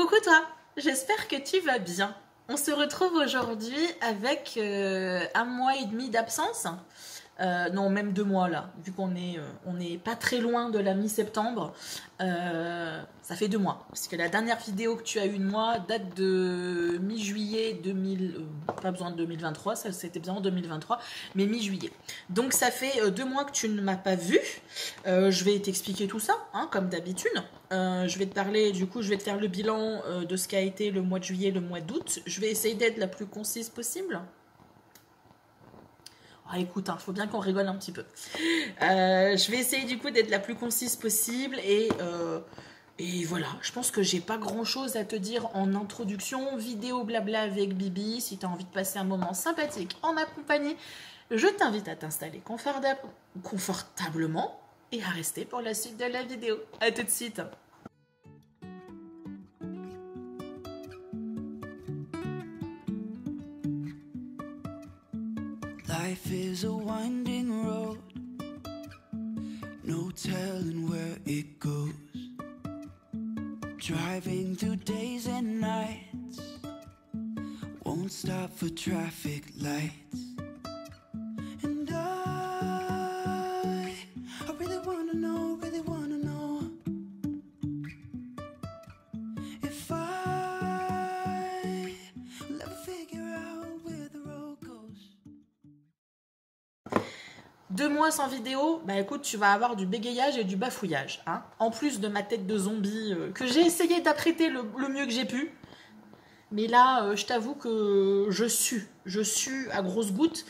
Coucou toi, j'espère que tu vas bien. On se retrouve aujourd'hui avec 1 mois et demi d'absence. Non, même 2 mois là, vu qu'on est pas très loin de la mi-septembre. Ça fait 2 mois, parce que la dernière vidéo que tu as eue de moi date de mi-juillet 2000, pas besoin de 2023, ça c'était bien en 2023, mais mi-juillet. Donc ça fait 2 mois que tu ne m'as pas vu. Je vais t'expliquer tout ça, hein, comme d'habitude. Je vais te parler, du coup, je vais te faire le bilan de ce qu'a été le mois de juillet, le mois d'août. Je vais essayer d'être la plus concise possible. Ah, écoute, il faut bien qu'on rigole un petit peu. Je vais essayer du coup d'être la plus concise possible et voilà, je pense que j'ai pas grand chose à te dire en introduction, vidéo blabla avec Bibi. Si tu as envie de passer un moment sympathique en ma compagnie, je t'invite à t'installer confortablement et à rester pour la suite de la vidéo. À tout de suite. Life is a winding road, no telling where it goes. Driving through days and nights, won't stop for traffic lights. And I really wanna know if will ever figure out where the road goes. 2 mois sans vidéo, bah écoute, tu vas avoir du bégayage et du bafouillage, hein. En plus de ma tête de zombie que j'ai essayé d'apprêter le mieux que j'ai pu. Mais là, je t'avoue que je sue à grosses gouttes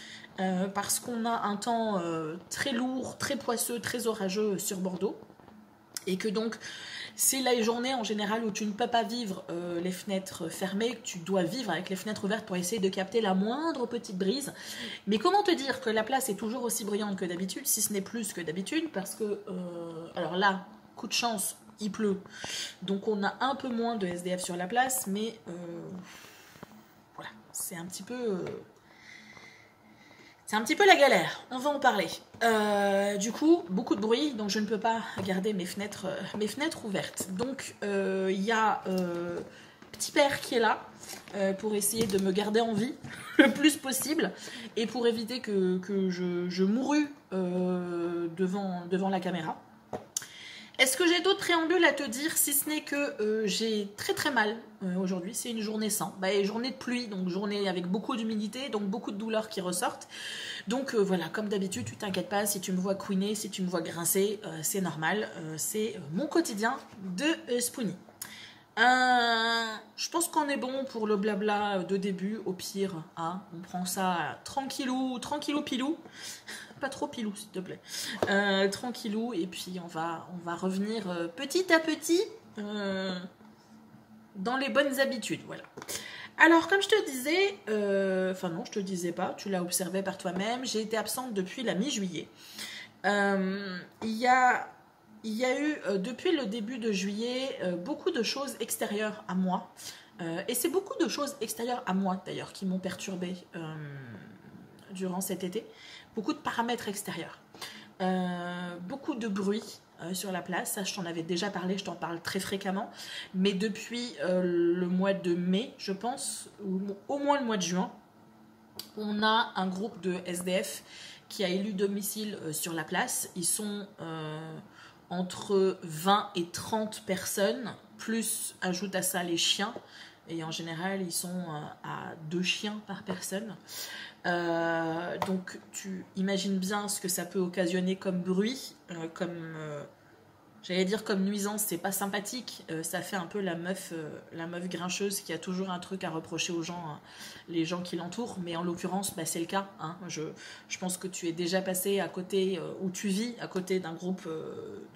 parce qu'on a un temps très lourd, très poisseux, très orageux sur Bordeaux. Et que donc, c'est la journée en général où tu ne peux pas vivre les fenêtres fermées, que tu dois vivre avec les fenêtres ouvertes pour essayer de capter la moindre petite brise. Mais comment te dire que la place est toujours aussi bruyante que d'habitude, si ce n'est plus que d'habitude, parce que, alors là, coup de chance, il pleut. Donc on a un peu moins de SDF sur la place, mais voilà, c'est un petit peu... c'est un petit peu la galère, on va en parler. Du coup, beaucoup de bruit, donc je ne peux pas garder mes fenêtres ouvertes. Donc, il y a Petit Père qui est là pour essayer de me garder en vie le plus possible et pour éviter que je mourue devant la caméra. Est-ce que j'ai d'autres préambules à te dire, si ce n'est que j'ai très très mal aujourd'hui, c'est une journée sans, journée de pluie, donc journée avec beaucoup d'humidité, donc beaucoup de douleurs qui ressortent. Donc voilà, comme d'habitude, tu t'inquiètes pas, si tu me vois couiner, si tu me vois grincer, c'est normal, c'est mon quotidien de Spoonie. Je pense qu'on est bon pour le blabla de début, au pire, hein, on prend ça tranquillou pilou. Pas trop pilou s'il te plaît, tranquillou, et puis on va revenir petit à petit dans les bonnes habitudes, voilà. Alors comme je te disais, enfin non je te disais pas, tu l'as observé par toi-même, j'ai été absente depuis la mi-juillet. Il y a eu depuis le début de juillet beaucoup de choses extérieures à moi, et c'est beaucoup de choses extérieures à moi d'ailleurs qui m'ont perturbée durant cet été. Beaucoup de paramètres extérieurs, beaucoup de bruit sur la place, ça je t'en avais déjà parlé, je t'en parle très fréquemment, mais depuis le mois de mai, je pense, ou au moins le mois de juin, on a un groupe de SDF qui a élu domicile sur la place. Ils sont entre 20 et 30 personnes, plus ajoute à ça les chiens, et en général ils sont à 2 chiens par personne. Donc tu imagines bien ce que ça peut occasionner comme bruit, j'allais dire comme nuisance, c'est pas sympathique, ça fait un peu la meuf grincheuse qui a toujours un truc à reprocher aux gens, hein, les gens qui l'entourent, mais en l'occurrence c'est le cas, hein. Je pense que tu es déjà passé à côté, où tu vis à côté d'un groupe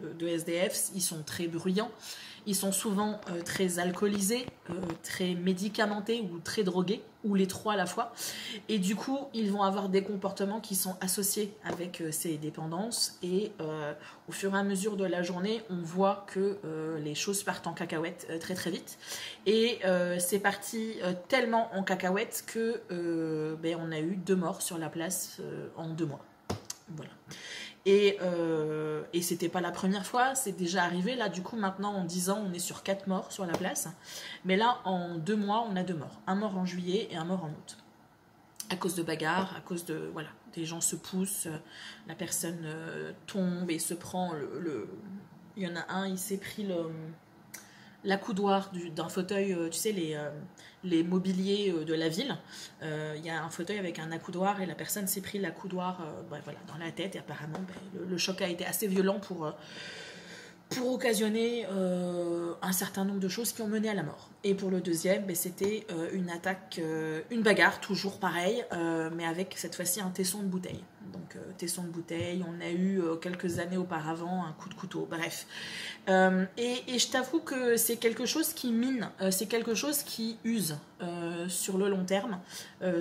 de SDF, ils sont très bruyants. Ils sont souvent très alcoolisés, très médicamentés ou très drogués, ou les trois à la fois. Et du coup, ils vont avoir des comportements qui sont associés avec ces dépendances. Et au fur et à mesure de la journée, on voit que les choses partent en cacahuète très très vite. Et c'est parti tellement en cacahuète que on a eu 2 morts sur la place en 2 mois. Voilà. Et c'était pas la première fois, c'est déjà arrivé. Là, du coup, maintenant, en 10 ans, on est sur 4 morts sur la place. Mais là, en 2 mois, on a 2 morts. Un mort en juillet et un mort en août. À cause de bagarres, à cause de... Voilà, des gens se poussent, la personne tombe et se prend Il y en a un, il s'est pris l'accoudoir d'un fauteuil, tu sais, les mobiliers de la ville. Il y a un fauteuil avec un accoudoir et la personne s'est pris l'accoudoir voilà, dans la tête. Et apparemment, le choc a été assez violent pour occasionner un certain nombre de choses qui ont mené à la mort. Et pour le deuxième, c'était une attaque, une bagarre, toujours pareil, mais avec cette fois-ci un tesson de bouteille. Donc tesson de bouteille, on a eu quelques années auparavant un coup de couteau, bref. Et je t'avoue que c'est quelque chose qui mine, c'est quelque chose qui use sur le long terme.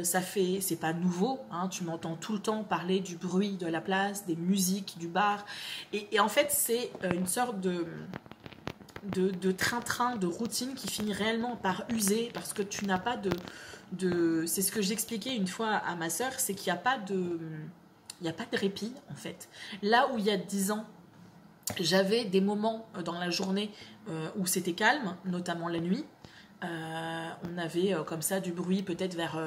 C'est pas nouveau, hein, tu m'entends tout le temps parler du bruit de la place, des musiques, du bar. Et en fait, c'est une sorte de train-train, de routine qui finit réellement par user parce que tu n'as pas c'est ce que j'expliquais une fois à ma sœur, c'est qu'il n'y a pas de répit en fait. Là où il y a 10 ans, j'avais des moments dans la journée où c'était calme, notamment la nuit. On avait comme ça du bruit peut-être vers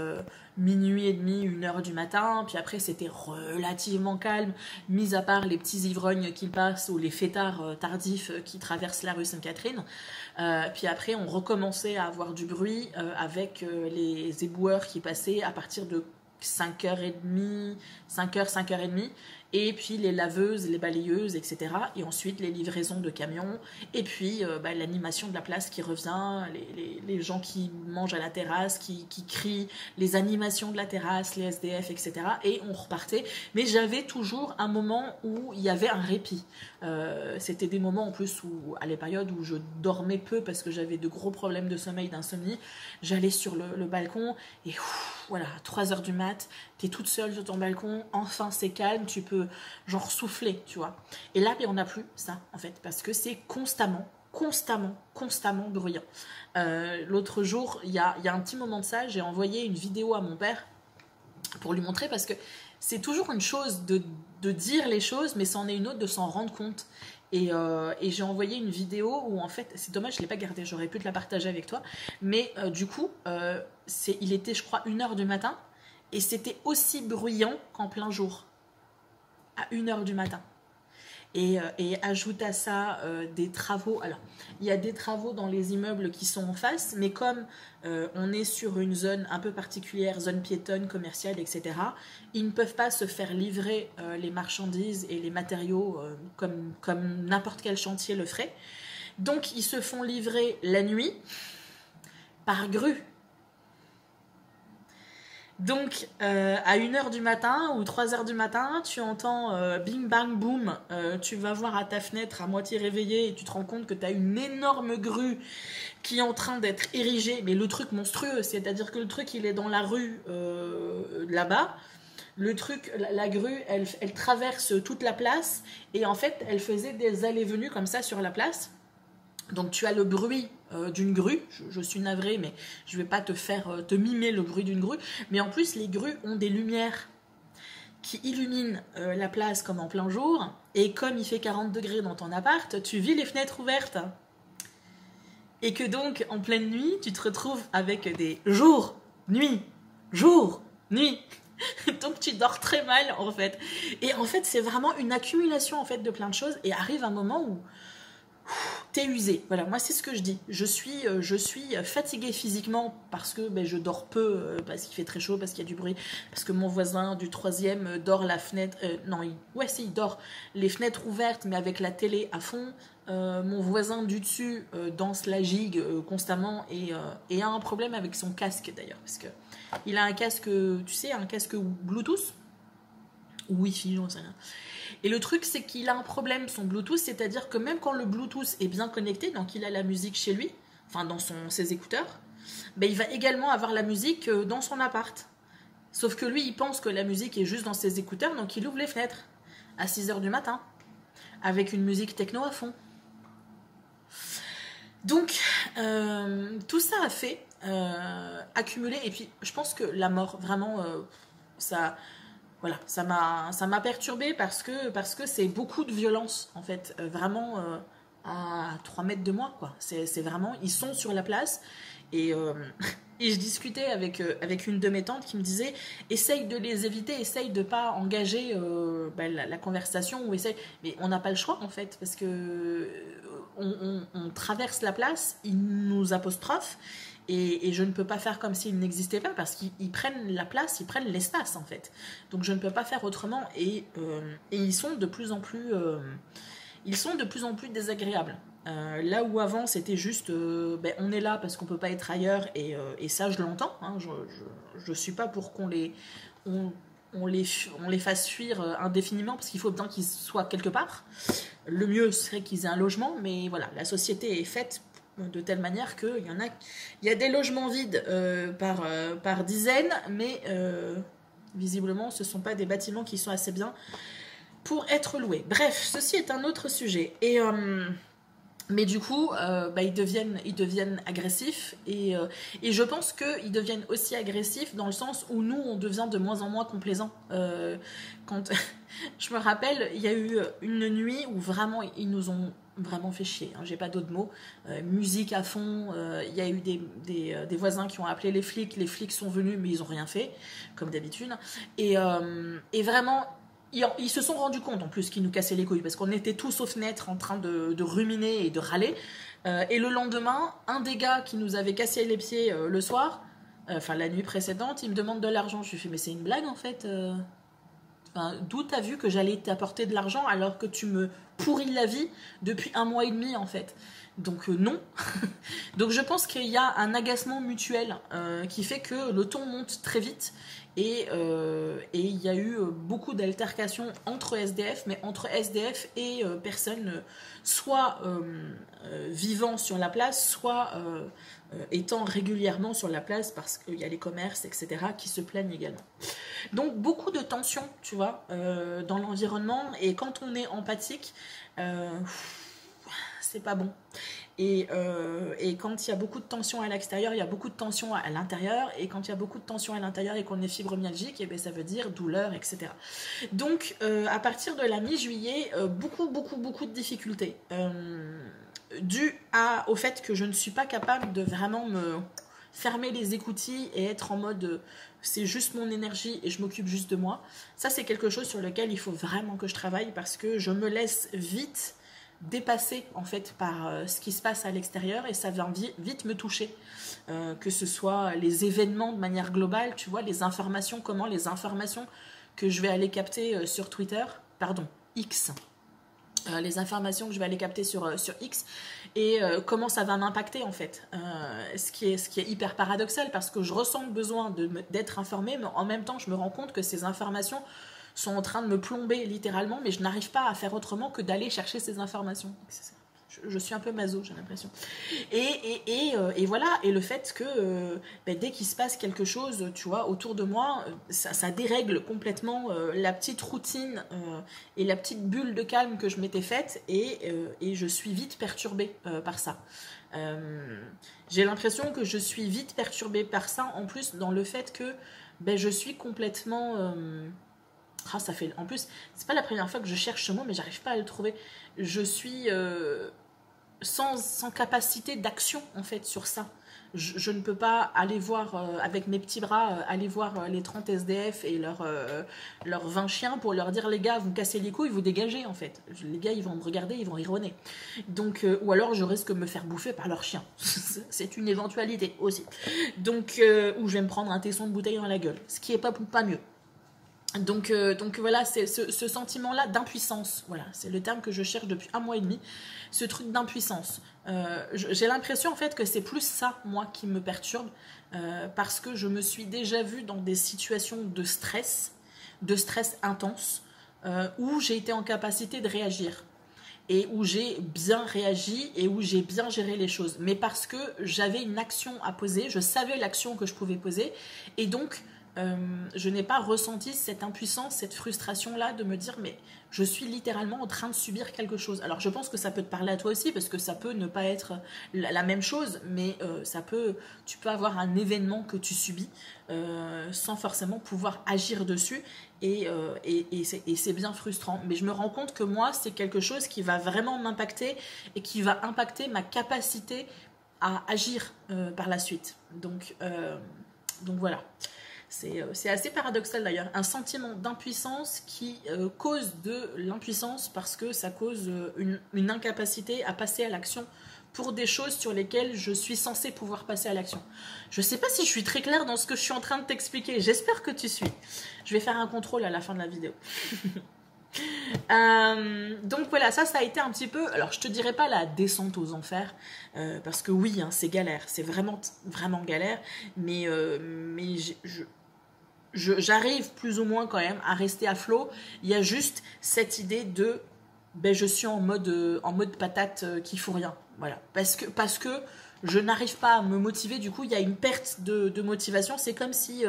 minuit et demi, 1h du matin, puis après c'était relativement calme, mis à part les petits ivrognes qui passent ou les fêtards tardifs qui traversent la rue Sainte-Catherine. Puis après on recommençait à avoir du bruit avec les éboueurs qui passaient à partir de 5h30, 5h30, et puis les laveuses, les balayeuses, etc. Et ensuite les livraisons de camions, et puis l'animation de la place qui revient, les gens qui mangent à la terrasse, qui crient, les animations de la terrasse, les SDF, etc. Et on repartait. Mais j'avais toujours un moment où il y avait un répit. C'était des moments en plus où, à les périodes où je dormais peu parce que j'avais de gros problèmes de sommeil, d'insomnie, j'allais sur le balcon et voilà, à 3h du mat, t'es toute seule sur ton balcon, enfin c'est calme, tu peux genre souffler, tu vois. Et là, on n'a plus ça, en fait, parce que c'est constamment bruyant. L'autre jour, il y a un petit moment de ça, j'ai envoyé une vidéo à mon père pour lui montrer, parce que c'est toujours une chose de dire les choses, mais c'en est une autre de s'en rendre compte. Et j'ai envoyé une vidéo où en fait, c'est dommage, je ne l'ai pas gardée, j'aurais pu te la partager avec toi, mais du coup, il était je crois 1h du matin, et c'était aussi bruyant qu'en plein jour, à 1h du matin. Et ajoute à ça des travaux. Alors, il y a des travaux dans les immeubles qui sont en face, mais comme on est sur une zone un peu particulière, zone piétonne, commerciale, etc., ils ne peuvent pas se faire livrer les marchandises et les matériaux comme n'importe quel chantier le ferait. Donc, ils se font livrer la nuit par grue. Donc, à 1h du matin ou 3h du matin, tu entends bing bang boum, tu vas voir à ta fenêtre à moitié réveillée et tu te rends compte que tu as une énorme grue qui est en train d'être érigée, mais le truc monstrueux, c'est-à-dire que le truc il est dans la rue là-bas, le truc, la grue, elle traverse toute la place et en fait, elle faisait des allées-venues comme ça sur la place. Donc tu as le bruit d'une grue, je suis navrée, mais je ne vais pas te mimer le bruit d'une grue, mais en plus les grues ont des lumières qui illuminent la place comme en plein jour, et comme il fait 40 degrés dans ton appart, tu vis les fenêtres ouvertes. Et que donc en pleine nuit, tu te retrouves avec des jours, nuit, jour, nuit. Donc tu dors très mal en fait. Et en fait c'est vraiment une accumulation en fait de plein de choses, et arrive un moment où t'es usé. Voilà, moi c'est ce que je dis. Je suis fatiguée physiquement parce que je dors peu, parce qu'il fait très chaud, parce qu'il y a du bruit, parce que mon voisin du 3e dort la fenêtre. Il dort les fenêtres ouvertes, mais avec la télé à fond. Mon voisin du dessus danse la gigue constamment et a un problème avec son casque d'ailleurs, parce que il a un casque, tu sais, un casque Bluetooth ou Wi-Fi, j'en sais rien. Et le truc, c'est qu'il a un problème, son Bluetooth, c'est-à-dire que même quand le Bluetooth est bien connecté, donc il a la musique chez lui, enfin dans ses écouteurs, il va également avoir la musique dans son appart. Sauf que lui, il pense que la musique est juste dans ses écouteurs, donc il ouvre les fenêtres à 6h du matin, avec une musique techno à fond. Donc, tout ça a fait accumuler, et puis je pense que la mort, vraiment, ça... voilà, ça m'a perturbée parce que c'est beaucoup de violence, en fait. Vraiment à 3 mètres de moi, quoi. C'est vraiment, ils sont sur la place. Et, et je discutais avec une de mes tantes qui me disait essaye de les éviter, essaye de pas engager la conversation, ou essaye. Mais on n'a pas le choix, en fait, parce que on traverse la place, ils nous apostrophent. Et je ne peux pas faire comme s'ils n'existaient pas, parce qu'ils prennent la place, ils prennent l'espace, en fait. Donc je ne peux pas faire autrement. Et ils sont de plus en plus désagréables. Là où avant c'était juste on est là parce qu'on peut pas être ailleurs, et ça je l'entends, hein, je suis pas pour qu'on on les fasse fuir indéfiniment, parce qu'il faut bien qu'ils soient quelque part. Le mieux serait qu'ils aient un logement, mais voilà, la société est faite de telle manière qu'il y a des logements vides par dizaines, mais visiblement ce ne sont pas des bâtiments qui sont assez bien pour être loués. Bref, ceci est un autre sujet. Mais du coup, ils deviennent agressifs, et je pense qu'ils deviennent aussi agressifs dans le sens où nous, on devient de moins en moins complaisants. Quand je me rappelle, il y a eu une nuit où vraiment, ils nous ont vraiment fait chier, hein, j'ai pas d'autres mots. Musique à fond, il y a eu des voisins qui ont appelé les flics sont venus, mais ils ont rien fait, comme d'habitude. Et vraiment... Ils se sont rendus compte en plus qu'ils nous cassaient les couilles, parce qu'on était tous aux fenêtres en train de ruminer et de râler. Et le lendemain, un des gars qui nous avait cassé les pieds le soir, la nuit précédente, il me demande de l'argent. Je lui fais mais c'est une blague en fait. D'où t'as vu que j'allais t'apporter de l'argent alors que tu me pourris la vie depuis 1 mois et demi en fait. Donc non. Donc je pense qu'il y a un agacement mutuel qui fait que le ton monte très vite. Et il y a eu beaucoup d'altercations entre SDF, mais entre SDF et personnes soit vivant sur la place, soit étant régulièrement sur la place, parce qu'il y a les commerces, etc., qui se plaignent également. Donc beaucoup de tensions, tu vois, dans l'environnement, et quand on est empathique, c'est pas bon. Et quand il y a beaucoup de tension à l'extérieur, il y a beaucoup de tension à l'intérieur. Et quand il y a beaucoup de tension à l'intérieur et qu'on est fibromyalgique, et bien ça veut dire douleur, etc. Donc, à partir de la mi-juillet, beaucoup de difficultés. Dues au fait que je ne suis pas capable de vraiment me fermer les écoutilles et être en mode c'est juste mon énergie et je m'occupe juste de moi. Ça, c'est quelque chose sur lequel il faut vraiment que je travaille, parce que je me laisse vite dépassé en fait par ce qui se passe à l'extérieur, et ça vient vite me toucher, que ce soit les événements de manière globale, tu vois, les informations que je vais aller capter sur Twitter, pardon, X, les informations que je vais aller capter sur X, et comment ça va m'impacter en fait, ce qui est hyper paradoxal, parce que je ressens le besoin d'être informée, mais en même temps je me rends compte que ces informations sont en train de me plomber littéralement, mais je n'arrive pas à faire autrement que d'aller chercher ces informations. Je suis un peu maso, j'ai l'impression. Et voilà, et le fait que dès qu'il se passe quelque chose, tu vois, autour de moi, ça dérègle complètement la petite routine et la petite bulle de calme que je m'étais faite, et je suis vite perturbée par ça. J'ai l'impression que je suis vite perturbée par ça, en plus dans le fait que je suis complètement... ça fait... En plus, c'est pas la première fois que je cherche ce mot, mais j'arrive pas à le trouver. Je suis sans capacité d'action, en fait, sur ça. Je ne peux pas aller voir, avec mes petits bras, aller voir les 30 SDF et leurs 20 chiens pour leur dire, les gars, vous cassez les couilles, vous dégagez, en fait. Les gars, ils vont me regarder, ils vont rironner. Donc, ou alors, je risque de me faire bouffer par leurs chiens. C'est une éventualité aussi. Donc, ou je vais me prendre un tesson de bouteille dans la gueule, ce qui est pas mieux. Donc voilà, c'est ce sentiment-là d'impuissance. Voilà, c'est le terme que je cherche depuis 1 mois et demi. Ce truc d'impuissance. J'ai l'impression en fait que c'est plus ça, moi, qui me perturbe, parce que je me suis déjà vue dans des situations de stress intense, où j'ai été en capacité de réagir, et où j'ai bien réagi, et où j'ai bien géré les choses. Mais parce que j'avais une action à poser, je savais l'action que je pouvais poser, et donc je n'ai pas ressenti cette impuissance, cette frustration-là de me dire mais je suis littéralement en train de subir quelque chose. Alors je pense que ça peut te parler à toi aussi parce que ça peut ne pas être la même chose, mais tu peux avoir un événement que tu subis sans forcément pouvoir agir dessus et c'est bien frustrant. Mais je me rends compte que moi c'est quelque chose qui va vraiment m'impacter et qui va impacter ma capacité à agir par la suite. Donc voilà. C'est assez paradoxal d'ailleurs, un sentiment d'impuissance qui cause de l'impuissance parce que ça cause une incapacité à passer à l'action pour des choses sur lesquelles je suis censée pouvoir passer à l'action. Je ne sais pas si je suis très claire dans ce que je suis en train de t'expliquer, j'espère que tu suis. Je vais faire un contrôle à la fin de la vidéo. Donc voilà, ça a été un petit peu, alors je te dirais pas la descente aux enfers parce que oui hein, c'est galère, c'est vraiment galère, mais j'arrive plus ou moins quand même à rester à flot. Il y a juste cette idée de je suis en mode patate qui fout rien, voilà, parce que je n'arrive pas à me motiver, du coup il y a une perte de motivation. C'est comme si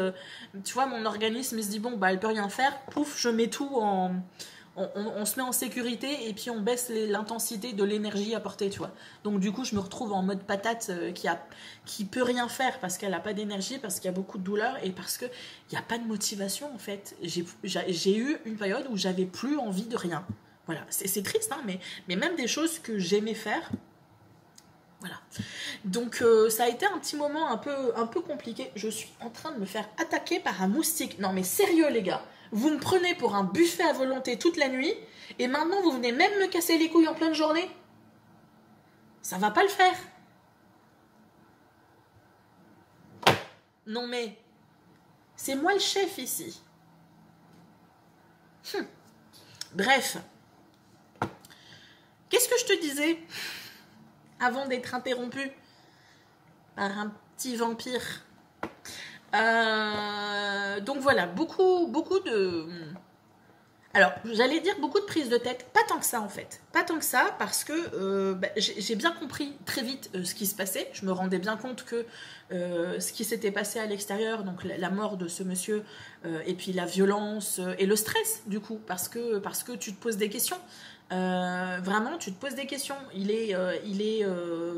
tu vois, mon organisme il se dit bon elle peut rien faire, pouf, je mets tout on se met en sécurité et puis on baisse l'intensité de l'énergie apportée, tu vois. Donc du coup, je me retrouve en mode patate qui peut rien faire parce qu'elle n'a pas d'énergie, parce qu'il y a beaucoup de douleur et parce qu'il n'y a pas de motivation en fait. J'ai eu une période où j'avais plus envie de rien. Voilà, c'est triste, hein, mais même des choses que j'aimais faire. Voilà. Donc ça a été un petit moment un peu compliqué. Je suis en train de me faire attaquer par un moustique. Non mais sérieux les gars. Vous me prenez pour un buffet à volonté toute la nuit et maintenant vous venez même me casser les couilles en pleine journée? Ça va pas le faire. Non mais, c'est moi le chef ici. Bref. Qu'est-ce que je te disais avant d'être interrompu par un petit vampire? Donc voilà, beaucoup de... Alors, j'allais dire beaucoup de prises de tête, pas tant que ça en fait. Pas tant que ça parce que j'ai bien compris très vite ce qui se passait. Je me rendais bien compte que ce qui s'était passé à l'extérieur, donc la mort de ce monsieur, et puis la violence et le stress du coup, parce que tu te poses des questions. Vraiment, tu te poses des questions. Il est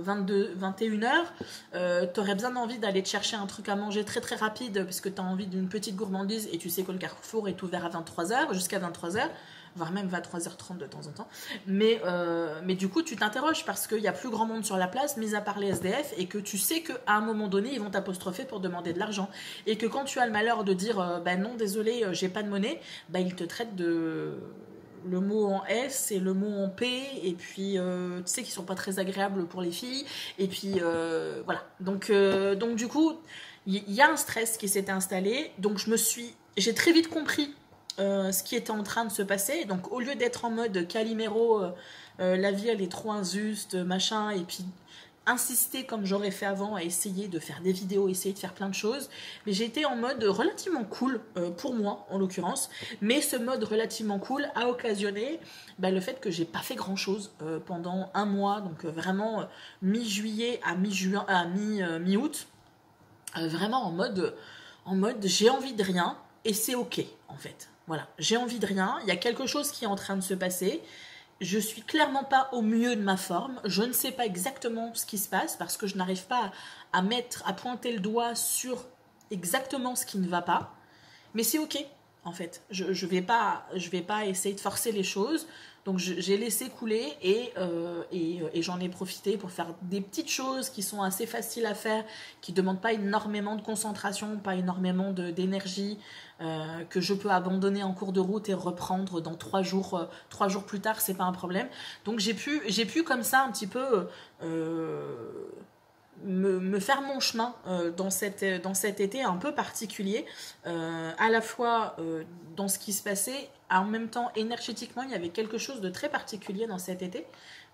21h. T'aurais bien envie d'aller te chercher un truc à manger très très rapide parce que t'as envie d'une petite gourmandise et tu sais que le Carrefour est ouvert à 23h, jusqu'à 23h, voire même 23h30 de temps en temps. Mais du coup, tu t'interroges parce qu'il y a plus grand monde sur la place, mis à part les SDF, et que tu sais qu'à un moment donné, ils vont t'apostropher pour demander de l'argent. Et que quand tu as le malheur de dire non, désolé, j'ai pas de monnaie, ils te traitent de... le mot en S et le mot en P, et puis tu sais qu'ils sont pas très agréables pour les filles, et puis voilà. Donc du coup, il y a un stress qui s'était installé, donc j'ai très vite compris ce qui était en train de se passer. Donc au lieu d'être en mode Calimero, la vie elle est trop injuste, machin, et puis insister comme j'aurais fait avant à essayer de faire des vidéos, essayer de faire plein de choses, mais j'ai été en mode relativement cool, pour moi en l'occurrence, mais ce mode relativement cool a occasionné le fait que j'ai pas fait grand chose pendant un mois, donc vraiment mi-juillet à mi-juin à mi-août, vraiment en mode j'ai envie de rien et c'est ok en fait. Voilà, j'ai envie de rien, il y a quelque chose qui est en train de se passer. Je suis clairement pas au mieux de ma forme. Je ne sais pas exactement ce qui se passe parce que je n'arrive pas à pointer le doigt sur exactement ce qui ne va pas. Mais c'est ok, en fait. Je vais pas essayer de forcer les choses. Donc j'ai laissé couler et j'en ai profité pour faire des petites choses qui sont assez faciles à faire, qui ne demandent pas énormément de concentration, pas énormément d'énergie, que je peux abandonner en cours de route et reprendre dans 3 jours plus tard, c'est pas un problème. Donc j'ai pu comme ça un petit peu me faire mon chemin dans cet été un peu particulier, à la fois dans ce qui se passait, en même temps énergétiquement il y avait quelque chose de très particulier dans cet été.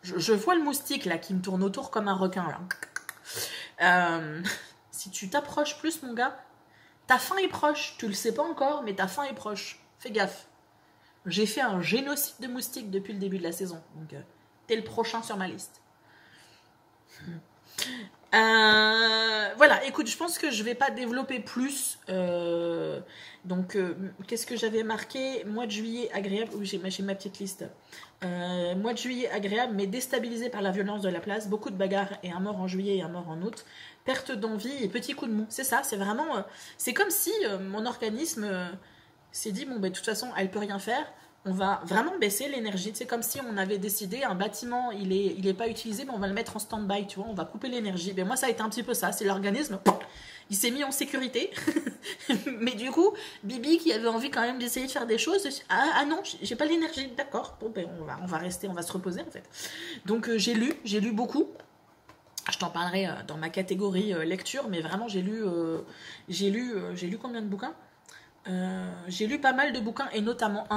Je vois le moustique là qui me tourne autour comme un requin là. Si tu t'approches plus mon gars, ta fin est proche, tu le sais pas encore mais ta fin est proche, fais gaffe. J'ai fait un génocide de moustiques depuis le début de la saison, donc t'es le prochain sur ma liste. Voilà, voilà, écoute, je pense que je vais pas développer plus. Qu'est-ce que j'avais marqué? Mois de juillet agréable. Oui, j'ai ma petite liste. Mois de juillet agréable, mais déstabilisé par la violence de la place. Beaucoup de bagarres et un mort en juillet et un mort en août. Perte d'envie et petit coup de mou. C'est ça, c'est vraiment. C'est comme si mon organisme s'est dit bon, ben, de toute façon, elle peut rien faire. On va vraiment baisser l'énergie. C'est comme si on avait décidé, un bâtiment, il est pas utilisé, mais on va le mettre en stand-by, tu vois, on va couper l'énergie. Ben moi, ça a été un petit peu ça. C'est l'organisme, il s'est mis en sécurité. Mais du coup, Bibi, qui avait envie quand même d'essayer de faire des choses, ah non, j'ai pas l'énergie. D'accord, bon, ben on va rester, on va se reposer en fait. Donc j'ai lu beaucoup. Je t'en parlerai dans ma catégorie lecture, mais vraiment j'ai lu combien de bouquins? J'ai lu pas mal de bouquins et notamment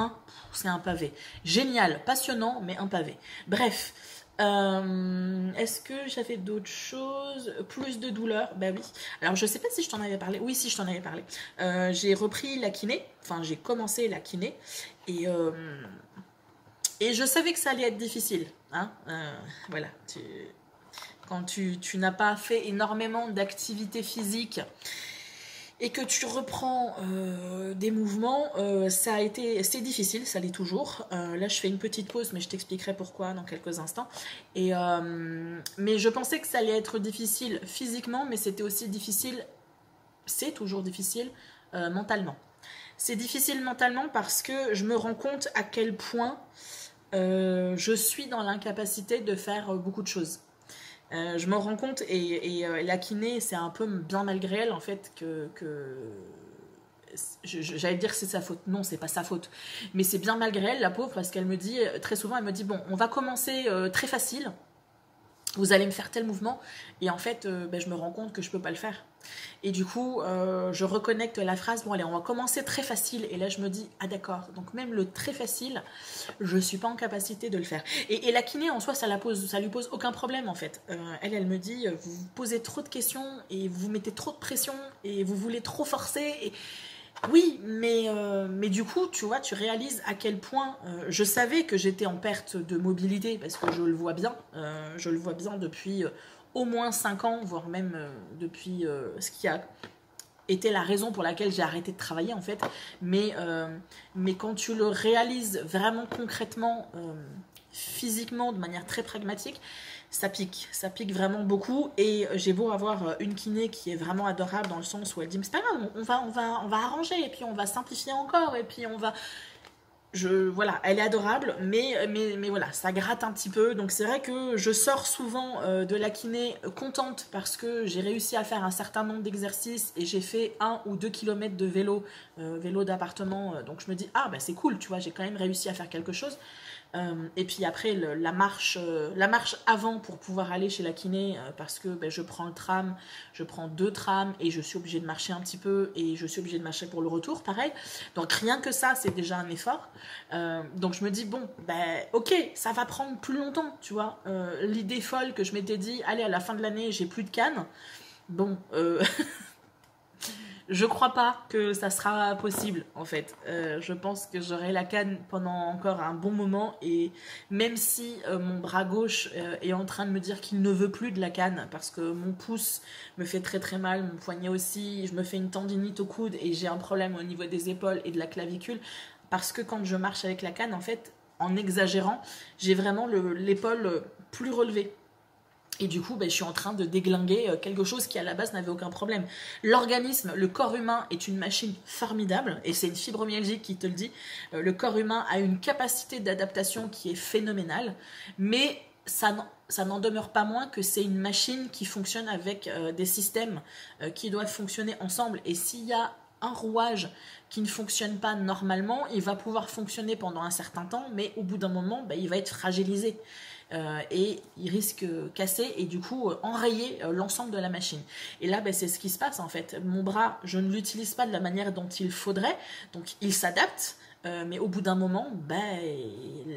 c'est un pavé. Génial, passionnant, mais un pavé. Bref, est-ce que j'avais d'autres choses? Plus de douleur? Bah oui. Alors je sais pas si je t'en avais parlé. Oui, si je t'en avais parlé. J'ai repris la kiné. Enfin, j'ai commencé la kiné et je savais que ça allait être difficile. Hein, voilà. Quand tu n'as pas fait énormément d'activité physique et que tu reprends des mouvements, c'est difficile, ça l'est toujours. Là, je fais une petite pause, mais je t'expliquerai pourquoi dans quelques instants. Mais je pensais que ça allait être difficile physiquement, mais c'était aussi difficile, c'est toujours difficile mentalement. C'est difficile mentalement parce que je me rends compte à quel point je suis dans l'incapacité de faire beaucoup de choses. Je m'en rends compte et la kiné, c'est un peu bien malgré elle en fait que j'allais dire que c'est sa faute. Non, c'est pas sa faute. Mais c'est bien malgré elle, la pauvre, parce qu'elle me dit, très souvent, elle me dit, bon, on va commencer très facile, vous allez me faire tel mouvement, et en fait, je me rends compte que je peux pas le faire. Et du coup, je reconnecte la phrase, bon allez, on va commencer très facile, et là je me dis, ah d'accord, donc même le très facile, je suis pas en capacité de le faire. Et la kiné en soi, ça lui pose aucun problème en fait. Elle me dit, vous vous posez trop de questions, et vous mettez trop de pression, et vous voulez trop forcer, et... Oui, mais du coup, tu vois, tu réalises à quel point je savais que j'étais en perte de mobilité, parce que je le vois bien depuis au moins 5 ans, voire même depuis ce qui a été la raison pour laquelle j'ai arrêté de travailler en fait. Mais quand tu le réalises vraiment concrètement, physiquement, de manière très pragmatique, ça pique vraiment beaucoup. Et j'ai beau avoir une kiné qui est vraiment adorable dans le sens où elle dit mais c'est pas grave, on va arranger et puis on va simplifier encore et puis on va... Voilà, elle est adorable, mais voilà, ça gratte un petit peu. Donc c'est vrai que je sors souvent de la kiné contente parce que j'ai réussi à faire un certain nombre d'exercices et j'ai fait 1 ou 2 kilomètres de vélo d'appartement. Donc je me dis, ah bah c'est cool, tu vois, j'ai quand même réussi à faire quelque chose. Et puis après la marche avant pour pouvoir aller chez la kiné parce que je prends le tram, je prends 2 trams et je suis obligée de marcher un petit peu et je suis obligée de marcher pour le retour pareil, donc rien que ça c'est déjà un effort. Donc je me dis bon ok, ça va prendre plus longtemps, tu vois. L'idée folle que je m'étais dit, allez à la fin de l'année j'ai plus de canne, bon je crois pas que ça sera possible en fait. Je pense que j'aurai la canne pendant encore un bon moment et même si mon bras gauche est en train de me dire qu'il ne veut plus de la canne parce que mon pouce me fait très très mal, mon poignet aussi, je me fais une tendinite au coude et j'ai un problème au niveau des épaules et de la clavicule parce que quand je marche avec la canne en fait, en exagérant, j'ai vraiment l'épaule plus relevée. Et du coup, je suis en train de déglinguer quelque chose qui à la base n'avait aucun problème. L'organisme, le corps humain est une machine formidable, et c'est une fibromyalgie qui te le dit. Le corps humain a une capacité d'adaptation qui est phénoménale, mais ça n'en demeure pas moins que c'est une machine qui fonctionne avec des systèmes qui doivent fonctionner ensemble. Et s'il y a un rouage qui ne fonctionne pas normalement, il va pouvoir fonctionner pendant un certain temps, mais au bout d'un moment, il va être fragilisé. Et il risque casser et du coup enrayer l'ensemble de la machine. Et là c'est ce qui se passe en fait. Mon bras, je ne l'utilise pas de la manière dont il faudrait, donc il s'adapte mais au bout d'un moment,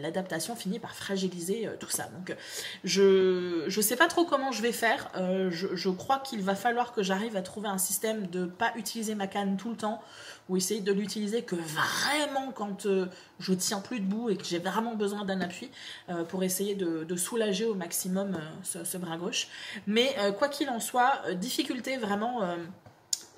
l'adaptation finit par fragiliser tout ça. Donc je sais pas trop comment je vais faire. Je crois qu'il va falloir que j'arrive à trouver un système de pas utiliser ma canne tout le temps, ou essayer de l'utiliser que vraiment quand je tiens plus debout et que j'ai vraiment besoin d'un appui, pour essayer de soulager au maximum ce bras gauche. Mais quoi qu'il en soit, difficulté vraiment...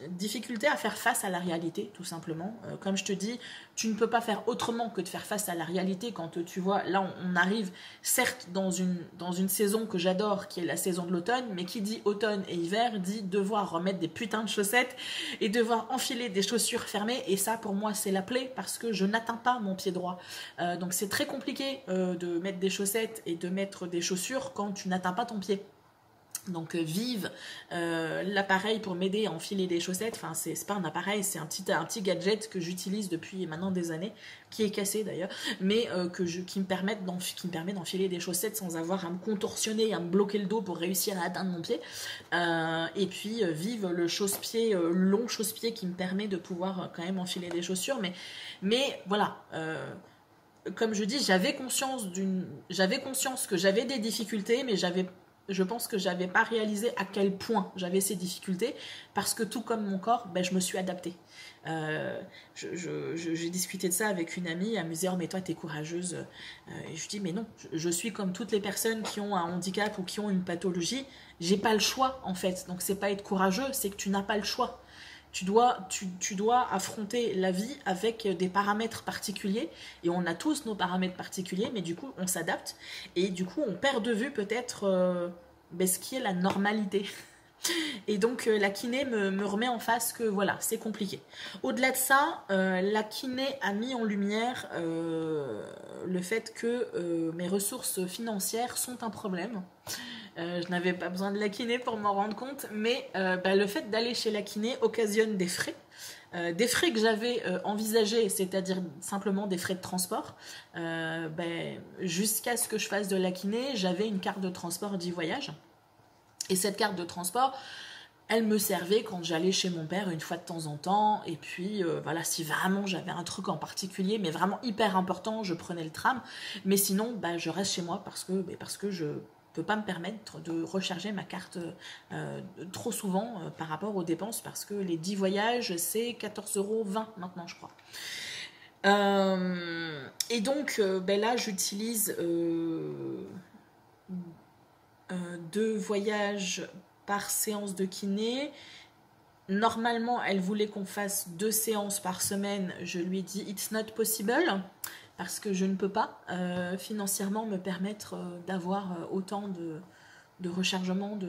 difficulté à faire face à la réalité, tout simplement. Comme je te dis, tu ne peux pas faire autrement que de faire face à la réalité quand tu vois, là on arrive certes dans une saison que j'adore, qui est la saison de l'automne, mais qui dit automne et hiver, dit devoir remettre des putains de chaussettes et devoir enfiler des chaussures fermées, et ça pour moi c'est la plaie, parce que je n'atteins pas mon pied droit. Donc c'est très compliqué de mettre des chaussettes et de mettre des chaussures quand tu n'atteins pas ton pied. Donc vive l'appareil pour m'aider à enfiler des chaussettes. Enfin, c'est pas un appareil, c'est un petit gadget que j'utilise depuis maintenant des années, qui est cassé d'ailleurs, mais qui me permet d'enfiler des chaussettes sans avoir à me contorsionner, à me bloquer le dos pour réussir à atteindre mon pied. Et puis vive le chausse-pied, long chausse-pied qui me permet de pouvoir quand même enfiler des chaussures. Mais voilà. Comme je dis, j'avais conscience que j'avais des difficultés, mais je pense que j'avais pas réalisé à quel point j'avais ces difficultés, parce que tout comme mon corps, je me suis adaptée. J'ai discuté de ça avec une amie, elle me disait « Oh mais toi t'es courageuse ». Et je dis « Mais non, je suis comme toutes les personnes qui ont un handicap ou qui ont une pathologie, j'ai pas le choix en fait. Donc c'est pas être courageux, c'est que tu n'as pas le choix. Tu dois affronter la vie avec des paramètres particuliers, et on a tous nos paramètres particuliers, mais du coup on s'adapte, et du coup on perd de vue peut-être ce qui est la normalité. Et donc la kiné me remet en face que voilà, c'est compliqué. Au-delà de ça, la kiné a mis en lumière le fait que mes ressources financières sont un problème. Je n'avais pas besoin de la kiné pour m'en rendre compte, mais le fait d'aller chez la kiné occasionne des frais. Des frais que j'avais envisagés, c'est-à-dire simplement des frais de transport. Jusqu'à ce que je fasse de la kiné, j'avais une carte de transport d'e-voyage. Et cette carte de transport, elle me servait quand j'allais chez mon père une fois de temps en temps. Et puis voilà, si vraiment j'avais un truc en particulier, mais vraiment hyper important, je prenais le tram. Mais sinon, je reste chez moi parce que je peux pas me permettre de recharger ma carte trop souvent par rapport aux dépenses, parce que les 10 voyages, c'est 14,20 € maintenant, je crois. Et donc, là, j'utilise 2 voyages par séance de kiné. Normalement, elle voulait qu'on fasse 2 séances par semaine. Je lui ai dit « It's not possible ». Parce que je ne peux pas financièrement me permettre d'avoir autant de rechargement,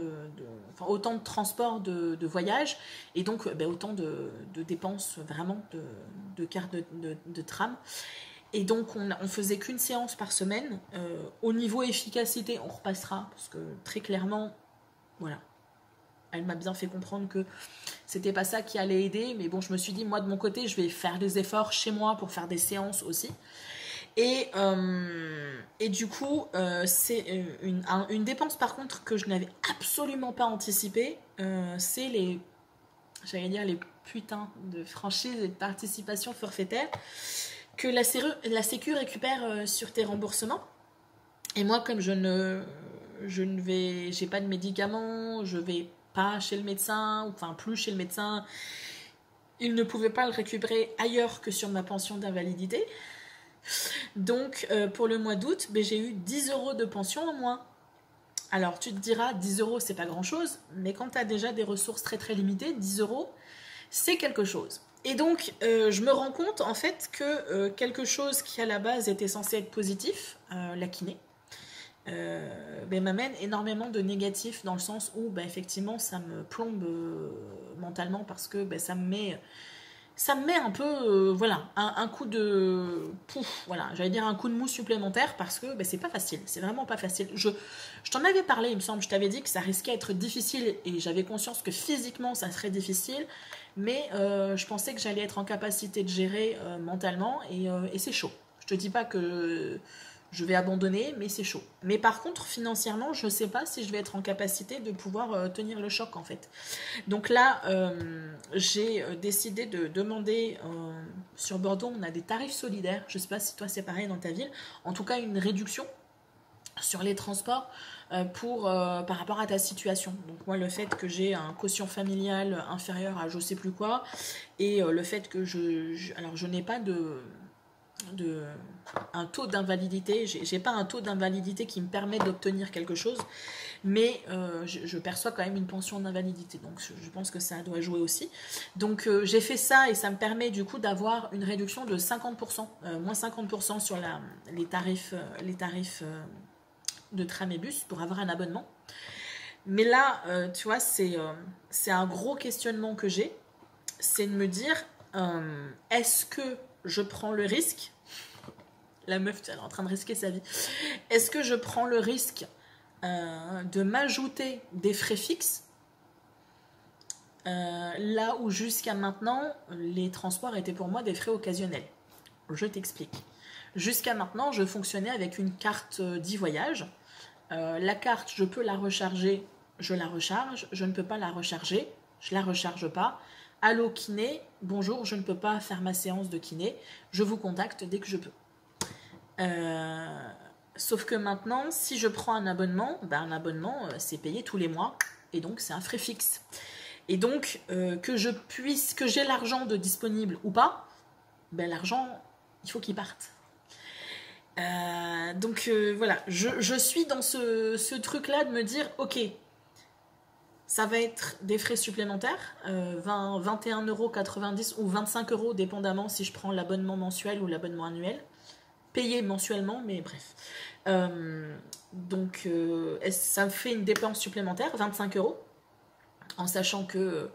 autant de transport de voyage, et donc autant de dépenses vraiment de carte de tram. Et donc on faisait qu'une séance par semaine. Au niveau efficacité, on repassera, parce que très clairement, voilà, elle m'a bien fait comprendre que c'était pas ça qui allait aider, mais bon, je me suis dit, moi de mon côté, je vais faire des efforts chez moi pour faire des séances aussi. Et du coup, c'est une dépense par contre que je n'avais absolument pas anticipée, c'est les putains de franchises et de participation forfaitaire que la Sécu récupère sur tes remboursements. Et moi, comme j'ai pas de médicaments, je vais pas chez le médecin, enfin plus chez le médecin, il ne pouvait pas le récupérer ailleurs que sur ma pension d'invalidité. Donc pour le mois d'août, j'ai eu 10 € de pension en moins. Alors tu te diras, 10 € c'est pas grand chose, mais quand tu as déjà des ressources très très limitées, 10 € c'est quelque chose. Et donc je me rends compte en fait que quelque chose qui à la base était censé être positif, la kiné, m'amène énormément de négatif, dans le sens où effectivement ça me plombe mentalement, parce que ça me met un peu voilà, un coup de pouf, voilà, j'allais dire un coup de mou supplémentaire, parce que c'est pas facile, c'est vraiment pas facile. Je t'en avais parlé, il me semble, je t'avais dit que ça risquait d'être difficile, et j'avais conscience que physiquement ça serait difficile, mais je pensais que j'allais être en capacité de gérer mentalement, et c'est chaud. Je te dis pas que je vais abandonner, mais c'est chaud. Mais par contre, financièrement, je ne sais pas si je vais être en capacité de pouvoir tenir le choc, en fait. Donc là, j'ai décidé de demander, sur Bordeaux, on a des tarifs solidaires. Je ne sais pas si toi, c'est pareil dans ta ville. En tout cas, une réduction sur les transports par rapport à ta situation. Donc moi, le fait que j'ai un quotient familial inférieur à je sais plus quoi, et le fait que alors je n'ai pas un taux d'invalidité, j'ai pas un taux d'invalidité qui me permet d'obtenir quelque chose, mais je perçois quand même une pension d'invalidité, donc je pense que ça doit jouer aussi. Donc j'ai fait ça et ça me permet du coup d'avoir une réduction de 50%, moins 50% sur les tarifs de tram et bus pour avoir un abonnement. Mais là, tu vois, c'est un gros questionnement que j'ai, c'est de me dire, est-ce que je prends le risque, la meuf, elle est en train de risquer sa vie, est-ce que je prends le risque de m'ajouter des frais fixes, là où jusqu'à maintenant, les transports étaient pour moi des frais occasionnels. Je t'explique. Jusqu'à maintenant, je fonctionnais avec une carte d'e-voyage. La carte, je peux la recharger, je la recharge. Je ne peux pas la recharger, je la recharge pas. Allô kiné, bonjour, je ne peux pas faire ma séance de kiné. Je vous contacte dès que je peux. Sauf que maintenant, si je prends un abonnement, un abonnement, c'est payé tous les mois. Et donc, c'est un frais fixe. Et donc, que j'ai l'argent de disponible ou pas, l'argent, il faut qu'il parte. Donc voilà, je suis dans ce truc-là de me dire, ok, ça va être des frais supplémentaires, 21,90 € ou 25 € dépendamment si je prends l'abonnement mensuel ou l'abonnement annuel, payé mensuellement, mais bref. Donc ça me fait une dépense supplémentaire, 25 €, en sachant que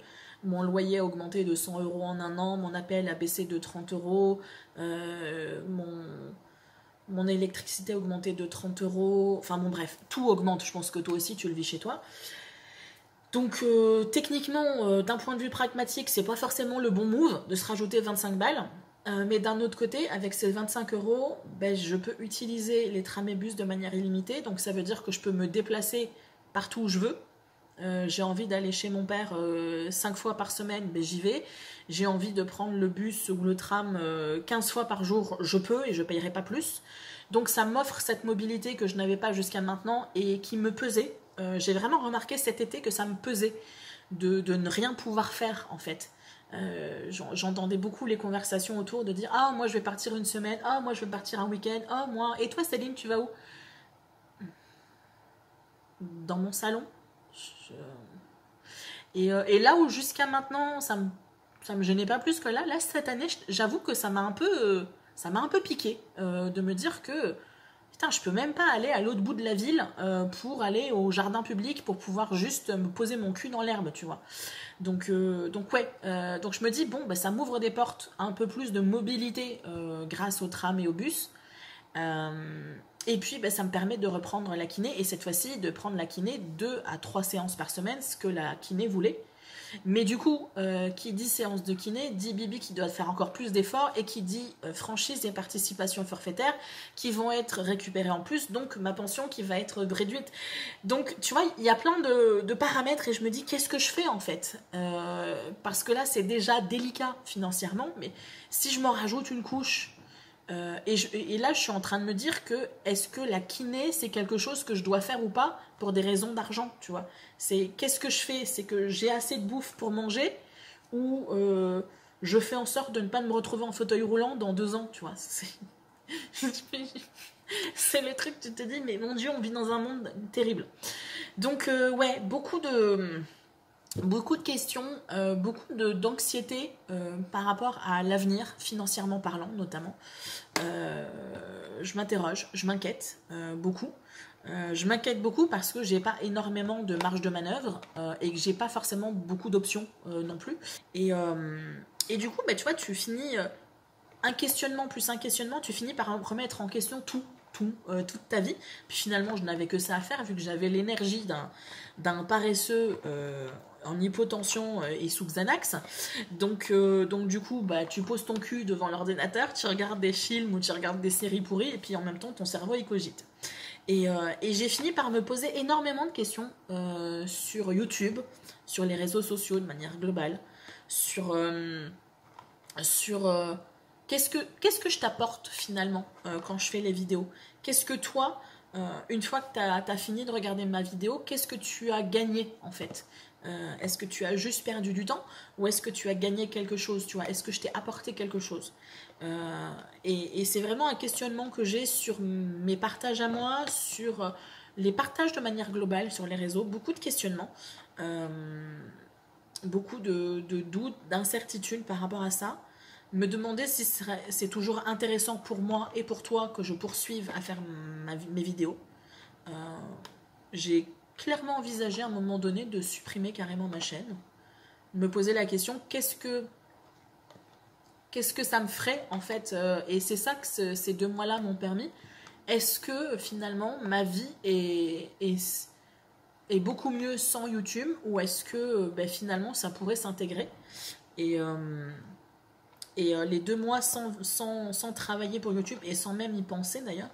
mon loyer a augmenté de 100 € en un an, mon appel a baissé de 30 €, mon électricité a augmenté de 30 €, enfin bon bref, tout augmente, je pense que toi aussi tu le vis chez toi. Donc techniquement, d'un point de vue pragmatique, c'est pas forcément le bon move de se rajouter 25 balles, mais d'un autre côté, avec ces 25 €, je peux utiliser les trams et bus de manière illimitée, donc ça veut dire que je peux me déplacer partout où je veux. J'ai envie d'aller chez mon père 5 fois par semaine, j'y vais. J'ai envie de prendre le bus ou le tram 15 fois par jour, je peux et je ne payerai pas plus. Donc ça m'offre cette mobilité que je n'avais pas jusqu'à maintenant et qui me pesait. J'ai vraiment remarqué cet été que ça me pesait de ne rien pouvoir faire en fait. J'entendais beaucoup les conversations autour de dire « Ah, moi je vais partir une semaine, ah, moi je vais partir un week-end, ah, moi, et toi Céline, tu vas où ?» Dans mon salon. Et là où jusqu'à maintenant ça me gênait pas plus que là cette année, j'avoue que ça m'a un peu piqué de me dire que putain, je peux même pas aller à l'autre bout de la ville pour aller au jardin public pour pouvoir juste me poser mon cul dans l'herbe, tu vois. Donc ouais, donc je me dis bon, ça m'ouvre des portes, un peu plus de mobilité grâce au tram et au bus. Et puis ça me permet de reprendre la kiné et cette fois-ci de prendre la kiné 2 à 3 séances par semaine, ce que la kiné voulait. Mais du coup, qui dit séance de kiné dit Bibi qui doit faire encore plus d'efforts et qui dit franchise et participation forfaitaire qui vont être récupérées en plus, donc ma pension qui va être réduite. Donc tu vois, il y a plein de paramètres et je me dis qu'est-ce que je fais en fait, parce que là c'est déjà délicat financièrement, mais si je m'en rajoute une couche, et là je suis en train de me dire que est-ce que la kiné c'est quelque chose que je dois faire ou pas pour des raisons d'argent, tu vois. C'est qu'est-ce que je fais, c'est que j'ai assez de bouffe pour manger ou je fais en sorte de ne pas me retrouver en fauteuil roulant dans 2 ans, tu vois. C'est le truc, tu te dis mais mon Dieu, on vit dans un monde terrible. Donc ouais, beaucoup de questions, beaucoup d'anxiété par rapport à l'avenir, financièrement parlant notamment. Je m'interroge, je m'inquiète beaucoup. Je m'inquiète beaucoup parce que j'ai pas énormément de marge de manœuvre et que j'ai pas forcément beaucoup d'options non plus. Et du coup, tu vois, tu finis un questionnement plus un questionnement, tu finis par remettre en question toute ta vie. Puis finalement, je n'avais que ça à faire vu que j'avais l'énergie d'un paresseux en hypotension et sous Xanax. Donc du coup, bah, tu poses ton cul devant l'ordinateur, tu regardes des films ou tu regardes des séries pourries, et puis en même temps, ton cerveau, il cogite. Et j'ai fini par me poser énormément de questions sur YouTube, sur les réseaux sociaux de manière globale, sur qu'est-ce que je t'apporte finalement quand je fais les vidéos. Qu'est-ce que toi, une fois que tu as fini de regarder ma vidéo, qu'est-ce que tu as gagné en fait? Est-ce que tu as juste perdu du temps ou est-ce que tu as gagné quelque chose, tu vois? Est-ce que je t'ai apporté quelque chose? Et c'est vraiment un questionnement que j'ai sur mes partages à moi, sur les partages de manière globale sur les réseaux, beaucoup de questionnements, beaucoup de doutes, d'incertitudes par rapport à ça. Me demander si c'est toujours intéressant pour moi et pour toi que je poursuive à faire mes vidéos. J'ai clairement envisagé à un moment donné de supprimer carrément ma chaîne. Me poser la question, qu'est-ce que ça me ferait en fait, et c'est ça que ces 2 mois-là m'ont permis. Est-ce que finalement ma vie est beaucoup mieux sans YouTube, ou est-ce que finalement ça pourrait s'intégrer? Et les 2 mois sans travailler pour YouTube et sans même y penser d'ailleurs,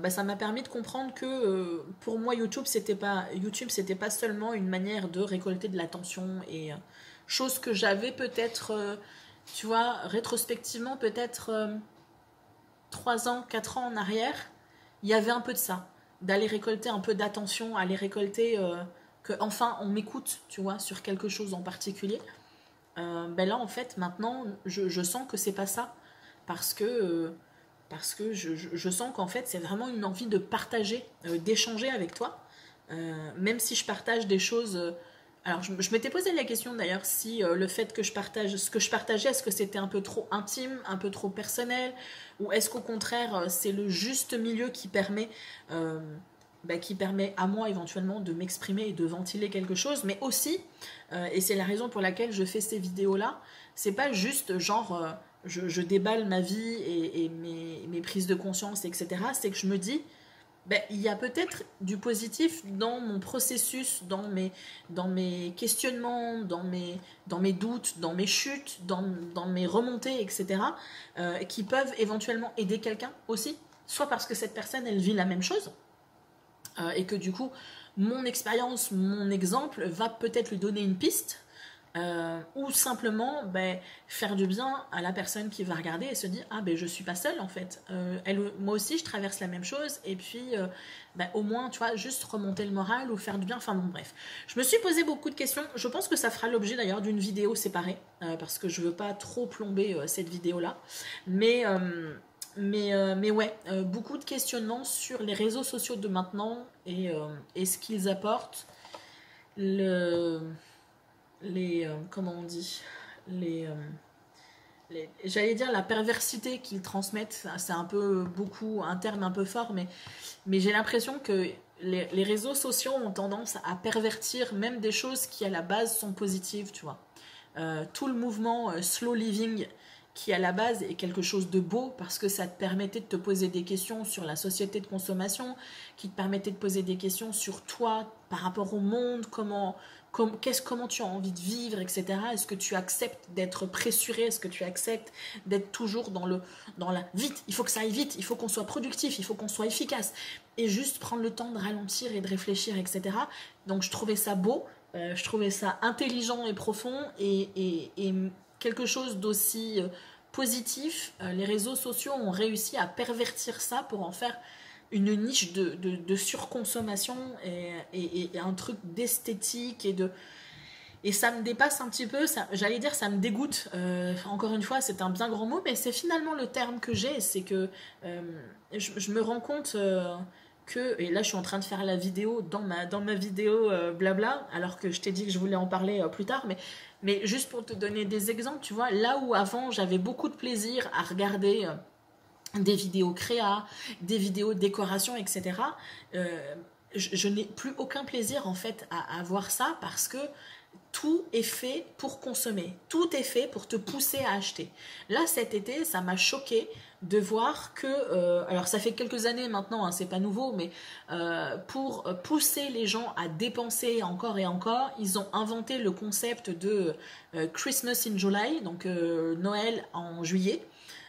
ça m'a permis de comprendre que pour moi YouTube c'était pas seulement une manière de récolter de l'attention, et chose que j'avais peut-être tu vois, rétrospectivement, peut-être 3 ans, 4 ans en arrière, il y avait un peu de ça. D'aller récolter un peu d'attention, aller récolter que enfin on m'écoute, tu vois, sur quelque chose en particulier. Là, en fait, maintenant, je sens que c'est pas ça. Parce que je sens qu'en fait, c'est vraiment une envie de partager, d'échanger avec toi. Même si je partage des choses... Alors, je m'étais posé la question d'ailleurs si le fait que je partage ce que je partageais, est-ce que c'était un peu trop intime, un peu trop personnel, ou est-ce qu'au contraire, c'est le juste milieu qui permet à moi éventuellement de m'exprimer et de ventiler quelque chose, mais aussi, et c'est la raison pour laquelle je fais ces vidéos-là, c'est pas juste genre je déballe ma vie et mes prises de conscience, etc. C'est que je me dis, il y a peut-être du positif dans mon processus, dans mes questionnements, dans mes doutes, dans mes chutes, dans mes remontées, etc., qui peuvent éventuellement aider quelqu'un aussi, soit parce que cette personne, elle vit la même chose, et que du coup, mon expérience, mon exemple va peut-être lui donner une piste, ou simplement faire du bien à la personne qui va regarder et se dire je suis pas seule en fait, moi aussi je traverse la même chose, et puis au moins tu vois, juste remonter le moral ou faire du bien, enfin bon bref, je me suis posé beaucoup de questions. Je pense que ça fera l'objet d'ailleurs d'une vidéo séparée, parce que je veux pas trop plomber cette vidéo là, mais ouais, beaucoup de questionnements sur les réseaux sociaux de maintenant, et ce qu'ils apportent, comment on dit, j'allais dire la perversité qu'ils transmettent. C'est un peu un terme un peu fort, mais j'ai l'impression que les réseaux sociaux ont tendance à pervertir même des choses qui à la base sont positives, tu vois. Tout le mouvement slow living, qui à la base est quelque chose de beau, parce que ça te permettait de te poser des questions sur la société de consommation, qui te permettait de poser des questions sur toi par rapport au monde, comment tu as envie de vivre, etc. Est-ce que tu acceptes d'être pressuré? Est-ce que tu acceptes d'être toujours dans la vite? Il faut que ça aille vite, il faut qu'on soit productif, il faut qu'on soit efficace. Et juste prendre le temps de ralentir et de réfléchir, etc. Donc je trouvais ça beau, je trouvais ça intelligent et profond, et quelque chose d'aussi positif. Les réseaux sociaux ont réussi à pervertir ça pour en faire une niche de surconsommation, et un truc d'esthétique, et ça me dépasse un petit peu, j'allais dire ça me dégoûte, encore une fois c'est un bien grand mot, mais c'est finalement le terme que j'ai. C'est que je me rends compte que, et là je suis en train de faire la vidéo dans ma vidéo blabla, alors que je t'ai dit que je voulais en parler plus tard, mais juste pour te donner des exemples, tu vois, là où avant j'avais beaucoup de plaisir à regarder des vidéos créa, des vidéos décoration, etc. Je n'ai plus aucun plaisir en fait à voir ça, parce que, tout est fait pour consommer. Tout est fait pour te pousser à acheter. Là, cet été, ça m'a choqué de voir que... alors, ça fait quelques années maintenant, hein, c'est pas nouveau, mais pour pousser les gens à dépenser encore et encore, ils ont inventé le concept de Christmas in July, donc Noël en juillet.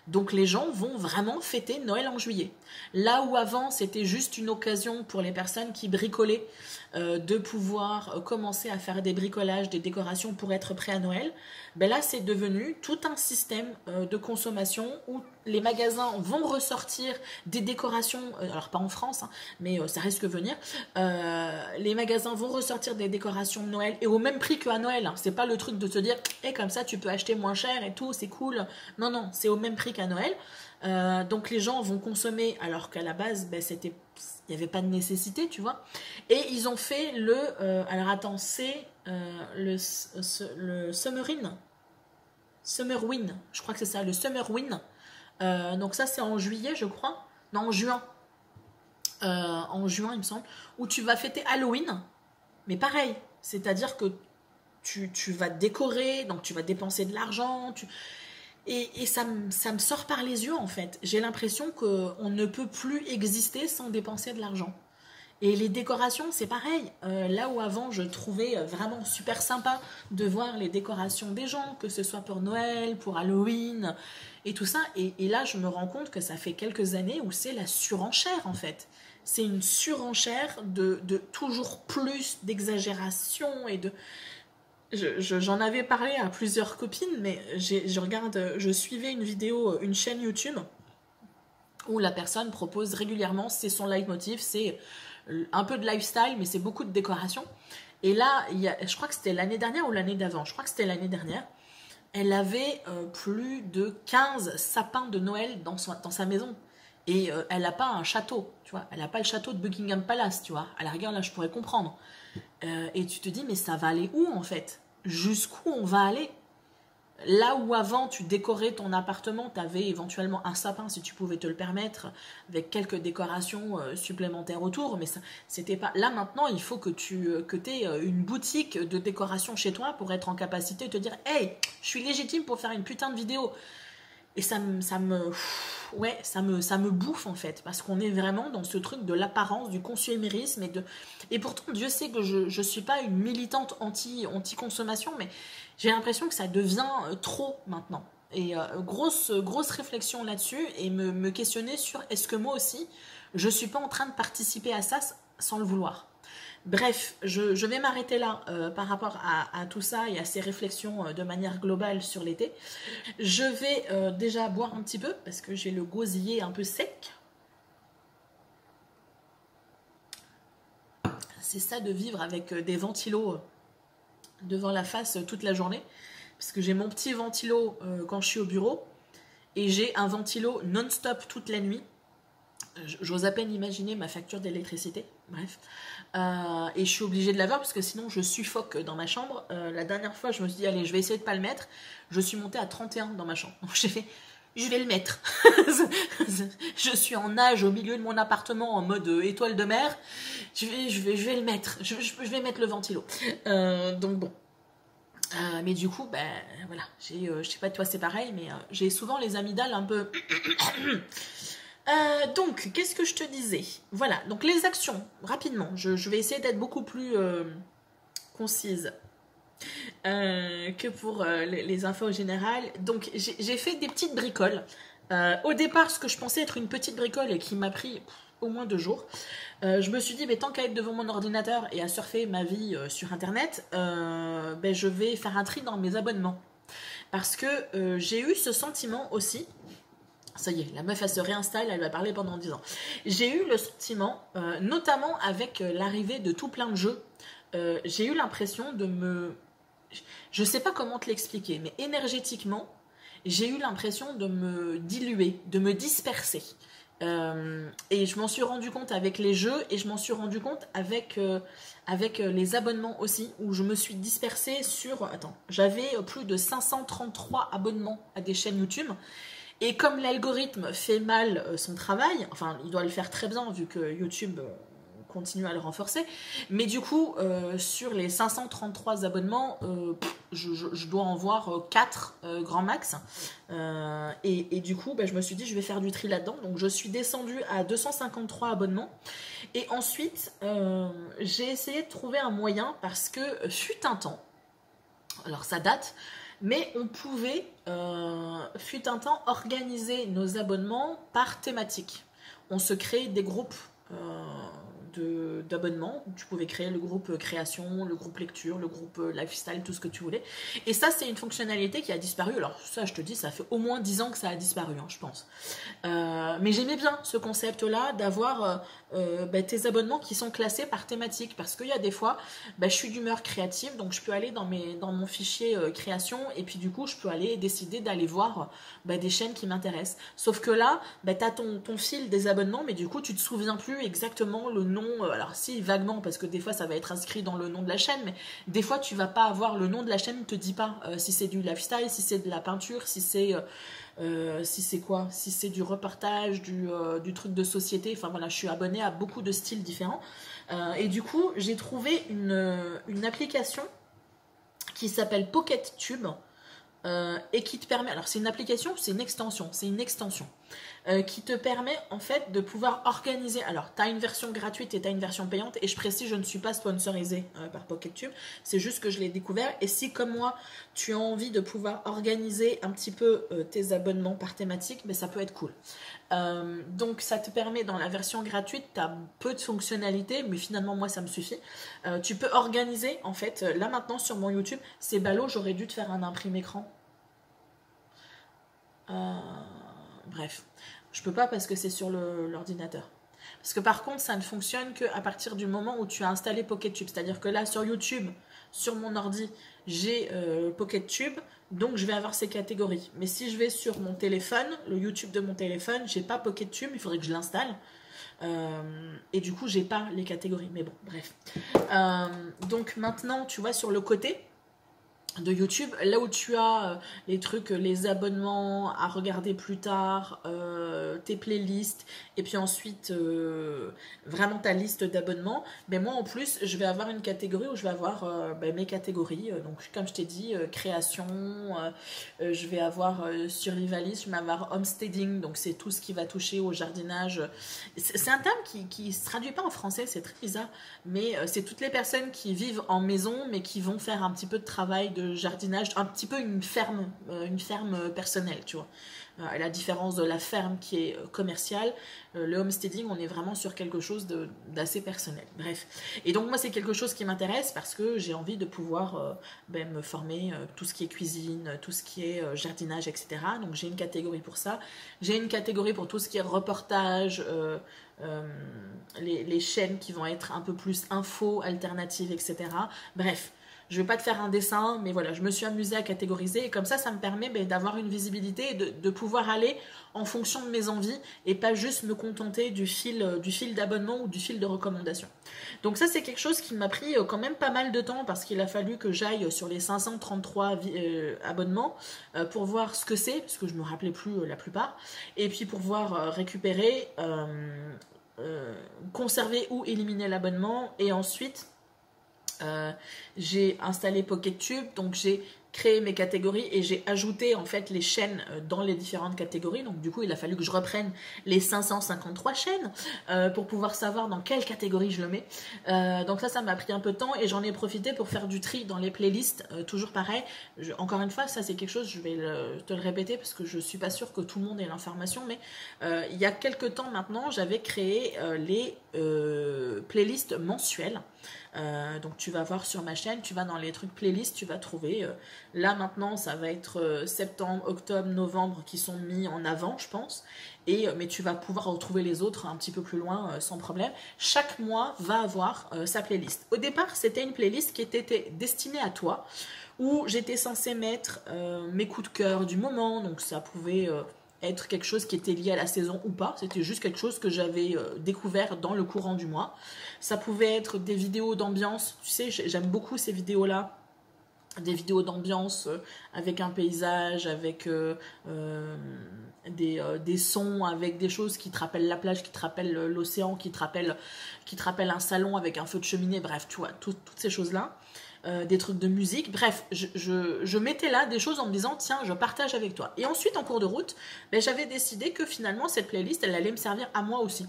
Donc les gens vont vraiment fêter Noël en juillet. Là où avant c'était juste une occasion pour les personnes qui bricolaient de pouvoir commencer à faire des bricolages, des décorations pour être prêt à Noël, ben là c'est devenu tout un système de consommation où les magasins vont ressortir des décorations, alors pas en France, hein, mais ça risque de venir, les magasins vont ressortir des décorations de Noël et au même prix qu'à Noël, hein. C'est pas le truc de te dire comme ça tu peux acheter moins cher et tout, c'est cool. Non, non, c'est au même prix qu'à Noël. Donc les gens vont consommer alors qu'à la base ben, il n'y avait pas de nécessité, tu vois. Et ils ont fait alors attends, c'est le Summerwin. Summerwin, je crois que c'est ça, le Summerwin. Donc ça c'est en juillet je crois. Non, en juin. En juin il me semble. Où tu vas fêter Halloween. Mais pareil, c'est-à-dire que tu vas décorer, donc tu vas dépenser de l'argent, et ça me sort par les yeux en fait. J'ai l'impression qu'on ne peut plus exister sans dépenser de l'argent. Et les décorations, c'est pareil. Là où avant, je trouvais vraiment super sympa de voir les décorations des gens, que ce soit pour Noël, pour Halloween, et tout ça. Et là, je me rends compte que ça fait quelques années où c'est la surenchère, en fait. C'est une surenchère de toujours plus d'exagération et de... J'en avais parlé à plusieurs copines, mais je suivais une vidéo, une chaîne YouTube, où la personne propose régulièrement, c'est son leitmotiv, c'est un peu de lifestyle, mais c'est beaucoup de décoration. Et là, je crois que c'était l'année dernière ou l'année d'avant, je crois que c'était l'année dernière, elle avait plus de 15 sapins de Noël dans sa maison. Et elle n'a pas un château, tu vois. Elle n'a pas le château de Buckingham Palace, tu vois. À la rigueur, là, je pourrais comprendre. Et tu te dis, mais ça va aller où, en fait? Jusqu'où on va aller? Là où avant tu décorais ton appartement, tu avais éventuellement un sapin si tu pouvais te le permettre, avec quelques décorations supplémentaires autour, mais ça, c'était pas... Là maintenant, il faut que tu aies une boutique de décoration chez toi pour être en capacité de te dire « Hey, je suis légitime pour faire une putain de vidéo !» Et ça me bouffe en fait, parce qu'on est vraiment dans ce truc de l'apparence, du consumérisme, et pourtant Dieu sait que je suis pas une militante anti-consommation, mais j'ai l'impression que ça devient trop maintenant. Et grosse réflexion là-dessus, et me questionner sur est-ce que moi aussi, je suis pas en train de participer à ça sans le vouloir. Bref, je vais m'arrêter là par rapport à tout ça et à ces réflexions de manière globale sur l'été. Je vais déjà boire un petit peu parce que j'ai le gosier un peu sec. C'est ça de vivre avec des ventilos devant la face toute la journée. Parce que j'ai mon petit ventilo quand je suis au bureau et j'ai un ventilo non-stop toute la nuit. J'ose à peine imaginer ma facture d'électricité. Bref. Et je suis obligée de l'avoir parce que sinon je suffoque dans ma chambre. La dernière fois, je me suis dit, allez, je vais essayer de pas le mettre. Je suis montée à 31 dans ma chambre. Donc j'ai fait, je vais le mettre. Je suis en nage au milieu de mon appartement en mode étoile de mer. Je vais le mettre. Je vais mettre le ventilo. Donc bon. Mais du coup, ben voilà. Je sais pas, toi c'est pareil, mais j'ai souvent les amygdales un peu... Donc, qu'est-ce que je te disais? Voilà, donc les actions, rapidement. Je vais essayer d'être beaucoup plus concise que pour les infos générales. Donc, j'ai fait des petites bricoles. Au départ, ce que je pensais être une petite bricole et qui m'a pris au moins 2 jours, je me suis dit, mais tant qu'à être devant mon ordinateur et à surfer ma vie sur Internet, ben, je vais faire un tri dans mes abonnements. Parce que j'ai eu ce sentiment aussi... Ça y est, la meuf, elle se réinstalle, elle va parler pendant 10 ans. J'ai eu le sentiment, notamment avec l'arrivée de tout plein de jeux, j'ai eu l'impression de me... Je sais pas comment te l'expliquer, mais énergétiquement, j'ai eu l'impression de me diluer, de me disperser. Et je m'en suis rendu compte avec les jeux et je m'en suis rendu compte avec les abonnements aussi, où je me suis dispersée sur... Attends, j'avais plus de 533 abonnements à des chaînes YouTube. Et comme l'algorithme fait mal son travail, enfin il doit le faire très bien vu que YouTube continuer à le renforcer. Mais du coup, sur les 533 abonnements, je dois en voir 4 grand max. Et du coup, je me suis dit, je vais faire du tri là-dedans. Donc, je suis descendue à 253 abonnements. Et ensuite, j'ai essayé de trouver un moyen parce que fut un temps, alors ça date, mais on pouvait, fut un temps, organiser nos abonnements par thématique. On se crée des groupes d'abonnements. Tu pouvais créer le groupe création, le groupe lecture, le groupe lifestyle, tout ce que tu voulais. Et ça, c'est une fonctionnalité qui a disparu. Alors ça, je te dis, ça fait au moins 10 ans que ça a disparu, je pense. Mais j'aimais bien ce concept-là d'avoir tes abonnements qui sont classés par thématique. Parce qu'il y a des fois, je suis d'humeur créative, donc je peux aller dans mon fichier création et puis du coup, je peux aller décider d'aller voir des chaînes qui m'intéressent. Sauf que là, tu as ton fil des abonnements, mais du coup, tu te souviens plus exactement le nom. Alors si, vaguement, parce que des fois, ça va être inscrit dans le nom de la chaîne, mais des fois, tu vas pas avoir le nom de la chaîne, ne te dit pas si c'est du lifestyle, si c'est de la peinture, si c'est quoi, si c'est du reportage, du truc de société. Enfin voilà, je suis abonnée à beaucoup de styles différents. Et du coup, j'ai trouvé une application qui s'appelle PocketTube. Et qui te permet, alors c'est une application, c'est une extension qui te permet en fait de pouvoir organiser, alors tu as une version gratuite et tu as une version payante, et je précise, je ne suis pas sponsorisée par PocketTube, c'est juste que je l'ai découvert, et si comme moi tu as envie de pouvoir organiser un petit peu tes abonnements par thématique, ça peut être cool. Donc ça te permet, dans la version gratuite, tu as peu de fonctionnalités, mais finalement moi ça me suffit. Tu peux organiser, en fait, là maintenant sur mon YouTube, c'est ballot, j'aurais dû te faire un imprime écran. Bref, je peux pas parce que c'est sur l'ordinateur. Parce que par contre, ça ne fonctionne qu'à partir du moment où tu as installé PocketTube. C'est-à-dire que là, sur YouTube, sur mon ordi, j'ai PocketTube, donc je vais avoir ces catégories. Mais si je vais sur mon téléphone, le YouTube de mon téléphone, j'ai pas PocketTube, il faudrait que je l'installe. Et du coup, j'ai pas les catégories. Mais bon, bref. Donc maintenant, tu vois, sur le côté de YouTube, là où tu as les trucs, les abonnements à regarder plus tard, tes playlists, et puis ensuite vraiment ta liste d'abonnements, moi en plus je vais avoir une catégorie où je vais avoir mes catégories, donc comme je t'ai dit, création, je vais avoir survivalist, je vais avoir homesteading, donc c'est tout ce qui va toucher au jardinage. C'est un terme qui se traduit pas en français, c'est très bizarre, mais c'est toutes les personnes qui vivent en maison mais qui vont faire un petit peu de travail de jardinage, un petit peu une ferme personnelle, tu vois. À la différence de la ferme qui est commerciale, le homesteading, on est vraiment sur quelque chose d'assez personnel. Bref. Et donc moi, c'est quelque chose qui m'intéresse parce que j'ai envie de pouvoir me former tout ce qui est cuisine, tout ce qui est jardinage, etc. Donc j'ai une catégorie pour ça. J'ai une catégorie pour tout ce qui est reportage, les chaînes qui vont être un peu plus info, alternatives, etc. Bref. Je ne vais pas te faire un dessin, mais voilà, je me suis amusée à catégoriser et comme ça me permet d'avoir une visibilité et de pouvoir aller en fonction de mes envies et pas juste me contenter du fil d'abonnement ou du fil de recommandation. Donc ça, c'est quelque chose qui m'a pris quand même pas mal de temps parce qu'il a fallu que j'aille sur les 533 abonnements pour voir ce que c'est, parce que je ne me rappelais plus la plupart, et puis pour pouvoir récupérer, conserver ou éliminer l'abonnement, et ensuite j'ai installé PocketTube, donc j'ai créé mes catégories et j'ai ajouté en fait les chaînes dans les différentes catégories. Donc du coup, il a fallu que je reprenne les 553 chaînes pour pouvoir savoir dans quelle catégorie je le mets. Donc ça m'a pris un peu de temps et j'en ai profité pour faire du tri dans les playlists. Toujours pareil, encore une fois, ça c'est quelque chose, je vais te le répéter parce que je suis pas sûre que tout le monde ait l'information, mais il y a quelques temps maintenant, j'avais créé les playlists mensuelles. Donc tu vas voir sur ma chaîne, tu vas dans les trucs playlists, tu vas trouver là maintenant ça va être septembre, octobre, novembre qui sont mis en avant, je pense, mais tu vas pouvoir retrouver les autres un petit peu plus loin sans problème. Chaque mois va avoir sa playlist. Au départ, c'était une playlist qui était destinée à toi, où j'étais censée mettre mes coups de cœur du moment, donc ça pouvait être quelque chose qui était lié à la saison ou pas, c'était juste quelque chose que j'avais découvert dans le courant du mois. Ça pouvait être des vidéos d'ambiance, tu sais, j'aime beaucoup ces vidéos-là des vidéos d'ambiance avec un paysage, avec des sons, avec des choses qui te rappellent la plage, qui te rappellent l'océan, qui te rappellent un salon avec un feu de cheminée, bref, tu vois, toutes ces choses-là. Des trucs de musique, bref, je mettais là des choses en me disant tiens, je partage avec toi. Et ensuite, en cours de route, ben, j'avais décidé que finalement cette playlist, elle allait me servir à moi aussi.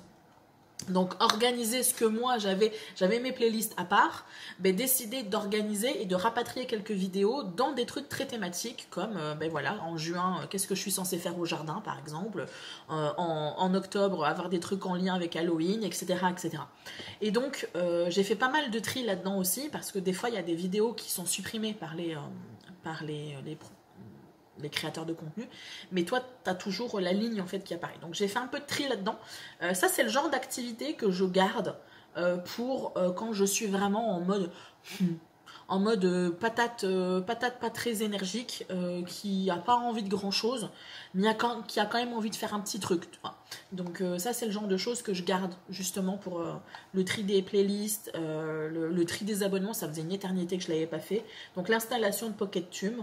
Donc organiser ce que moi j'avais mes playlists à part, ben, décider d'organiser et de rapatrier quelques vidéos dans des trucs très thématiques comme ben voilà, en juin qu'est-ce que je suis censée faire au jardin par exemple, en octobre avoir des trucs en lien avec Halloween, etc. etc. Et donc j'ai fait pas mal de tri là-dedans aussi parce que des fois il y a des vidéos qui sont supprimées par les créateurs de contenu, mais toi, tu as toujours la ligne en fait qui apparaît. Donc j'ai fait un peu de tri là-dedans. Ça, c'est le genre d'activité que je garde pour quand je suis vraiment en mode patate pas très énergique, qui a pas envie de grand chose, mais qui a quand même envie de faire un petit truc. Tu vois. Donc ça c'est le genre de choses que je garde justement pour le tri des playlists, le tri des abonnements, ça faisait une éternité que je l'avais pas fait. Donc l'installation de PocketTube.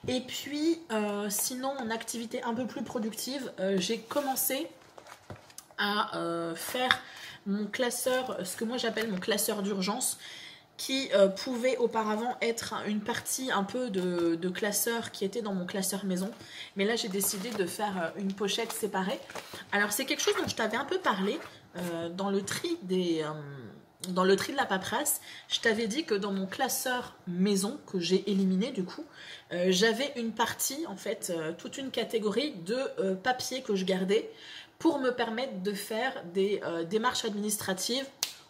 Et puis sinon en activité un peu plus productive, j'ai commencé à faire mon classeur, ce que moi j'appelle mon classeur d'urgence, qui pouvait auparavant être une partie un peu de classeur qui était dans mon classeur maison. Mais là, j'ai décidé de faire une pochette séparée. Alors, c'est quelque chose dont je t'avais un peu parlé dans le tri dans le tri de la paperasse. Je t'avais dit que dans mon classeur maison, que j'ai éliminé du coup, j'avais une partie, en fait, toute une catégorie de papiers que je gardais pour me permettre de faire des démarches administratives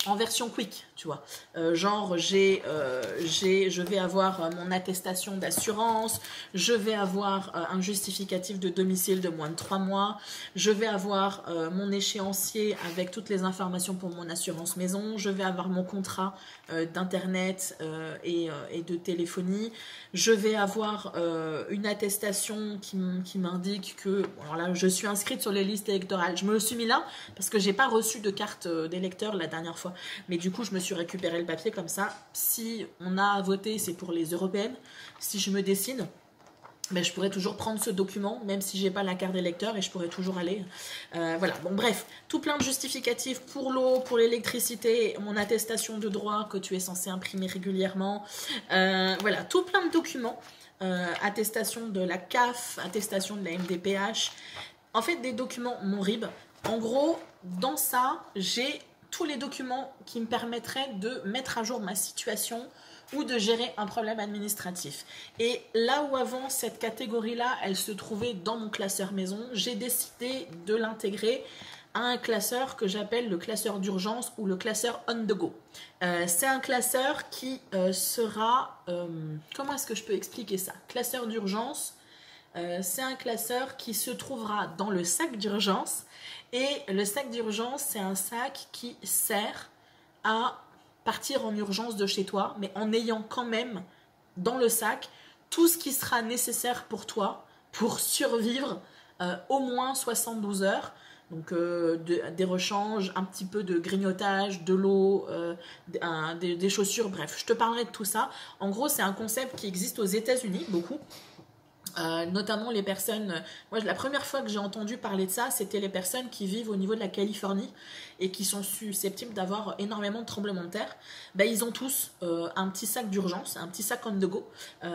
en version quick, tu vois. Genre, je vais avoir mon attestation d'assurance, je vais avoir un justificatif de domicile de moins de 3 mois, je vais avoir mon échéancier avec toutes les informations pour mon assurance maison, je vais avoir mon contrat d'internet et de téléphonie, je vais avoir une attestation qui m'indique que, alors là, je suis inscrite sur les listes électorales. Je me le suis mis là parce que j'ai pas reçu de carte d'électeur la dernière fois. Mais du coup, je me suis récupéré le papier comme ça. Si on a à voter, c'est pour les européennes. Si je me décide, ben, je pourrais toujours prendre ce document, même si j'ai pas la carte d'électeur, et je pourrais toujours aller. Voilà, bon bref, tout plein de justificatifs pour l'eau, pour l'électricité, mon attestation de droit que tu es censé imprimer régulièrement. Voilà, tout plein de documents. Attestation de la CAF, attestation de la MDPH. En fait, des documents MonRib. En gros, dans ça, j'ai tous les documents qui me permettraient de mettre à jour ma situation ou de gérer un problème administratif. Et là où avant cette catégorie-là, elle se trouvait dans mon classeur maison, j'ai décidé de l'intégrer à un classeur que j'appelle le classeur d'urgence ou le classeur on the go. C'est un classeur qui sera... comment est-ce que je peux expliquer ça? Classeur d'urgence, c'est un classeur qui se trouvera dans le sac d'urgence. Et le sac d'urgence, c'est un sac qui sert à partir en urgence de chez toi, mais en ayant quand même dans le sac tout ce qui sera nécessaire pour toi pour survivre au moins 72 heures. Donc des rechanges, un petit peu de grignotage, de l'eau, des chaussures, bref, je te parlerai de tout ça. En gros, c'est un concept qui existe aux États-Unis, beaucoup. Notamment les personnes, moi la première fois que j'ai entendu parler de ça, c'était les personnes qui vivent au niveau de la Californie et qui sont susceptibles d'avoir énormément de tremblements de terre. Ben, ils ont tous un petit sac d'urgence, un petit sac on the go,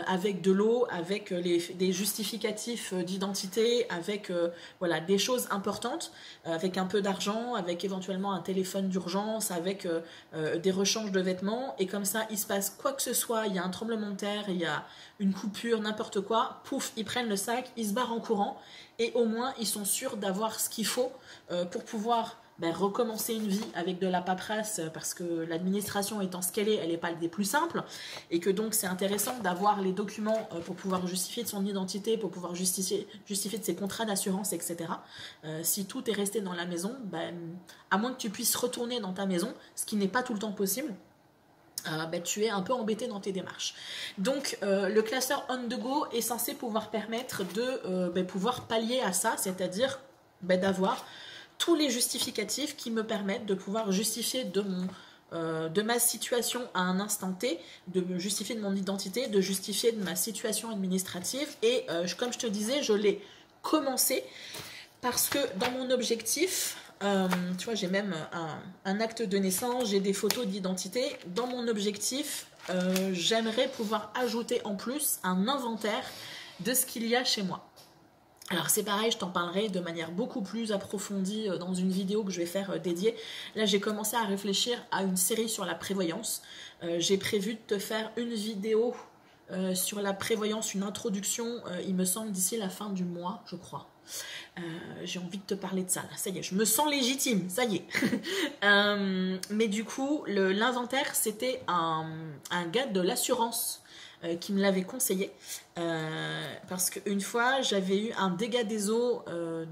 avec de l'eau, avec des justificatifs d'identité, avec voilà, des choses importantes, avec un peu d'argent, avec éventuellement un téléphone d'urgence, avec des rechanges de vêtements, et comme ça il se passe quoi que ce soit, il y a un tremblement de terre, il y a une coupure, n'importe quoi, pouf, ils prennent le sac, ils se barrent en courant, et au moins ils sont sûrs d'avoir ce qu'il faut pour pouvoir recommencer une vie avec de la paperasse, parce que l'administration étant ce qu'elle est, elle n'est pas des plus simples, et que donc c'est intéressant d'avoir les documents pour pouvoir justifier de son identité, pour pouvoir justifier de ses contrats d'assurance, etc. Si tout est resté dans la maison, à moins que tu puisses retourner dans ta maison, ce qui n'est pas tout le temps possible, tu es un peu embêté dans tes démarches. Donc le classeur on the go est censé pouvoir permettre de pouvoir pallier à ça, c'est-à-dire d'avoir tous les justificatifs qui me permettent de pouvoir justifier de mon de ma situation à un instant T, de me justifier de mon identité, de justifier de ma situation administrative. Et comme je te disais, je l'ai commencé parce que dans mon objectif, tu vois, j'ai même un acte de naissance, j'ai des photos d'identité. Dans mon objectif, j'aimerais pouvoir ajouter en plus un inventaire de ce qu'il y a chez moi. Alors c'est pareil, je t'en parlerai de manière beaucoup plus approfondie dans une vidéo que je vais faire dédiée. Là j'ai commencé à réfléchir à une série sur la prévoyance. J'ai prévu de te faire une vidéo sur la prévoyance, une introduction, il me semble d'ici la fin du mois, je crois. J'ai envie de te parler de ça, là. Ça y est, je me sens légitime, ça y est. Mais du coup, l'inventaire, c'était un gars de l'assurance qui me l'avait conseillé parce qu'une fois j'avais eu un dégât des eaux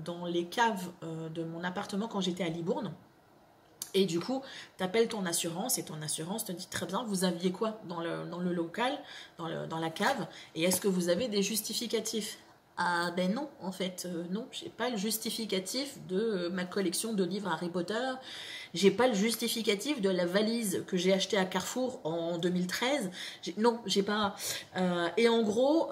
dans les caves de mon appartement quand j'étais à Libourne, et du coup tu appelles ton assurance et ton assurance te dit très bien, vous aviez quoi dans le local, dans la cave, et est-ce que vous avez des justificatifs? Ah ben non, en fait, non, j'ai pas le justificatif de ma collection de livres Harry Potter, j'ai pas le justificatif de la valise que j'ai achetée à Carrefour en 2013, non, j'ai pas... et en gros,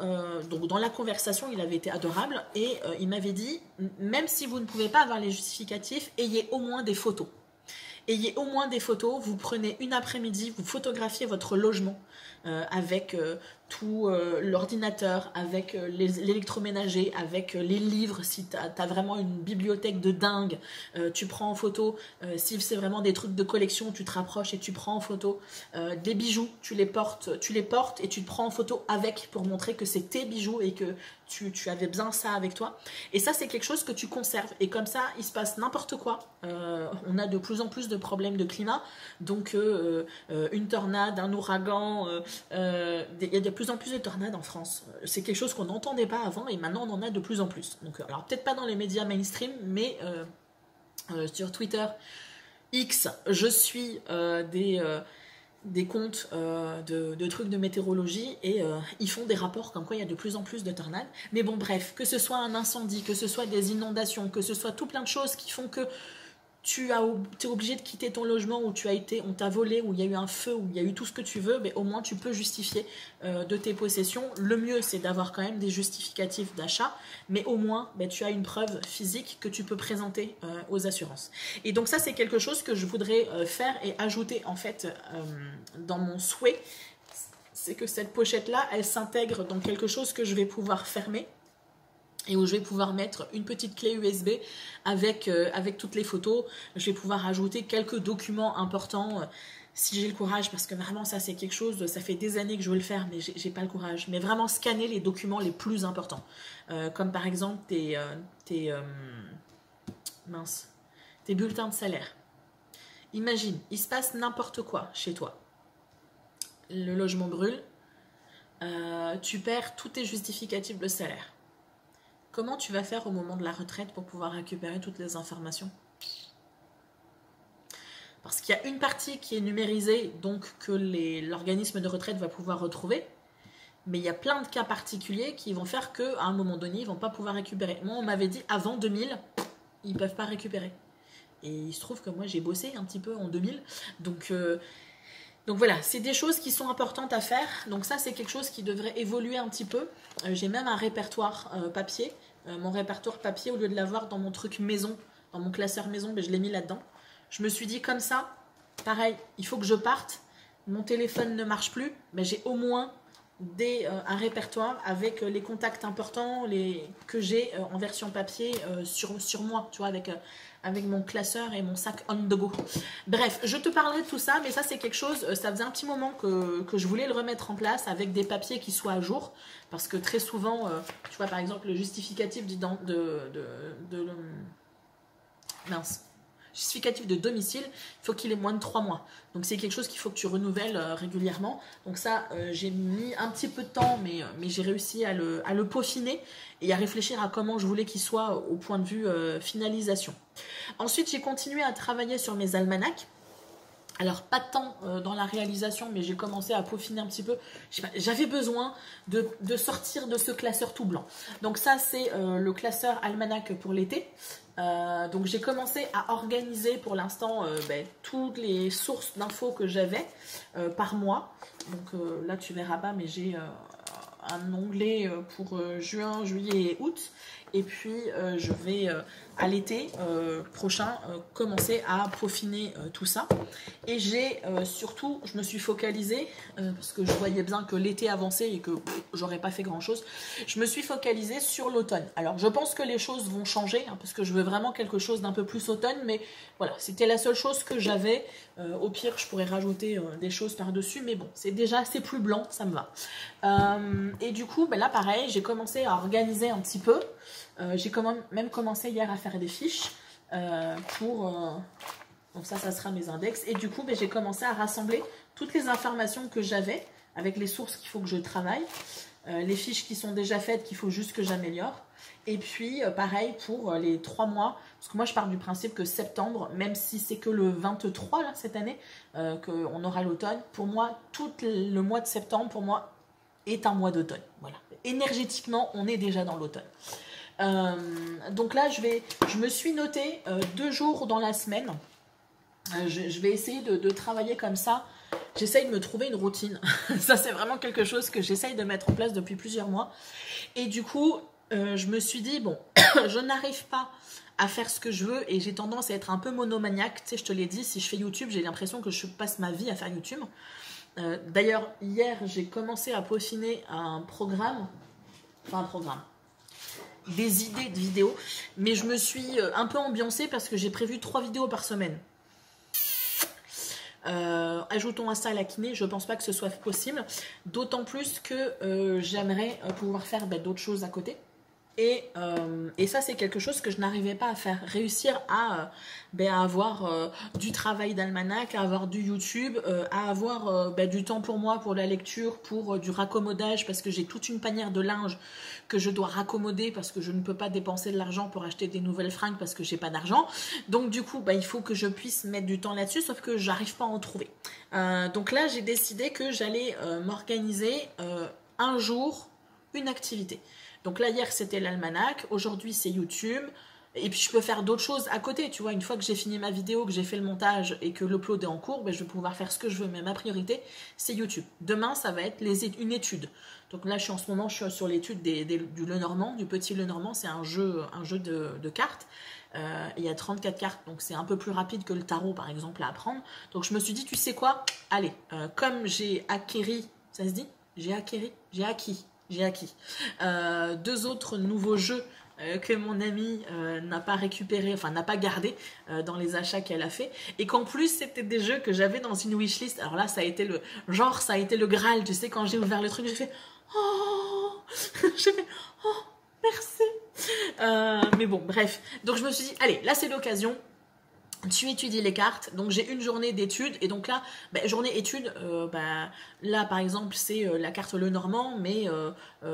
donc dans la conversation, il avait été adorable, et il m'avait dit, même si vous ne pouvez pas avoir les justificatifs, ayez au moins des photos. Ayez au moins des photos, vous prenez une après-midi, vous photographiez votre logement avec tout l'ordinateur, avec l'électroménager, avec les livres, si tu as vraiment une bibliothèque de dingue, tu prends en photo, si c'est vraiment des trucs de collection, tu te rapproches et tu prends en photo, des bijoux, tu les portes et tu te prends en photo avec pour montrer que c'est tes bijoux et que tu avais bien ça avec toi. Et ça, c'est quelque chose que tu conserves. Et comme ça, il se passe n'importe quoi. On a de plus en plus de problèmes de climat. Donc, une tornade, un ouragan, il y a de plus en plus de tornades en France. C'est quelque chose qu'on n'entendait pas avant et maintenant, on en a de plus en plus. Donc, alors, peut-être pas dans les médias mainstream, mais sur Twitter, X, je suis des comptes de trucs de météorologie et ils font des rapports comme quoi il y a de plus en plus de tornades. Mais bon, bref, que ce soit un incendie, que ce soit des inondations, que ce soit tout plein de choses qui font que tu es obligé de quitter ton logement, où on t'a volé, où il y a eu un feu, où il y a eu tout ce que tu veux, mais au moins tu peux justifier de tes possessions. Le mieux, c'est d'avoir quand même des justificatifs d'achat, mais au moins tu as une preuve physique que tu peux présenter aux assurances. Et donc ça, c'est quelque chose que je voudrais faire et ajouter en fait dans mon souhait, c'est que cette pochette-là, elle s'intègre dans quelque chose que je vais pouvoir fermer, et où je vais pouvoir mettre une petite clé USB avec toutes les photos. Je vais pouvoir ajouter quelques documents importants si j'ai le courage, parce que vraiment ça c'est quelque chose, ça fait des années que je veux le faire, mais j'ai pas le courage. Mais vraiment scanner les documents les plus importants, comme par exemple tes bulletins de salaire. Imagine, il se passe n'importe quoi chez toi. Le logement brûle, tu perds tous tes justificatifs de salaire. Comment tu vas faire au moment de la retraite pour pouvoir récupérer toutes les informations? Parce qu'il y a une partie qui est numérisée, donc que l'organisme de retraite va pouvoir retrouver, mais il y a plein de cas particuliers qui vont faire qu'à un moment donné, ils ne vont pas pouvoir récupérer. Moi, on m'avait dit avant 2000, ils ne peuvent pas récupérer. Et il se trouve que moi, j'ai bossé un petit peu en 2000, donc voilà, c'est des choses qui sont importantes à faire. Donc ça, c'est quelque chose qui devrait évoluer un petit peu. J'ai même un répertoire papier. Mon répertoire papier, au lieu de l'avoir dans mon truc maison, dans mon classeur maison, je l'ai mis là-dedans. Je me suis dit comme ça, pareil, il faut que je parte. Mon téléphone ne marche plus, mais j'ai au moins un répertoire avec les contacts importants que j'ai en version papier sur moi, tu vois, avec mon classeur et mon sac on the go. Bref, je te parlerai de tout ça, mais ça c'est quelque chose, ça faisait un petit moment que je voulais le remettre en place avec des papiers qui soient à jour, parce que très souvent, tu vois par exemple le justificatif justificatif de domicile, il faut qu'il ait moins de 3 mois. Donc c'est quelque chose qu'il faut que tu renouvelles régulièrement. Donc ça, j'ai mis un petit peu de temps, mais j'ai réussi à le peaufiner et à réfléchir à comment je voulais qu'il soit au point de vue finalisation. Ensuite, j'ai continué à travailler sur mes almanachs. Alors, pas tant dans la réalisation, mais j'ai commencé à peaufiner un petit peu. Je sais pas, j'avais besoin de sortir de ce classeur tout blanc. Donc ça, c'est le classeur almanach pour l'été. Donc j'ai commencé à organiser pour l'instant toutes les sources d'infos que j'avais par mois. Donc là, tu verras pas, mais j'ai un onglet pour juin, juillet et août. Et puis je vais à l'été prochain commencer à peaufiner tout ça. Et j'ai surtout, je me suis focalisée, parce que je voyais bien que l'été avançait et que j'aurais pas fait grand chose, je me suis focalisée sur l'automne. Alors je pense que les choses vont changer, hein, parce que je veux vraiment quelque chose d'un peu plus automne, mais voilà, c'était la seule chose que j'avais. Au pire, je pourrais rajouter des choses par-dessus, mais bon, c'est plus blanc, ça me va. Et du coup, là pareil, j'ai commencé à organiser un petit peu. J'ai même commencé hier à faire des fiches donc ça sera mes index. Et du coup, j'ai commencé à rassembler toutes les informations que j'avais avec les sources qu'il faut que je travaille, les fiches qui sont déjà faites qu'il faut juste que j'améliore. Et puis, pareil pour les 3 mois, parce que moi, je pars du principe que septembre, même si c'est que le 23 là, cette année, qu'on aura l'automne, pour moi, tout le mois de septembre, pour moi, est un mois d'automne. Voilà. Énergétiquement, on est déjà dans l'automne. Donc là, je me suis noté 2 jours dans la semaine. Je vais essayer de travailler comme ça. J'essaye de me trouver une routine. Ça, c'est vraiment quelque chose que j'essaye de mettre en place depuis plusieurs mois. Et du coup, je me suis dit, bon, je n'arrive pas à faire ce que je veux et j'ai tendance à être un peu monomaniaque. Tu sais, je te l'ai dit, si je fais YouTube, j'ai l'impression que je passe ma vie à faire YouTube. D'ailleurs, hier, j'ai commencé à peaufiner des idées de vidéos, mais je me suis un peu ambiancée parce que j'ai prévu 3 vidéos par semaine. Ajoutons à ça la kiné, je pense pas que ce soit possible, d'autant plus que j'aimerais pouvoir faire d'autres choses à côté. Et ça, c'est quelque chose que je n'arrivais pas à faire. Réussir à avoir du travail d'almanach, à avoir du YouTube, à avoir du temps pour moi, pour la lecture, pour du raccommodage, parce que j'ai toute une panière de linge que je dois raccommoder, parce que je ne peux pas dépenser de l'argent pour acheter des nouvelles fringues, parce que j'ai pas d'argent. Donc du coup, il faut que je puisse mettre du temps là-dessus, sauf que j'arrive pas à en trouver. Donc là, j'ai décidé que j'allais m'organiser un jour, une activité. Donc là, hier, c'était l'almanach. Aujourd'hui, c'est YouTube. Et puis, je peux faire d'autres choses à côté. Tu vois, une fois que j'ai fini ma vidéo, que j'ai fait le montage et que l'upload est en cours, je vais pouvoir faire ce que je veux. Mais ma priorité, c'est YouTube. Demain, ça va être une étude. Donc là, je suis sur l'étude du Lenormand, du petit Lenormand. C'est un jeu de cartes. Il y a 34 cartes, donc c'est un peu plus rapide que le tarot, par exemple, à apprendre. Donc, je me suis dit, tu sais quoi? Allez, comme j'ai acquis, ça se dit? J'ai acquis 2 autres nouveaux jeux que mon amie n'a pas récupéré, enfin n'a pas gardé dans les achats qu'elle a fait, et qu'en plus c'était des jeux que j'avais dans une wishlist. Alors là, ça a été le Graal, tu sais, quand j'ai ouvert le truc, j'ai fait oh, j'ai fait oh, merci. Mais bon, bref. Donc je me suis dit, allez, là c'est l'occasion. Tu étudies les cartes, donc j'ai une journée d'études, et donc là, journée études, là par exemple c'est la carte Lenormand, mais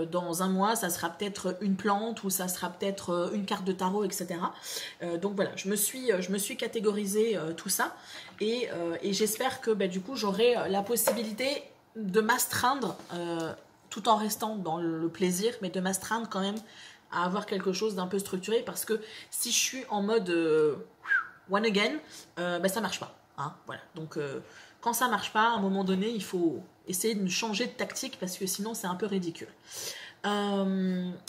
dans un mois ça sera peut-être une plante, ou ça sera peut-être une carte de tarot, etc. Donc voilà, je me suis catégorisé tout ça, et j'espère que du coup j'aurai la possibilité de m'astreindre, tout en restant dans le plaisir, mais de m'astreindre quand même à avoir quelque chose d'un peu structuré, parce que si je suis en mode one again, ça marche pas. Hein, voilà. Donc, quand ça marche pas, à un moment donné, il faut essayer de changer de tactique, parce que sinon, c'est un peu ridicule. Voilà.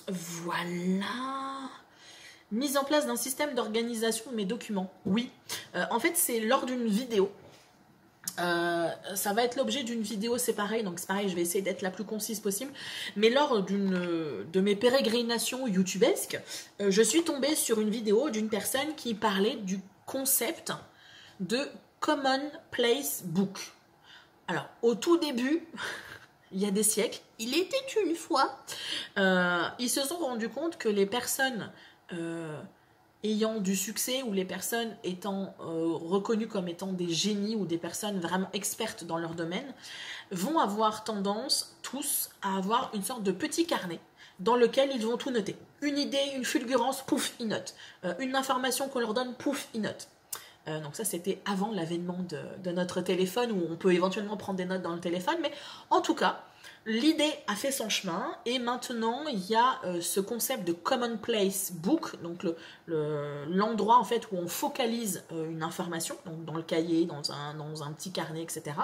Mise en place d'un système d'organisation de mes documents. Oui. En fait, c'est lors d'une vidéo. Ça va être l'objet d'une vidéo, c'est pareil, donc c'est pareil, je vais essayer d'être la plus concise possible, mais lors de mes pérégrinations youtubesques, je suis tombée sur une vidéo d'une personne qui parlait du concept de Commonplace Book. Alors, au tout début, il y a des siècles, il était une fois, ils se sont rendus compte que les personnes ayant du succès, ou les personnes étant reconnues comme étant des génies, ou des personnes vraiment expertes dans leur domaine, vont avoir tendance tous à avoir une sorte de petit carnet dans lequel ils vont tout noter. Une idée, une fulgurance, pouf, ils notent. Une information qu'on leur donne, pouf, ils notent. Donc ça, c'était avant l'avènement de notre téléphone, où on peut éventuellement prendre des notes dans le téléphone. Mais en tout cas, l'idée a fait son chemin et maintenant il y a ce concept de commonplace book, donc l'endroit en fait où on focalise une information, donc dans le cahier, dans un petit carnet, etc.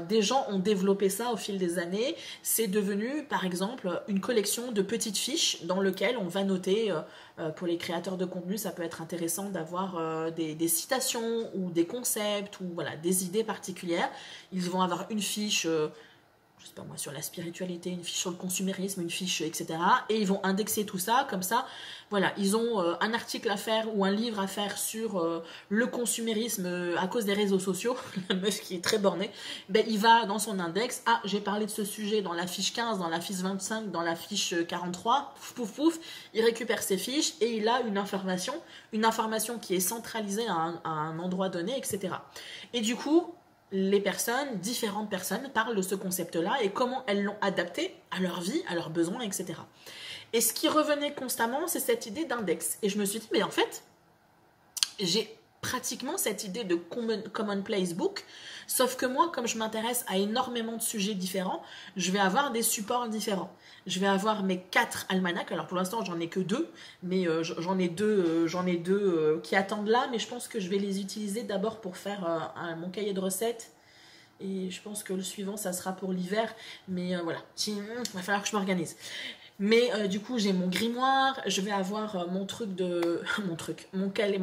Des gens ont développé ça au fil des années. C'est devenu par exemple une collection de petites fiches dans lesquelles on va noter, pour les créateurs de contenu, ça peut être intéressant d'avoir des citations ou des concepts ou voilà, des idées particulières. Ils vont avoir une fiche je sais pas moi, sur la spiritualité, une fiche sur le consumérisme, une fiche, etc. Et ils vont indexer tout ça, comme ça, voilà, ils ont un article à faire ou un livre à faire sur le consumérisme à cause des réseaux sociaux, la meuf qui est très bornée, ben, il va dans son index, ah, j'ai parlé de ce sujet dans la fiche 15, dans la fiche 25, dans la fiche 43, pouf, pouf, pouf, il récupère ses fiches et il a une information qui est centralisée à un endroit donné, etc. Et du coup, différentes personnes parlent de ce concept-là et comment elles l'ont adapté à leur vie, à leurs besoins, etc. Et ce qui revenait constamment, c'est cette idée d'index. Et je me suis dit, mais en fait, j'ai pratiquement cette idée de commonplace book, sauf que moi, comme je m'intéresse à énormément de sujets différents, je vais avoir des supports différents. Je vais avoir mes 4 almanachs, alors pour l'instant j'en ai que 2, mais j'en ai deux qui attendent là, mais je pense que je vais les utiliser d'abord pour faire mon cahier de recettes, et je pense que le suivant ça sera pour l'hiver, mais voilà, il va falloir que je m'organise. Mais du coup, j'ai mon grimoire, je vais avoir mon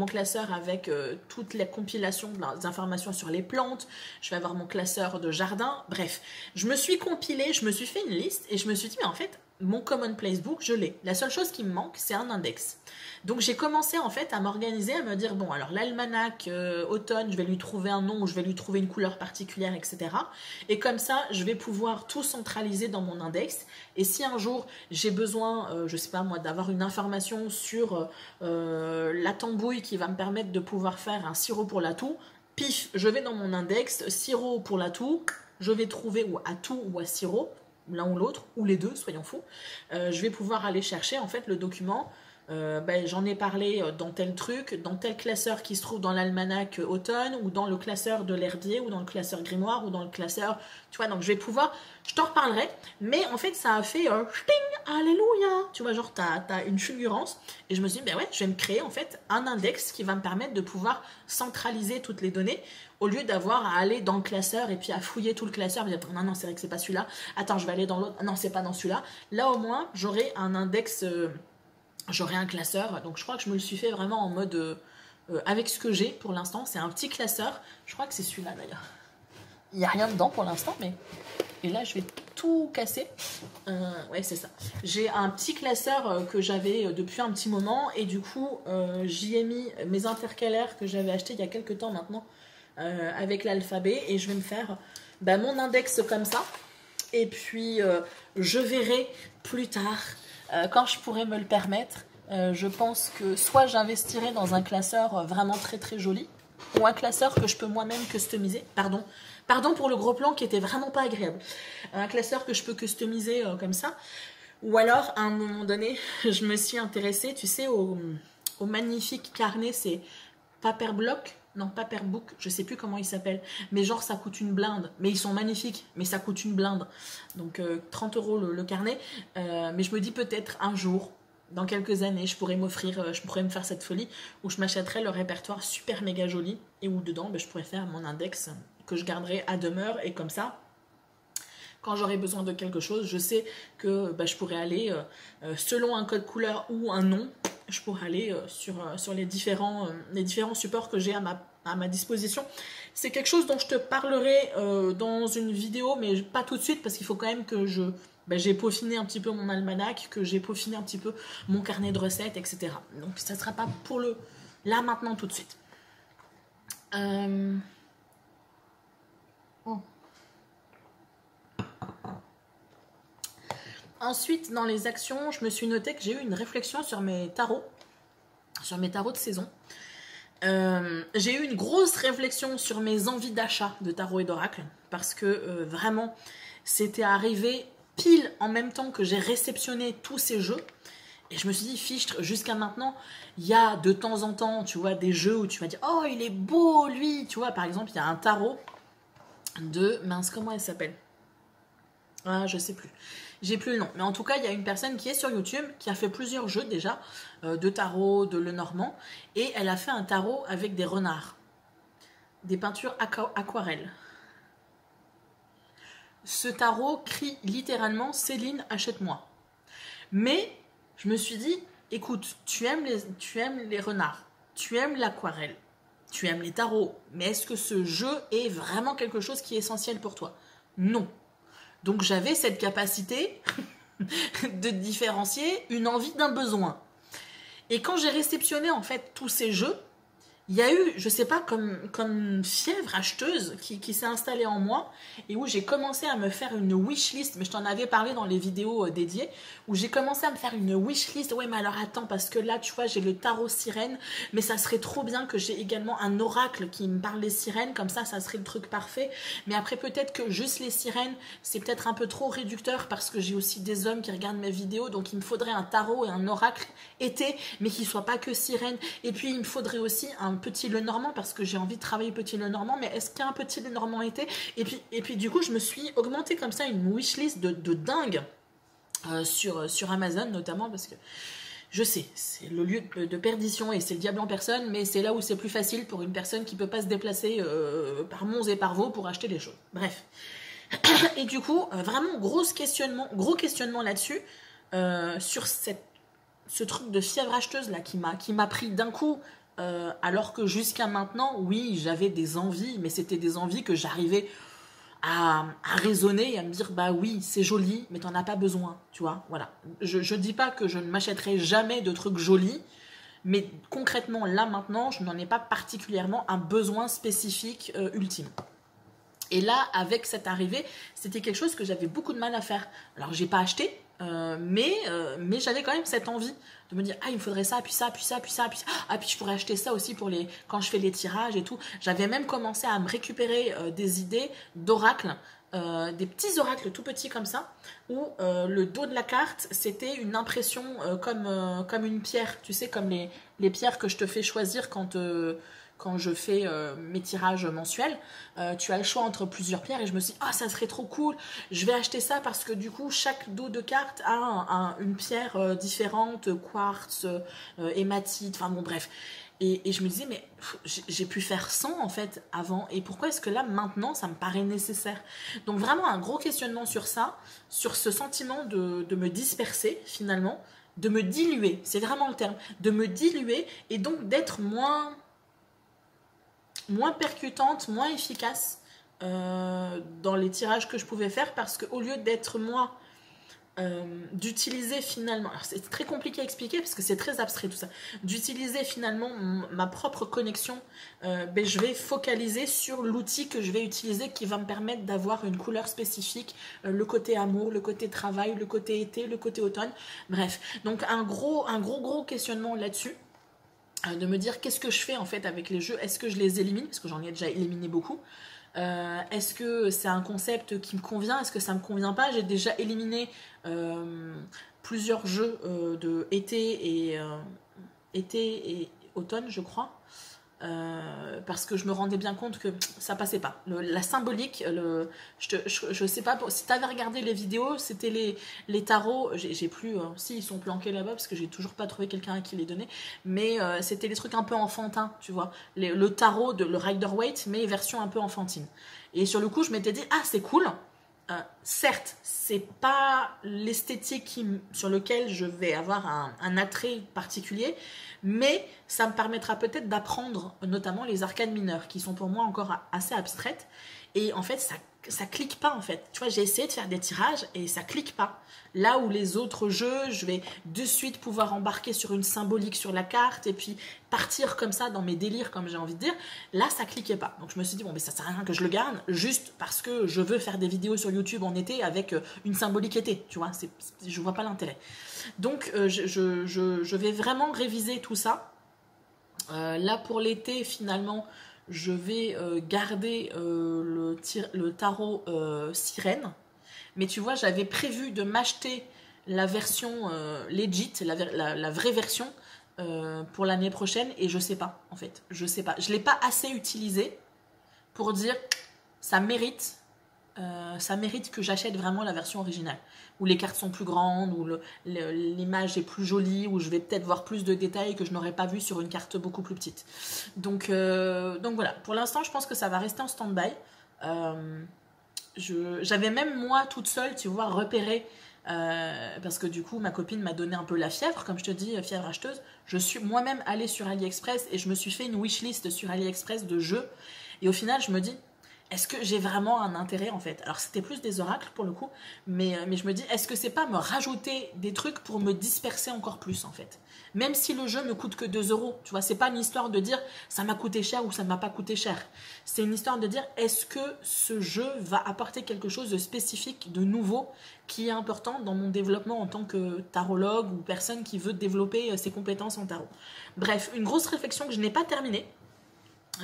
classeur avec toutes les compilations des informations sur les plantes, je vais avoir mon classeur de jardin, bref. Je me suis compilée, je me suis fait une liste et je me suis dit, mais en fait, mon commonplace book, je l'ai. La seule chose qui me manque, c'est un index. Donc j'ai commencé en fait à m'organiser, à me dire, bon, alors l'almanach automne, je vais lui trouver un nom, je vais lui trouver une couleur particulière, etc. Et comme ça, je vais pouvoir tout centraliser dans mon index. Et si un jour j'ai besoin, je sais pas moi, d'avoir une information sur la tambouille qui va me permettre de pouvoir faire un sirop pour la toux, pif, je vais dans mon index, sirop pour la toux, je vais trouver ou à toux ou à sirop, l'un ou l'autre, ou les deux, soyons fous. Je vais pouvoir aller chercher en fait le document. J'en ai parlé dans tel truc, dans tel classeur qui se trouve dans l'almanach automne, ou dans le classeur de l'herbier, ou dans le classeur grimoire, ou dans le classeur, tu vois, donc je vais pouvoir, je t'en reparlerai, mais en fait ça a fait ting, alléluia, tu vois, genre t'as une fulgurance, et je me suis dit, ben ouais, je vais me créer en fait un index qui va me permettre de pouvoir centraliser toutes les données, au lieu d'avoir à aller dans le classeur et puis à fouiller tout le classeur, et dire, non, c'est vrai que c'est pas celui-là, attends, je vais aller dans l'autre, non, c'est pas dans celui-là, là au moins, j'aurai un index... J'aurai un classeur, donc je crois que je me le suis fait vraiment en mode avec ce que j'ai pour l'instant. C'est un petit classeur, je crois que c'est celui-là d'ailleurs. Il n'y a rien dedans pour l'instant, mais... Et là, je vais tout casser. Ouais, c'est ça. J'ai un petit classeur que j'avais depuis un petit moment, et du coup, j'y ai mis mes intercalaires que j'avais achetés il y a quelques temps maintenant, avec l'alphabet, et je vais me faire mon index comme ça. Et puis, je verrai plus tard... quand je pourrais me le permettre, je pense que soit j'investirai dans un classeur vraiment très très joli, ou un classeur que je peux moi-même customiser. Pardon pour le gros plan qui était vraiment pas agréable. Un classeur que je peux customiser comme ça. Ou alors, à un moment donné, je me suis intéressée, tu sais, au magnifique carnet, c'est Paperblock. Non, Paperbook, je sais plus comment il s'appelle. Mais genre, ça coûte une blinde. Mais ils sont magnifiques, mais ça coûte une blinde. Donc, 30 € le carnet. Mais je me dis peut-être un jour, dans quelques années, je pourrais me faire cette folie où je m'achèterais le répertoire super méga joli et où dedans, je pourrais faire mon index que je garderai à demeure. Et comme ça, quand j'aurai besoin de quelque chose, je sais que je pourrais aller, selon un code couleur ou un nom, je pourrais aller sur les différents supports que j'ai à ma disposition. C'est quelque chose dont je te parlerai dans une vidéo, mais pas tout de suite, parce qu'il faut quand même que j'ai peaufiné un petit peu mon almanach, que j'ai peaufiné un petit peu mon carnet de recettes, etc. Donc ça ne sera pas pour là, maintenant, tout de suite. Ensuite, dans les actions, je me suis noté que j'ai eu une réflexion sur mes tarots de saison. J'ai eu une grosse réflexion sur mes envies d'achat de tarot et d'oracle, parce que vraiment, c'était arrivé pile en même temps que j'ai réceptionné tous ces jeux. Et je me suis dit, fichtre, jusqu'à maintenant, il y a de temps en temps, tu vois, des jeux où tu vas dire, oh, il est beau, lui. Tu vois, par exemple, il y a un tarot de, mince, comment elle s'appelle? Ah, je sais plus. J'ai plus le nom. Mais en tout cas, il y a une personne qui est sur YouTube, qui a fait plusieurs jeux déjà, de tarot, de Lenormand. Et elle a fait un tarot avec des renards. Des peintures aquarelles. Ce tarot crie littéralement, Céline, achète-moi. Mais je me suis dit, écoute, tu aimes les renards, tu aimes l'aquarelle, tu aimes les tarots, mais est-ce que ce jeu est vraiment quelque chose qui est essentiel pour toi? Non. Donc j'avais cette capacité de différencier une envie d'un besoin. Et quand j'ai réceptionné en fait tous ces jeux, il y a eu, je sais pas, comme une fièvre acheteuse qui s'est installée en moi et où j'ai commencé à me faire une wishlist, mais je t'en avais parlé dans les vidéos dédiées, où j'ai commencé à me faire une wishlist. Ouais, mais alors attends, parce que là, tu vois, j'ai le tarot sirène, mais ça serait trop bien que j'ai également un oracle qui me parle des sirènes, comme ça serait le truc parfait. Mais après, peut-être que juste les sirènes, c'est peut-être un peu trop réducteur parce que j'ai aussi des hommes qui regardent mes vidéos, donc il me faudrait un tarot et un oracle été, mais qui soit pas que sirène. Et puis, il me faudrait aussi un petit Lenormand parce que j'ai envie de travailler petit Lenormand, mais est-ce qu'il y a un petit Lenormand été? Et puis du coup je me suis augmenté comme ça une wishlist de dingue sur Amazon notamment, parce que je sais, c'est le lieu de perdition et c'est le diable en personne, mais c'est là où c'est plus facile pour une personne qui peut pas se déplacer par Mons et par Vaux pour acheter des choses. Bref. Et du coup, vraiment gros questionnement là-dessus, sur ce truc de fièvre acheteuse là qui m'a pris d'un coup. Alors que jusqu'à maintenant, oui, j'avais des envies, mais c'était des envies que j'arrivais à raisonner et à me dire, bah oui, c'est joli, mais t'en as pas besoin, tu vois, voilà. Je dis pas que je ne m'achèterai jamais de trucs jolis, mais concrètement, là, maintenant, je n'en ai pas particulièrement un besoin spécifique ultime. Et là, avec cette arrivée, c'était quelque chose que j'avais beaucoup de mal à faire. Alors, j'ai pas acheté, mais j'avais quand même cette envie de me dire, ah, il me faudrait ça, puis ça, puis ça, puis ça, puis ça. Ah, puis je pourrais acheter ça aussi pour quand je fais les tirages et tout. J'avais même commencé à me récupérer des idées d'oracles, des petits oracles tout petits comme ça, où le dos de la carte, c'était une impression comme une pierre. Tu sais, comme les pierres que je te fais choisir quand je fais mes tirages mensuels, tu as le choix entre plusieurs pierres et je me suis dit, ah, ça serait trop cool, je vais acheter ça parce que du coup, chaque dos de carte a une pierre différente, quartz, hématite, enfin bon, bref. Et je me disais, mais j'ai pu faire 100 en fait avant, et pourquoi est-ce que là, maintenant, ça me paraît nécessaire? Donc vraiment un gros questionnement sur ça, sur ce sentiment de me disperser finalement, de me diluer, c'est vraiment le terme, de me diluer et donc d'être moins percutante, moins efficace dans les tirages que je pouvais faire, parce qu'au lieu d'être moi, d'utiliser finalement, alors c'est très compliqué à expliquer parce que c'est très abstrait tout ça, d'utiliser finalement ma propre connexion, je vais focaliser sur l'outil que je vais utiliser qui va me permettre d'avoir une couleur spécifique, le côté amour, le côté travail, le côté été, le côté automne, bref. Donc un gros questionnement là-dessus. De me dire qu'est-ce que je fais en fait avec les jeux, est-ce que je les élimine, parce que j'en ai déjà éliminé beaucoup, est-ce que c'est un concept qui me convient, est-ce que ça me convient pas? J'ai déjà éliminé plusieurs jeux de été et automne, je crois, parce que je me rendais bien compte que ça passait pas. La symbolique, je sais pas, si tu avais regardé les vidéos, c'était les tarots, j'ai plus, si ils sont planqués là-bas parce que j'ai toujours pas trouvé quelqu'un à qui les donner, mais c'était des trucs un peu enfantins, tu vois, le tarot le Rider-Waite, mais version un peu enfantine. Et sur le coup, je m'étais dit, ah, c'est cool. Certes, c'est pas l'esthétique sur lequel je vais avoir un attrait particulier, mais ça me permettra peut-être d'apprendre notamment les arcanes mineures qui sont pour moi encore assez abstraites, et en fait ça clique pas en fait. Tu vois, j'ai essayé de faire des tirages et ça clique pas. Là où les autres jeux, je vais de suite pouvoir embarquer sur une symbolique sur la carte et puis partir comme ça dans mes délires, comme j'ai envie de dire. Là, ça cliquait pas. Donc je me suis dit, bon, mais ça sert à rien que je le garde, juste parce que je veux faire des vidéos sur YouTube en été avec une symbolique été. Tu vois, je vois pas l'intérêt. Donc je vais vraiment réviser tout ça. Là, pour l'été, finalement, je vais garder le tarot sirène. Mais tu vois, j'avais prévu de m'acheter la version legit, la vraie version pour l'année prochaine et je sais pas en fait. Je sais pas. Je l'ai pas assez utilisé pour dire ça mérite que j'achète vraiment la version originale. Où les cartes sont plus grandes, où l'image est plus jolie, où je vais peut-être voir plus de détails que je n'aurais pas vu sur une carte beaucoup plus petite. Donc voilà, pour l'instant je pense que ça va rester en stand-by. J'avais même moi toute seule, tu vois, repéré, parce que du coup ma copine m'a donné un peu la fièvre, comme je te dis, fièvre acheteuse. Je suis moi-même allée sur AliExpress et je me suis fait une wishlist sur AliExpress de jeux. Et au final je me dis, est-ce que j'ai vraiment un intérêt en fait? Alors c'était plus des oracles pour le coup, mais je me dis, est-ce que c'est pas me rajouter des trucs pour me disperser encore plus en fait? Même si le jeu me coûte que 2 euros, tu vois, c'est pas une histoire de dire ça m'a coûté cher ou ça ne m'a pas coûté cher. C'est une histoire de dire est-ce que ce jeu va apporter quelque chose de spécifique, de nouveau, qui est important dans mon développement en tant que tarologue ou personne qui veut développer ses compétences en tarot. Bref, une grosse réflexion que je n'ai pas terminée.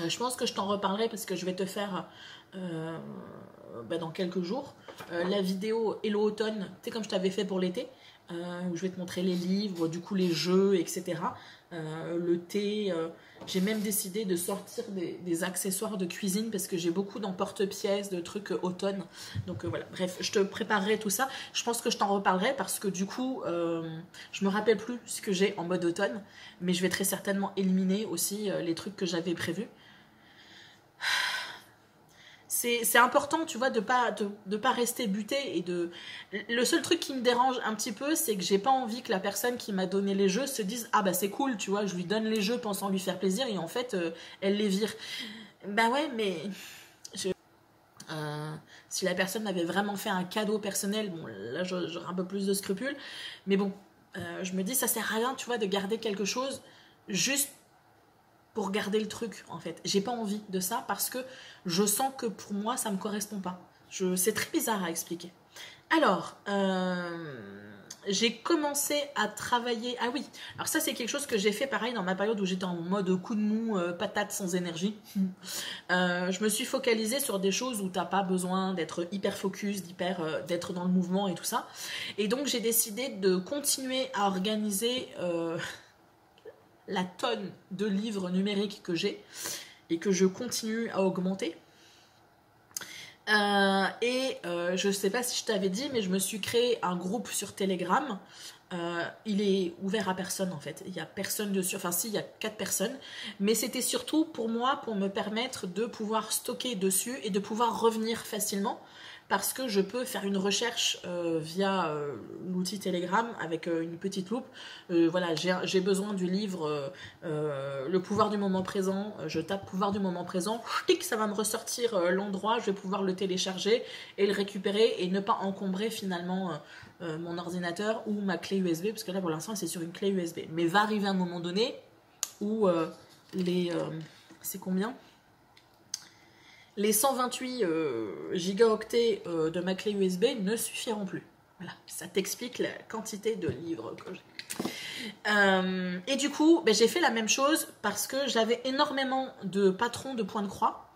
Je pense que je t'en reparlerai parce que je vais te faire dans quelques jours la vidéo Hello Automne, tu sais comme je t'avais fait pour l'été, où je vais te montrer les livres, du coup les jeux, etc. Le thé, j'ai même décidé de sortir des accessoires de cuisine parce que j'ai beaucoup d'emporte-pièces, de trucs automne. Donc voilà, bref, je te préparerai tout ça. Je pense que je t'en reparlerai parce que du coup, je me rappelle plus ce que j'ai en mode automne, mais je vais très certainement éliminer aussi les trucs que j'avais prévus. C'est important, tu vois, de pas rester buté et de... Le seul truc qui me dérange un petit peu, c'est que j'ai pas envie que la personne qui m'a donné les jeux se dise « Ah bah c'est cool, tu vois, je lui donne les jeux pensant lui faire plaisir et en fait, elle les vire. » Bah ouais, mais... si la personne m'avait vraiment fait un cadeau personnel, bon, là j'aurais un peu plus de scrupules. Mais bon, je me dis, ça sert à rien, tu vois, de garder quelque chose juste pour garder le truc en fait. J'ai pas envie de ça parce que je sens que pour moi ça me correspond pas. C'est très bizarre à expliquer. Alors, j'ai commencé à travailler... Ah oui, alors ça c'est quelque chose que j'ai fait pareil dans ma période où j'étais en mode coup de mou, patate sans énergie. Je me suis focalisée sur des choses où t'as pas besoin d'être hyper focus, d'être dans le mouvement et tout ça. Et donc j'ai décidé de continuer à organiser... la tonne de livres numériques que j'ai et que je continue à augmenter. Je sais pas si je t'avais dit, mais je me suis créé un groupe sur Telegram. Il est ouvert à personne en fait. Il n'y a personne dessus. Enfin si, il y a 4 personnes. Mais c'était surtout pour moi, pour me permettre de pouvoir stocker dessus et de pouvoir revenir facilement. Parce que je peux faire une recherche via l'outil Telegram avec une petite loupe. Voilà, j'ai besoin du livre Le pouvoir du moment présent. Je tape pouvoir du moment présent. Tic, ça va me ressortir l'endroit. Je vais pouvoir le télécharger et le récupérer et ne pas encombrer finalement mon ordinateur ou ma clé USB. Parce que là, pour l'instant, c'est sur une clé USB. Mais va arriver un moment donné où c'est combien ? Les 128 gigaoctets de ma clé USB ne suffiront plus. Voilà, ça t'explique la quantité de livres que j'ai. Et du coup, j'ai fait la même chose parce que j'avais énormément de patrons de points de croix,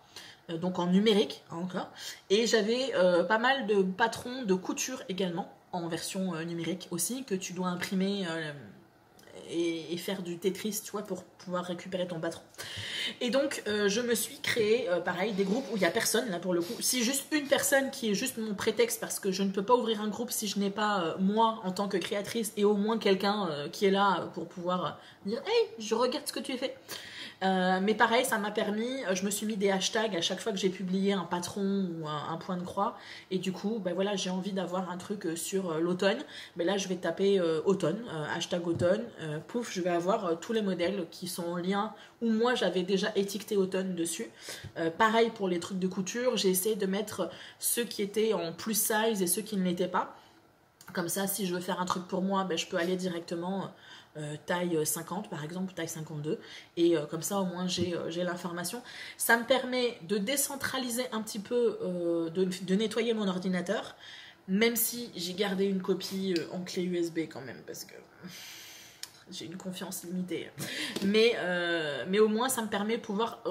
donc en numérique encore, et j'avais pas mal de patrons de couture également, en version numérique aussi, que tu dois imprimer... et faire du Tetris, tu vois, pour pouvoir récupérer ton patron. Et donc, je me suis créé, pareil, des groupes où il n'y a personne, là, pour le coup. Si juste une personne qui est juste mon prétexte, parce que je ne peux pas ouvrir un groupe si je n'ai pas, moi, en tant que créatrice, et au moins quelqu'un qui est là pour pouvoir dire « Hey, je regarde ce que tu as fait !» Mais pareil, ça m'a permis, je me suis mis des hashtags à chaque fois que j'ai publié un patron ou un point de croix. Et du coup, voilà, j'ai envie d'avoir un truc sur l'automne. Mais là, je vais taper automne, hashtag automne. Pouf, je vais avoir tous les modèles qui sont en lien où moi, j'avais déjà étiqueté automne dessus. Pareil pour les trucs de couture, j'ai essayé de mettre ceux qui étaient en plus size et ceux qui ne l'étaient pas. Comme ça, si je veux faire un truc pour moi, je peux aller directement... taille 50 par exemple, taille 52 et comme ça au moins j'ai l'information. Ça me permet de décentraliser un petit peu, de nettoyer mon ordinateur, même si j'ai gardé une copie en clé USB quand même, parce que j'ai une confiance limitée. Mais au moins, ça me permet de pouvoir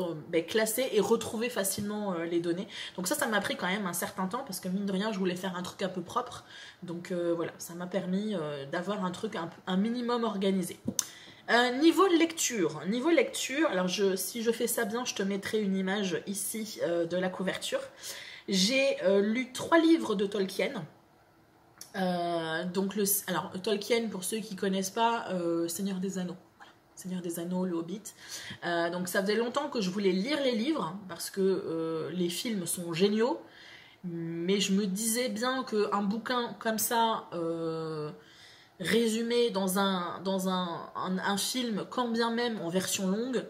classer et retrouver facilement les données. Donc ça m'a pris quand même un certain temps parce que mine de rien, je voulais faire un truc un peu propre. Donc voilà, ça m'a permis d'avoir un truc un minimum organisé. Niveau lecture, alors si je fais ça bien, je te mettrai une image ici de la couverture. J'ai lu 3 livres de Tolkien. Alors Tolkien, pour ceux qui connaissent pas, Seigneur des Anneaux. Voilà. Seigneur des Anneaux, le Hobbit. Donc ça faisait longtemps que je voulais lire les livres parce que les films sont géniaux. Mais je me disais bien qu'un bouquin comme ça, résumé dans un film, quand bien même en version longue,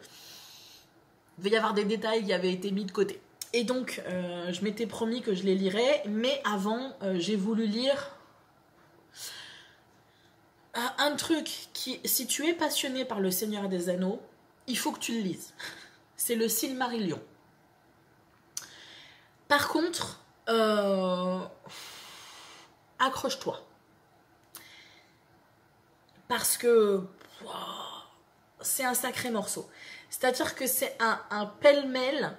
il va y avoir des détails qui avaient été mis de côté. Et donc, je m'étais promis que je les lirais, mais avant, j'ai voulu lire un truc qui, si tu es passionné par le Seigneur des Anneaux, il faut que tu le lises. C'est le Silmarillion. Par contre, accroche-toi. Parce que c'est un sacré morceau. C'est-à-dire que c'est un pêle-mêle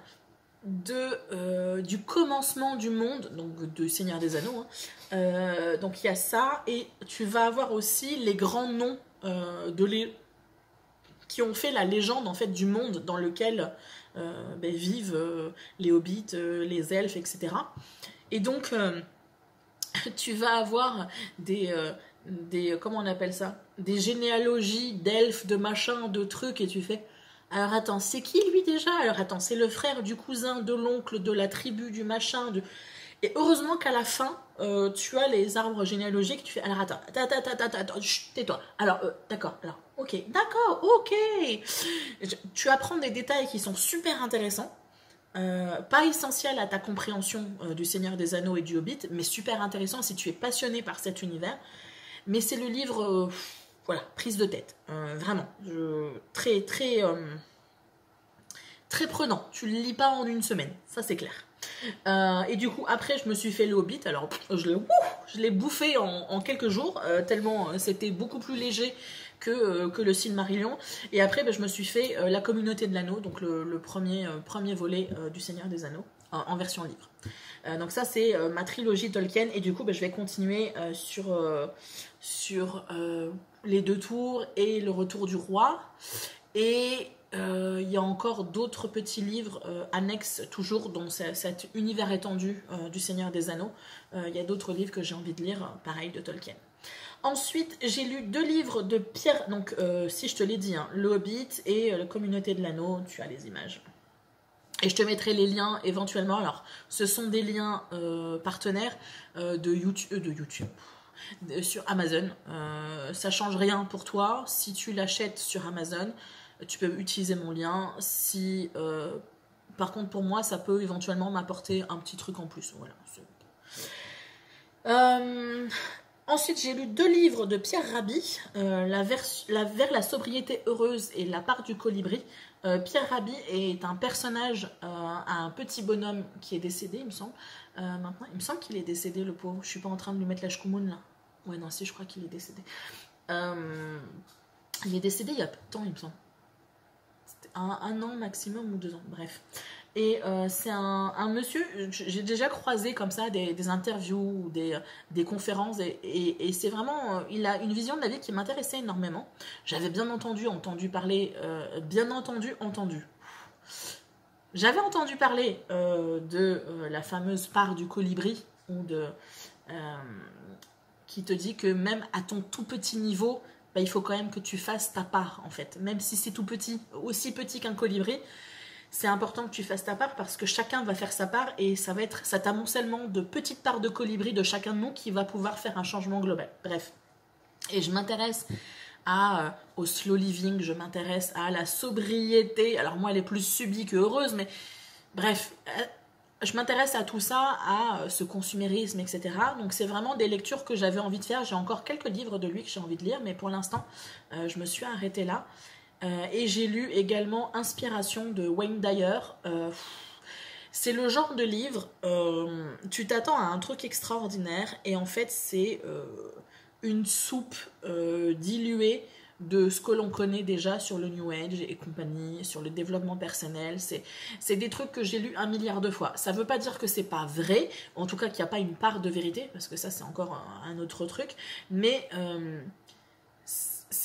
du commencement du monde, donc de Seigneur des Anneaux. Donc il y a ça, et tu vas avoir aussi les grands noms qui ont fait la légende en fait du monde dans lequel vivent les hobbits, les elfes, etc. Et donc tu vas avoir des comment on appelle ça, des généalogies d'elfes, de machins, de trucs, et tu fais alors attends, c'est qui lui déjà? Alors attends, c'est le frère du cousin, de l'oncle, de la tribu, du machin, et heureusement qu'à la fin, tu as les arbres généalogiques, tu fais alors attends, chut, tais-toi. Alors d'accord, alors ok, d'accord, ok. Tu apprends des détails qui sont super intéressants. Pas essentiel à ta compréhension du Seigneur des Anneaux et du Hobbit, mais super intéressant si tu es passionné par cet univers. Mais c'est le livre, voilà, prise de tête, vraiment, très prenant. Tu le lis pas en une semaine, ça c'est clair. Et du coup, après, je me suis fait le Hobbit. Alors, je l'ai bouffé en quelques jours, tellement c'était beaucoup plus léger que le Silmarillion. Et après, je me suis fait la Communauté de l'Anneau, donc le premier volet du Seigneur des Anneaux, en version livre. Donc ça, c'est ma trilogie Tolkien. Et du coup, je vais continuer sur les 2 tours et le retour du roi. Et il y a encore d'autres petits livres annexes, toujours dans cet univers étendu du Seigneur des Anneaux. Il y a d'autres livres que j'ai envie de lire, pareil, de Tolkien. Ensuite, j'ai lu 2 livres de Pierre, donc si je te l'ai dit, hein, le Hobbit et la Communauté de l'Anneau, tu as les images. Et je te mettrai les liens éventuellement. Alors, ce sont des liens partenaires de YouTube. Sur Amazon. Ça change rien pour toi. Si tu l'achètes sur Amazon, tu peux utiliser mon lien. Si, par contre, pour moi, ça peut éventuellement m'apporter un petit truc en plus. Voilà. Ensuite, j'ai lu 2 livres de Pierre Rabhi, Vers la sobriété heureuse et La part du colibri. Pierre Rabhi est un personnage, un petit bonhomme qui est décédé, il me semble. Maintenant, il me semble qu'il est décédé, le pauvre. Je suis pas en train de lui mettre la chkoumoun là. Ouais, non, si, je crois qu'il est décédé. Il est décédé il y a peu de temps, il me semble. C'était un an maximum ou 2 ans, bref. Et c'est un monsieur, j'ai déjà croisé comme ça des interviews ou des conférences, et c'est vraiment, il a une vision de la vie qui m'intéressait énormément. J'avais bien entendu parler, J'avais entendu parler de la fameuse part du colibri, ou qui te dit que même à ton tout petit niveau, il faut quand même que tu fasses ta part, en fait. Même si c'est tout petit, aussi petit qu'un colibri, c'est important que tu fasses ta part, parce que chacun va faire sa part, et ça va être cet amoncellement de petites parts de colibri de chacun de nous qui va pouvoir faire un changement global. Bref. Et je m'intéresse au slow living, je m'intéresse à la sobriété. Alors moi, elle est plus subie que heureuse, mais bref, je m'intéresse à tout ça, à ce consumérisme, etc. Donc c'est vraiment des lectures que j'avais envie de faire. J'ai encore quelques livres de lui que j'ai envie de lire, mais pour l'instant, je me suis arrêtée là. Et j'ai lu également Inspiration de Wayne Dyer. C'est le genre de livre, tu t'attends à un truc extraordinaire, et en fait c'est une soupe diluée de ce que l'on connaît déjà sur le New Age et compagnie, sur le développement personnel. C'est des trucs que j'ai lus 1 milliard de fois. Ça veut pas dire que c'est pas vrai, en tout cas qu'il n'y a pas une part de vérité, parce que ça c'est encore un autre truc, mais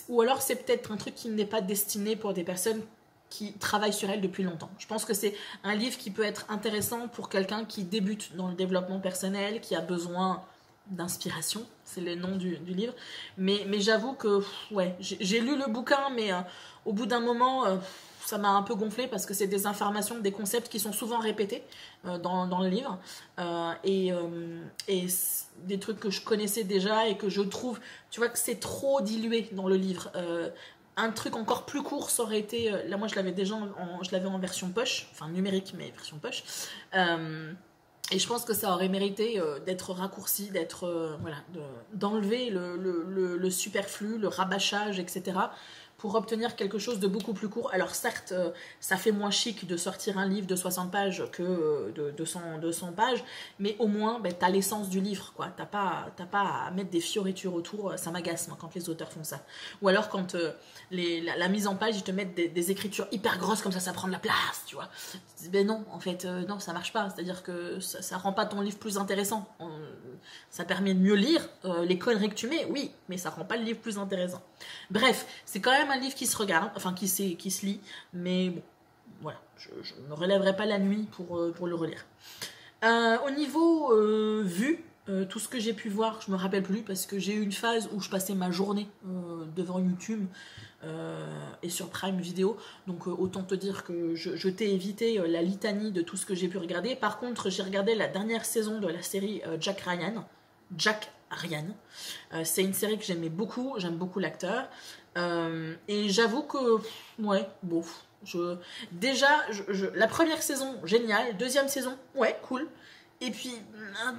ou alors c'est peut-être un truc qui n'est pas destiné pour des personnes qui travaillent sur elles depuis longtemps. Je pense que c'est un livre qui peut être intéressant pour quelqu'un qui débute dans le développement personnel, qui a besoin d'inspiration, c'est le nom du livre, mais j'avoue que ouais, j'ai lu le bouquin, mais au bout d'un moment ça m'a un peu gonflé parce que c'est des informations, des concepts qui sont souvent répétés dans le livre et des trucs que je connaissais déjà et que je trouve, tu vois, que c'est trop dilué dans le livre. Un truc encore plus court, ça aurait été, là moi je l'avais déjà je l'avais en version poche, enfin numérique mais version poche, et je pense que ça aurait mérité d'être raccourci, voilà, d'enlever le superflu, le rabâchage, etc. pour obtenir quelque chose de beaucoup plus court. Alors certes, ça fait moins chic de sortir un livre de 60 pages que de 200 pages, mais au moins, ben, t'as l'essence du livre, quoi. T'as pas à mettre des fioritures autour, ça m'agace, moi, quand les auteurs font ça. Ou alors quand la mise en page, ils te mettent des écritures hyper grosses, comme ça prend de la place, tu vois. Ben non, en fait, non, ça marche pas. C'est-à-dire que ça rend pas ton livre plus intéressant. Ça permet de mieux lire les conneries que tu mets, oui, mais ça rend pas le livre plus intéressant. Bref, c'est quand même un livre qui se regarde, enfin qui se lit, mais bon, voilà, je ne me relèverai pas la nuit pour le relire. Au niveau vue, tout ce que j'ai pu voir, je me rappelle plus parce que j'ai eu une phase où je passais ma journée devant YouTube et sur Prime Video, donc autant te dire que je t'ai évité la litanie de tout ce que j'ai pu regarder. Par contre, j'ai regardé la dernière saison de la série Jack Ryan. C'est une série que j'aimais beaucoup, j'aime beaucoup l'acteur. Et j'avoue que, ouais, bon, la première saison, génial. Deuxième saison, ouais, cool. Et puis,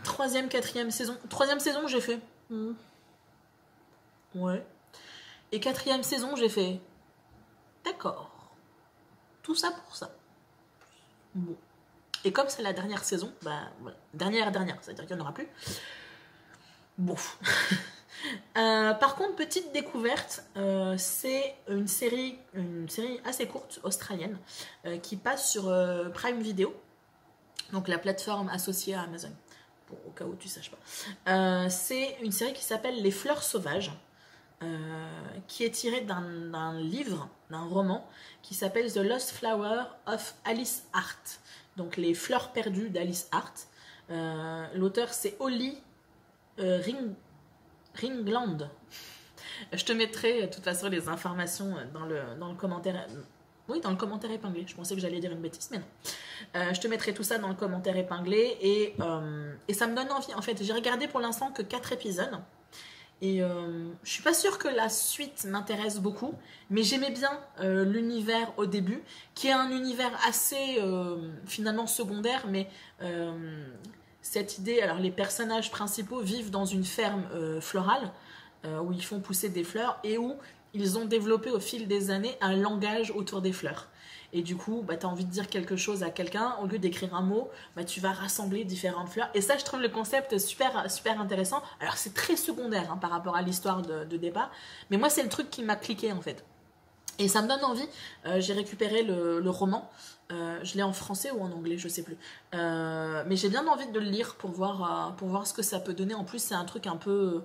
troisième saison, j'ai fait, ouais. Et quatrième saison, j'ai fait, d'accord. Tout ça pour ça. Bon. Et comme c'est la dernière saison, bah, voilà. Dernière, c'est-à-dire qu'il n'y en aura plus. Bon. Par contre, petite découverte, c'est une série assez courte, australienne, qui passe sur Prime Video, donc la plateforme associée à Amazon, au cas où tu ne saches pas. C'est une série qui s'appelle Les Fleurs Sauvages, qui est tirée d'un livre, d'un roman, qui s'appelle The Lost Flower of Alice Hart, donc Les Fleurs perdues d'Alice Hart. L'auteur, c'est Holly Ringland. Je te mettrai de toute façon les informations dans le commentaire. Oui, dans le commentaire épinglé. Je pensais que j'allais dire une bêtise, mais non. Je te mettrai tout ça dans le commentaire épinglé et ça me donne envie. En fait, j'ai regardé pour l'instant que 4 épisodes et je suis pas sûre que la suite m'intéresse beaucoup, mais j'aimais bien l'univers au début, qui est un univers assez finalement secondaire, mais cette idée, alors les personnages principaux vivent dans une ferme florale où ils font pousser des fleurs et où ils ont développé au fil des années un langage autour des fleurs. Et du coup, bah, tu as envie de dire quelque chose à quelqu'un, au lieu d'écrire un mot, bah, tu vas rassembler différentes fleurs. Et ça, je trouve le concept super, super intéressant. Alors, c'est très secondaire hein, par rapport à l'histoire de départ, mais moi, c'est le truc qui m'a cliqué en fait. Et ça me donne envie. J'ai récupéré le roman. Je l'ai en français ou en anglais, je sais plus. Mais j'ai bien envie de le lire pour voir ce que ça peut donner. En plus, c'est un truc un peu...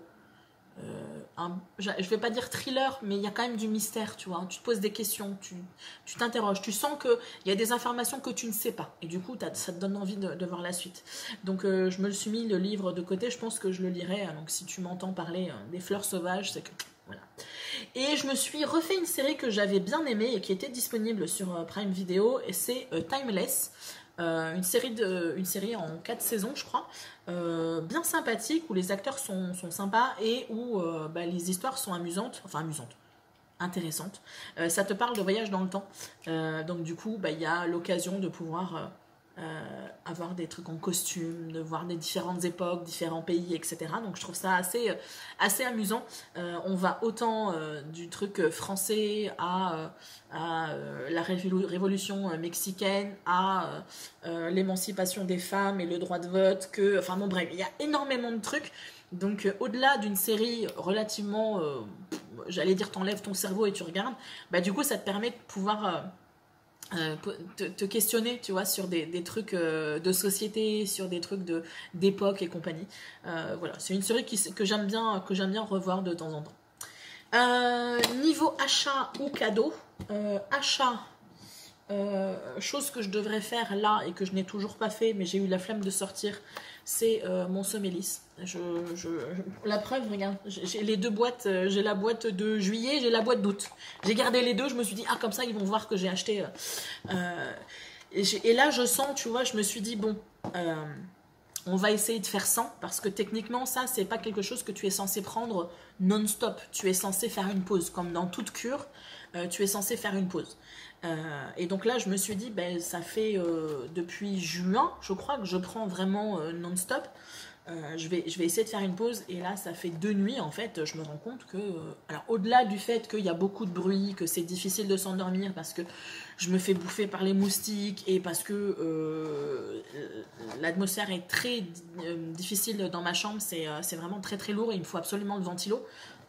je vais pas dire thriller, mais il y a quand même du mystère, tu vois. Tu te poses des questions, tu t'interroges. Tu sens qu'il y a des informations que tu ne sais pas. Et du coup, ça te donne envie de voir la suite. Donc, je me suis mis le livre de côté. Je pense que je le lirai. Donc, si tu m'entends parler des fleurs sauvages, c'est que... Voilà. Et je me suis refait une série que j'avais bien aimée et qui était disponible sur Prime Video, et c'est Timeless, une série en 4 saisons je crois, bien sympathique, où les acteurs sont sympas et où les histoires sont amusantes, intéressantes. Ça te parle de voyage dans le temps, donc du coup il y a l'occasion de pouvoir avoir des trucs en costume, de voir des différentes époques, différents pays, etc. Donc je trouve ça assez amusant. On va autant du truc français à la révolution mexicaine, à l'émancipation des femmes et le droit de vote, bref, il y a énormément de trucs. Donc au-delà d'une série relativement j'allais dire t'enlèves ton cerveau et tu regardes, bah du coup ça te permet de pouvoir te questionner, tu vois, sur des trucs de société, sur des trucs d'époque et compagnie. Voilà, c'est une série que j'aime bien revoir de temps en temps. Niveau achat ou cadeau, achat, chose que je devrais faire là et que je n'ai toujours pas fait, mais j'ai eu la flemme de sortir, c'est mon Somélis. La preuve, regarde, j'ai les deux boîtes, j'ai la boîte de juillet, j'ai la boîte d'août. J'ai gardé les deux, je me suis dit, ah comme ça ils vont voir que j'ai acheté. Et là je sens, tu vois, je me suis dit, bon, on va essayer de faire 100 parce que techniquement ça c'est pas quelque chose que tu es censé prendre non-stop, tu es censé faire une pause, comme dans toute cure, tu es censé faire une pause. Et donc là je me suis dit, ben, ça fait depuis juin je crois que je prends vraiment non-stop. Je vais essayer de faire une pause et là ça fait 2 nuits en fait, je me rends compte que alors au-delà du fait qu'il y a beaucoup de bruit, que c'est difficile de s'endormir parce que je me fais bouffer par les moustiques et parce que l'atmosphère est très difficile dans ma chambre, c'est vraiment très très lourd et il me faut absolument le ventilo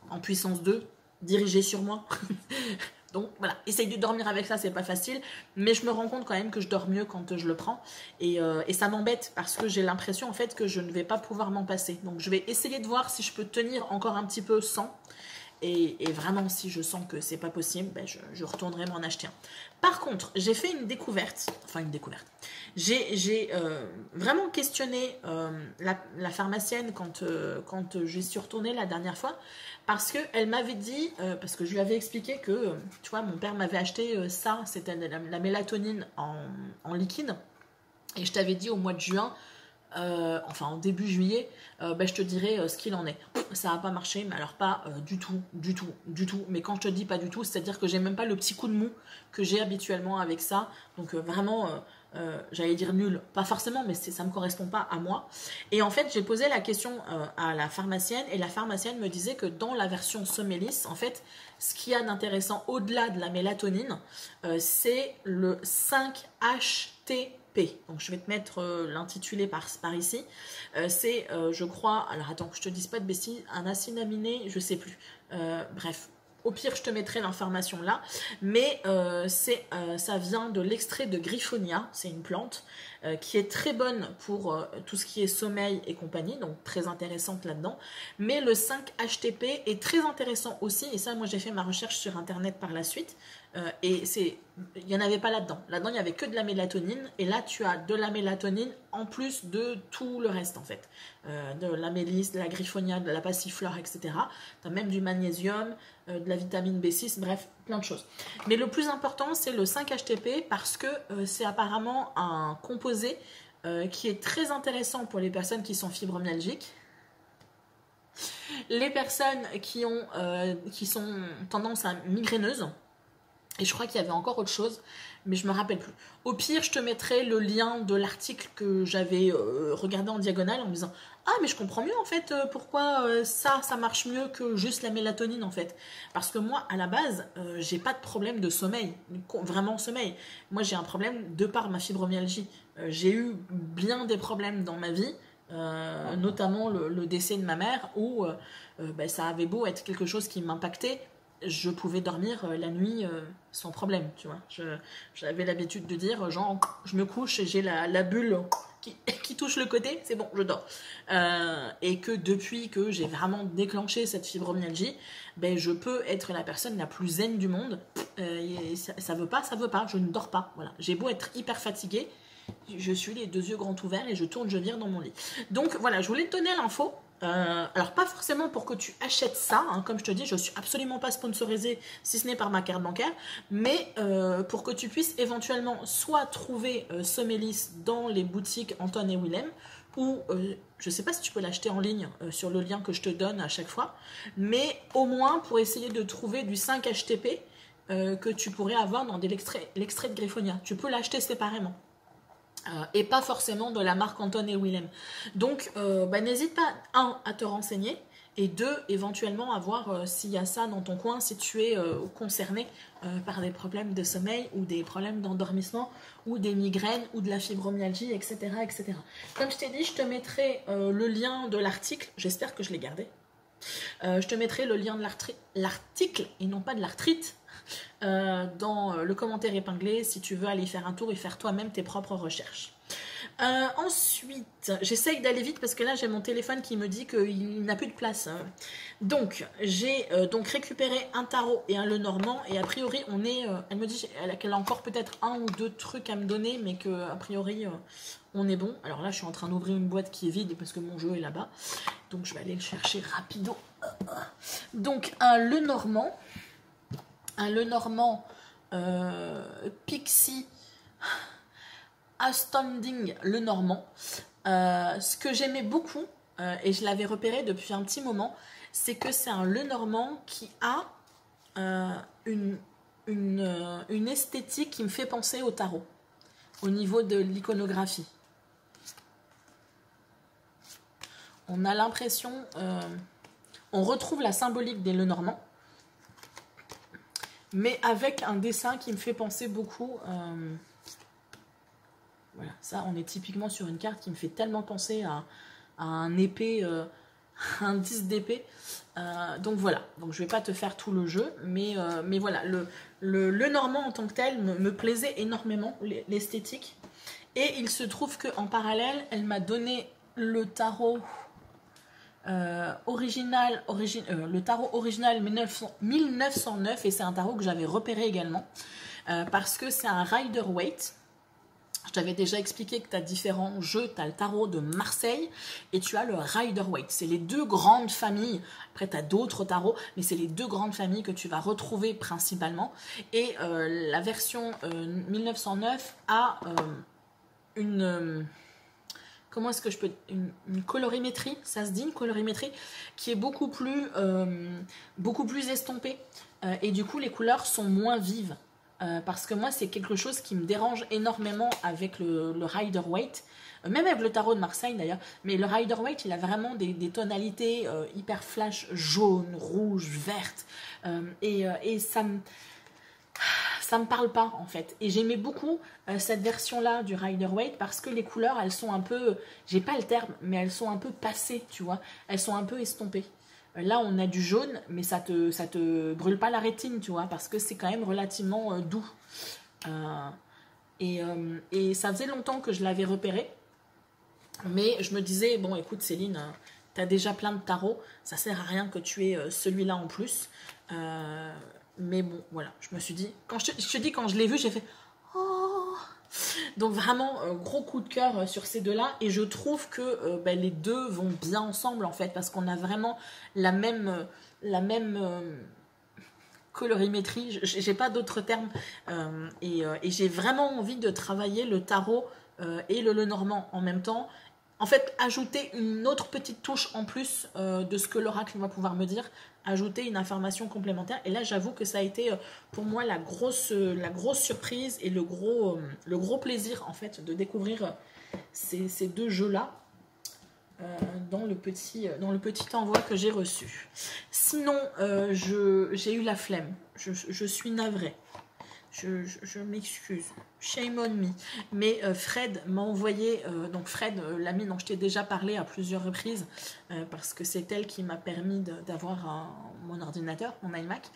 en puissance 2 dirigé sur moi. Donc voilà, essaye de dormir avec ça, c'est pas facile, mais je me rends compte quand même que je dors mieux quand je le prends et ça m'embête parce que j'ai l'impression en fait que je ne vais pas pouvoir m'en passer. Donc je vais essayer de voir si je peux tenir encore un petit peu sans et vraiment si je sens que c'est pas possible, ben, je retournerai m'en acheter un. Par contre, j'ai fait une découverte, j'ai vraiment questionné la pharmacienne quand j'y suis retournée la dernière fois. Parce qu'elle m'avait dit, parce que je lui avais expliqué que, tu vois, mon père m'avait acheté ça, c'était la mélatonine en liquide. Et je t'avais dit au mois de juin, enfin en début juillet, ben, je te dirai ce qu'il en est. Ça n'a pas marché, mais alors pas du tout. Mais quand je te dis pas du tout, c'est-à-dire que j'ai même pas le petit coup de mou que j'ai habituellement avec ça. Donc vraiment... j'allais dire nul, pas forcément, mais ça ne me correspond pas à moi. Et en fait, j'ai posé la question à la pharmacienne, et la pharmacienne me disait que dans la version Somélis, en fait, ce qu'il y a d'intéressant au-delà de la mélatonine, c'est le 5-HTP. Donc, je vais te mettre l'intitulé par ici. C'est, je crois, alors attends que je te dise pas de bêtises, un acide aminé, je sais plus. Bref. Au pire, je te mettrai l'information là. Mais ça vient de l'extrait de Griffonia. C'est une plante qui est très bonne pour tout ce qui est sommeil et compagnie. Donc, très intéressante là-dedans. Mais le 5-HTP est très intéressant aussi. Et ça, moi, j'ai fait ma recherche sur Internet par la suite. Et il n'y en avait pas là-dedans. Là-dedans, il n'y avait que de la mélatonine. Et là, tu as de la mélatonine en plus de tout le reste, en fait. De la mélisse, de la griffonia, de la passiflore, etc. Tu as même du magnésium, de la vitamine B6, bref, plein de choses. Mais le plus important, c'est le 5-HTP parce que c'est apparemment un composé qui est très intéressant pour les personnes qui sont fibromyalgiques. Les personnes qui sont tendance à migraineuse. Et je crois qu'il y avait encore autre chose, mais je me rappelle plus. Au pire, je te mettrai le lien de l'article que j'avais regardé en diagonale en me disant « Ah, mais je comprends mieux en fait pourquoi ça marche mieux que juste la mélatonine en fait. » Parce que moi, à la base, j'ai pas de problème de sommeil, vraiment sommeil. Moi, j'ai un problème de par ma fibromyalgie. J'ai eu bien des problèmes dans ma vie, notamment le décès de ma mère, où ben, ça avait beau être quelque chose qui m'impactait, je pouvais dormir la nuit sans problème, tu vois. J'avais l'habitude de dire, genre, je me couche et j'ai la bulle qui touche le côté, c'est bon, je dors. Et que depuis que j'ai vraiment déclenché cette fibromyalgie, ben, je peux être la personne la plus zen du monde. Ça veut pas, je ne dors pas. Voilà. J'ai beau être hyper fatiguée, je suis les 2 yeux grands ouverts et je tourne, je vire dans mon lit. Donc voilà, je voulais te donner l'info. Alors pas forcément pour que tu achètes ça, hein, comme je te dis, je suis absolument pas sponsorisée si ce n'est par ma carte bancaire, mais pour que tu puisses éventuellement soit trouver Somélis dans les boutiques Anton et Willem, ou je sais pas si tu peux l'acheter en ligne sur le lien que je te donne à chaque fois, mais au moins pour essayer de trouver du 5-HTP que tu pourrais avoir dans l'extrait de Griffonia. Tu peux l'acheter séparément. Et pas forcément de la marque Anton et Willem. Donc, bah, n'hésite pas, 1, à te renseigner, et 2, éventuellement à voir s'il y a ça dans ton coin, si tu es concerné par des problèmes de sommeil, ou des problèmes d'endormissement, ou des migraines, ou de la fibromyalgie, etc. etc. Comme je t'ai dit, je te mettrai le lien de l'article, j'espère que je l'ai gardé. Je te mettrai le lien de l'article, et non pas de l'arthrite, dans le commentaire épinglé si tu veux aller faire un tour et faire toi-même tes propres recherches. Ensuite, j'essaye d'aller vite parce que là j'ai mon téléphone qui me dit qu'il n'a plus de place. Donc j'ai donc récupéré un tarot et un Lenormand, et a priori on est, elle me dit qu'elle a encore peut-être un ou deux trucs à me donner, mais que a priori on est bon. Alors là je suis en train d'ouvrir une boîte qui est vide parce que mon jeu est là-bas, donc je vais aller le chercher rapido. Donc un Lenormand Pixie Astounding Lenormand. Ce que j'aimais beaucoup, et je l'avais repéré depuis un petit moment, c'est que c'est un Lenormand qui a une esthétique qui me fait penser au tarot, au niveau de l'iconographie. On a l'impression, on retrouve la symbolique des Lenormands, mais avec un dessin qui me fait penser beaucoup... Voilà, ça, on est typiquement sur une carte qui me fait tellement penser à un épée, un 10 d'épée. Donc voilà, donc je vais pas te faire tout le jeu, mais voilà, le Normand en tant que tel me plaisait énormément, l'esthétique. Et il se trouve qu'en parallèle, elle m'a donné le tarot le tarot original 1909, et c'est un tarot que j'avais repéré également, parce que c'est un Rider-Waite. Je t'avais déjà expliqué que tu as différents jeux, tu as le tarot de Marseille et tu as le Rider-Waite. C'est les deux grandes familles, après tu as d'autres tarots, mais c'est les deux grandes familles que tu vas retrouver principalement. Et la version 1909 a comment est-ce que je peux... Une colorimétrie, ça se dit, une colorimétrie, qui est beaucoup plus estompée. Et du coup, les couleurs sont moins vives. Parce que moi c'est quelque chose qui me dérange énormément avec le Rider-Waite, même avec le tarot de Marseille d'ailleurs, mais le Rider-Waite il a vraiment des tonalités hyper flash, jaune, rouge, verte, et ça me parle pas en fait. Et j'aimais beaucoup cette version là du Rider-Waite parce que les couleurs elles sont un peu, j'ai pas le terme, mais elles sont un peu passées, tu vois, elles sont un peu estompées. Là, on a du jaune, mais ça te brûle pas la rétine, tu vois, parce que c'est quand même relativement doux. Et ça faisait longtemps que je l'avais repéré. Mais je me disais, bon, écoute, Céline, tu as déjà plein de tarots. Ça sert à rien que tu aies celui-là en plus. Mais bon, voilà, je me suis dit... Quand je te dis, quand je l'ai vu, j'ai fait... Oh. Donc vraiment gros coup de cœur sur ces deux-là, et je trouve que les deux vont bien ensemble en fait, parce qu'on a vraiment la même colorimétrie, j'ai pas d'autres termes, et j'ai vraiment envie de travailler le tarot et le Lenormand en même temps. En fait, ajouter une autre petite touche en plus de ce que l'oracle va pouvoir me dire, ajouter une information complémentaire. Et là, j'avoue que ça a été pour moi la grosse surprise et le gros plaisir en fait de découvrir ces deux jeux-là dans le petit envoi que j'ai reçu. Sinon, j'ai eu la flemme. Je suis navrée. Je m'excuse, shame on me. Mais Fred m'a envoyé, donc Fred, l'ami dont je t'ai déjà parlé à plusieurs reprises, parce que c'est elle qui m'a permis d'avoir mon ordinateur, mon iMac.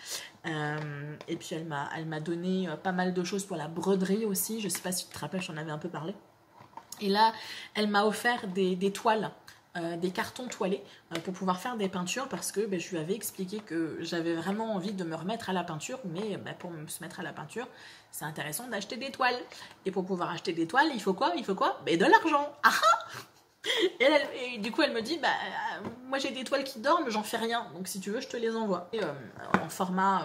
Et puis elle m'a donné pas mal de choses pour la broderie aussi. Je sais pas si tu te rappelles, j'en avais un peu parlé. Et là, elle m'a offert des toiles. Des cartons toilés pour pouvoir faire des peintures, parce que je lui avais expliqué que j'avais vraiment envie de me remettre à la peinture, mais pour se mettre à la peinture c'est intéressant d'acheter des toiles, et pour pouvoir acheter des toiles il faut quoi? De l'argent. Ah ah. Et du coup elle me dit moi j'ai des toiles qui dorment, j'en fais rien, donc si tu veux je te les envoie. Et, en format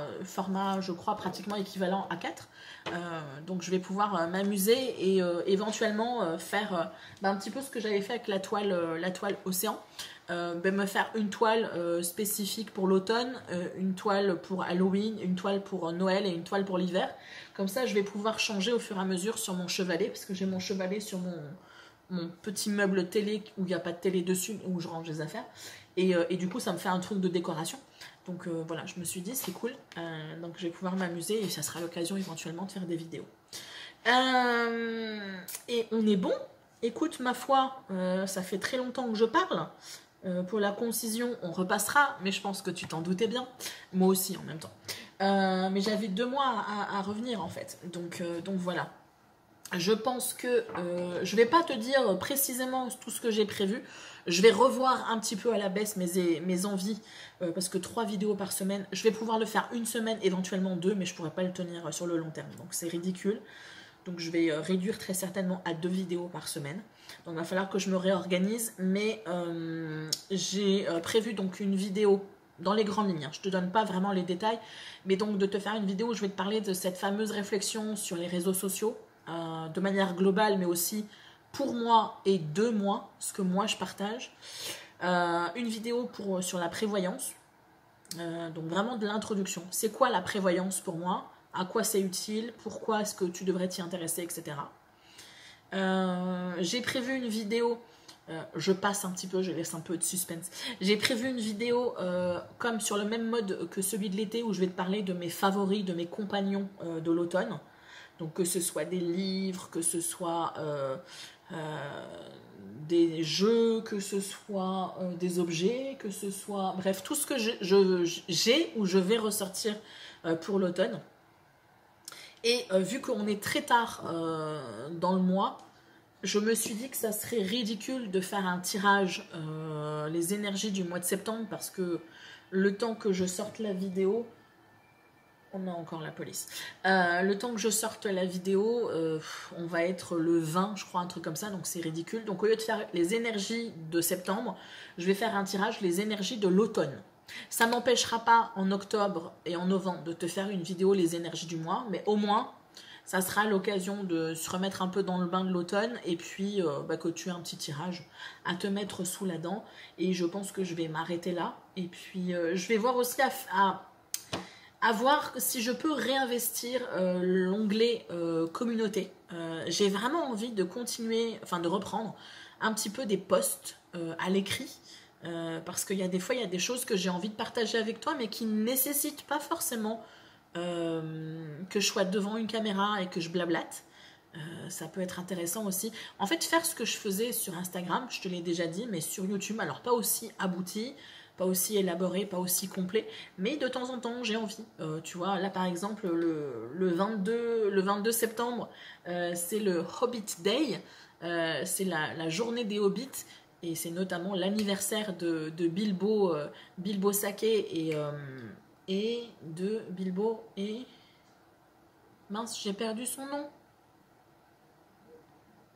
je crois pratiquement équivalent à 4. Donc je vais pouvoir m'amuser et éventuellement faire un petit peu ce que j'avais fait avec la toile océan. Me faire une toile spécifique pour l'automne, une toile pour Halloween, une toile pour Noël et une toile pour l'hiver. Comme ça je vais pouvoir changer au fur et à mesure sur mon chevalet, parce que j'ai mon chevalet sur mon petit meuble télé où il n'y a pas de télé dessus, où je range les affaires. Et du coup ça me fait un truc de décoration. Donc voilà, je me suis dit c'est cool, donc je vais pouvoir m'amuser et ça sera l'occasion éventuellement de faire des vidéos. Et on est bon. Écoute, ma foi, ça fait très longtemps que je parle. Pour la concision, on repassera, mais je pense que tu t'en doutais bien. Moi aussi en même temps. Mais j'avais 2 mois à revenir en fait. Donc voilà. Je pense que je vais pas te dire précisément tout ce que j'ai prévu. Je vais revoir un petit peu à la baisse mes envies parce que 3 vidéos par semaine, je vais pouvoir le faire une semaine, éventuellement 2, mais je pourrais pas le tenir sur le long terme. Donc c'est ridicule. Donc je vais réduire très certainement à 2 vidéos par semaine. Donc il va falloir que je me réorganise. Mais j'ai prévu donc une vidéo dans les grandes lignes. Je te donne pas vraiment les détails. Mais donc de te faire une vidéo où je vais te parler de cette fameuse réflexion sur les réseaux sociaux. De manière globale, mais aussi pour moi et de moi, ce que moi je partage. Une vidéo sur la prévoyance. Donc vraiment de l'introduction. C'est quoi la prévoyance pour moi? À quoi c'est utile? Pourquoi est-ce que tu devrais t'y intéresser, etc. J'ai prévu une vidéo, je passe un petit peu, je laisse un peu de suspense. J'ai prévu une vidéo comme sur le même mode que celui de l'été où je vais te parler de mes favoris, de mes compagnons de l'automne. Donc que ce soit des livres, que ce soit des jeux, que ce soit des objets, que ce soit... Bref, tout ce que j'ai ou je vais ressortir pour l'automne. Et vu qu'on est très tard dans le mois, je me suis dit que ça serait ridicule de faire un tirage les énergies du mois de septembre parce que le temps que je sorte la vidéo... On a encore la police. Le temps que je sorte la vidéo, on va être le 20, je crois, un truc comme ça, donc c'est ridicule. Donc au lieu de faire les énergies de septembre, je vais faire un tirage les énergies de l'automne. Ça ne m'empêchera pas en octobre et en novembre de te faire une vidéo les énergies du mois, mais au moins, ça sera l'occasion de se remettre un peu dans le bain de l'automne et puis que tu aies un petit tirage à te mettre sous la dent. Et je pense que je vais m'arrêter là. Et puis je vais voir aussi à voir si je peux réinvestir l'onglet communauté. J'ai vraiment envie de continuer, enfin de reprendre un petit peu des posts à l'écrit. Parce qu'il y a des fois, il y a des choses que j'ai envie de partager avec toi, mais qui ne nécessitent pas forcément que je sois devant une caméra et que je blablate. Ça peut être intéressant aussi. En fait, faire ce que je faisais sur Instagram, je te l'ai déjà dit, mais sur YouTube, alors pas aussi abouti, pas aussi élaboré, pas aussi complet, mais de temps en temps, j'ai envie. Tu vois, là par exemple, le 22 septembre, c'est le Hobbit Day, c'est la journée des Hobbits, et c'est notamment l'anniversaire de Bilbo Saké et de Bilbo et... Mince, j'ai perdu son nom.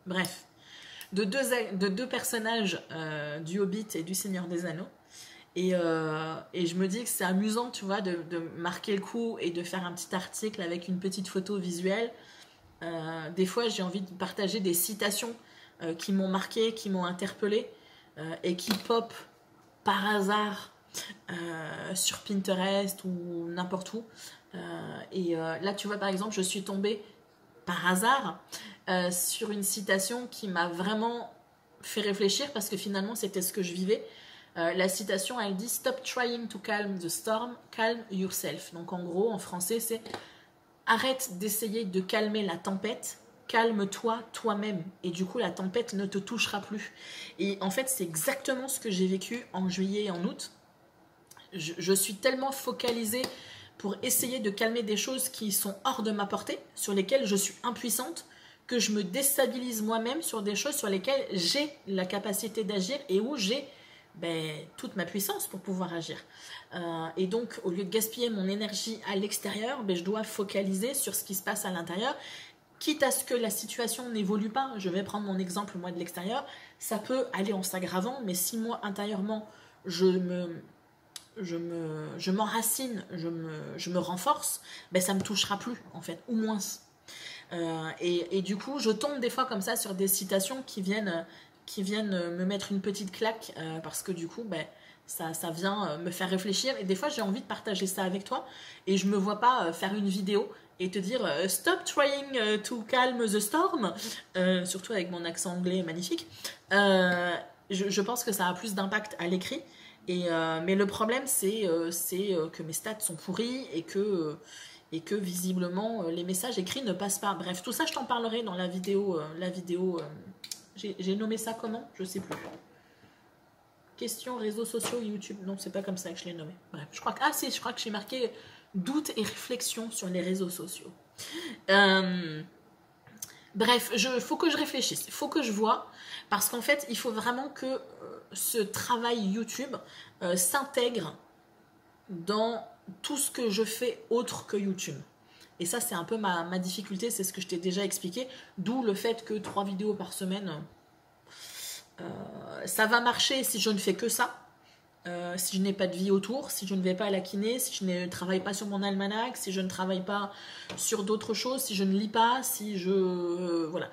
Bref, de deux personnages du Hobbit et du Seigneur des Anneaux. Et je me dis que c'est amusant, tu vois, de marquer le coup et de faire un petit article avec une petite photo visuelle. Des fois, j'ai envie de partager des citations qui m'ont marqué, qui m'ont interpellée et qui pop par hasard sur Pinterest ou n'importe où. Là, tu vois, par exemple, je suis tombée par hasard sur une citation qui m'a vraiment fait réfléchir parce que finalement, c'était ce que je vivais. La citation, elle dit « Stop trying to calm the storm, calm yourself ». Donc en gros, en français, c'est « Arrête d'essayer de calmer la tempête, calme-toi toi-même. » Et du coup, la tempête ne te touchera plus. Et en fait, c'est exactement ce que j'ai vécu en juillet et en août. Je suis tellement focalisée pour essayer de calmer des choses qui sont hors de ma portée, sur lesquelles je suis impuissante, que je me déstabilise moi-même sur des choses sur lesquelles j'ai la capacité d'agir et où j'ai toute ma puissance pour pouvoir agir. Et donc, au lieu de gaspiller mon énergie à l'extérieur, je dois focaliser sur ce qui se passe à l'intérieur, quitte à ce que la situation n'évolue pas. Je vais prendre mon exemple, moi, de l'extérieur. Ça peut aller en s'aggravant, mais si moi, intérieurement, je m'enracine, je me renforce, ça me touchera plus, en fait, ou moins. Et du coup, je tombe des fois comme ça sur des citations qui viennent me mettre une petite claque parce que du coup, ça vient me faire réfléchir. Et des fois, j'ai envie de partager ça avec toi et je me vois pas faire une vidéo et te dire stop trying to calm the storm, surtout avec mon accent anglais magnifique. Je pense que ça a plus d'impact à l'écrit. Mais le problème, c'est que mes stats sont pourris et que visiblement, les messages écrits ne passent pas. Bref, tout ça, je t'en parlerai dans la vidéo. J'ai nommé ça comment? Je sais plus. Questions réseaux sociaux YouTube. Non, c'est pas comme ça que je l'ai nommé. Bref, je crois que je crois que j'ai marqué doute et réflexion sur les réseaux sociaux. Bref, faut que je réfléchisse, il faut que je vois, parce qu'en fait, il faut vraiment que ce travail YouTube s'intègre dans tout ce que je fais autre que YouTube. Et ça, c'est un peu ma difficulté, c'est ce que je t'ai déjà expliqué, d'où le fait que 3 vidéos par semaine, ça va marcher si je ne fais que ça. Si je n'ai pas de vie autour, si je ne vais pas à la kiné, si je ne travaille pas sur mon almanach, si je ne travaille pas sur d'autres choses, si je ne lis pas, si je... voilà.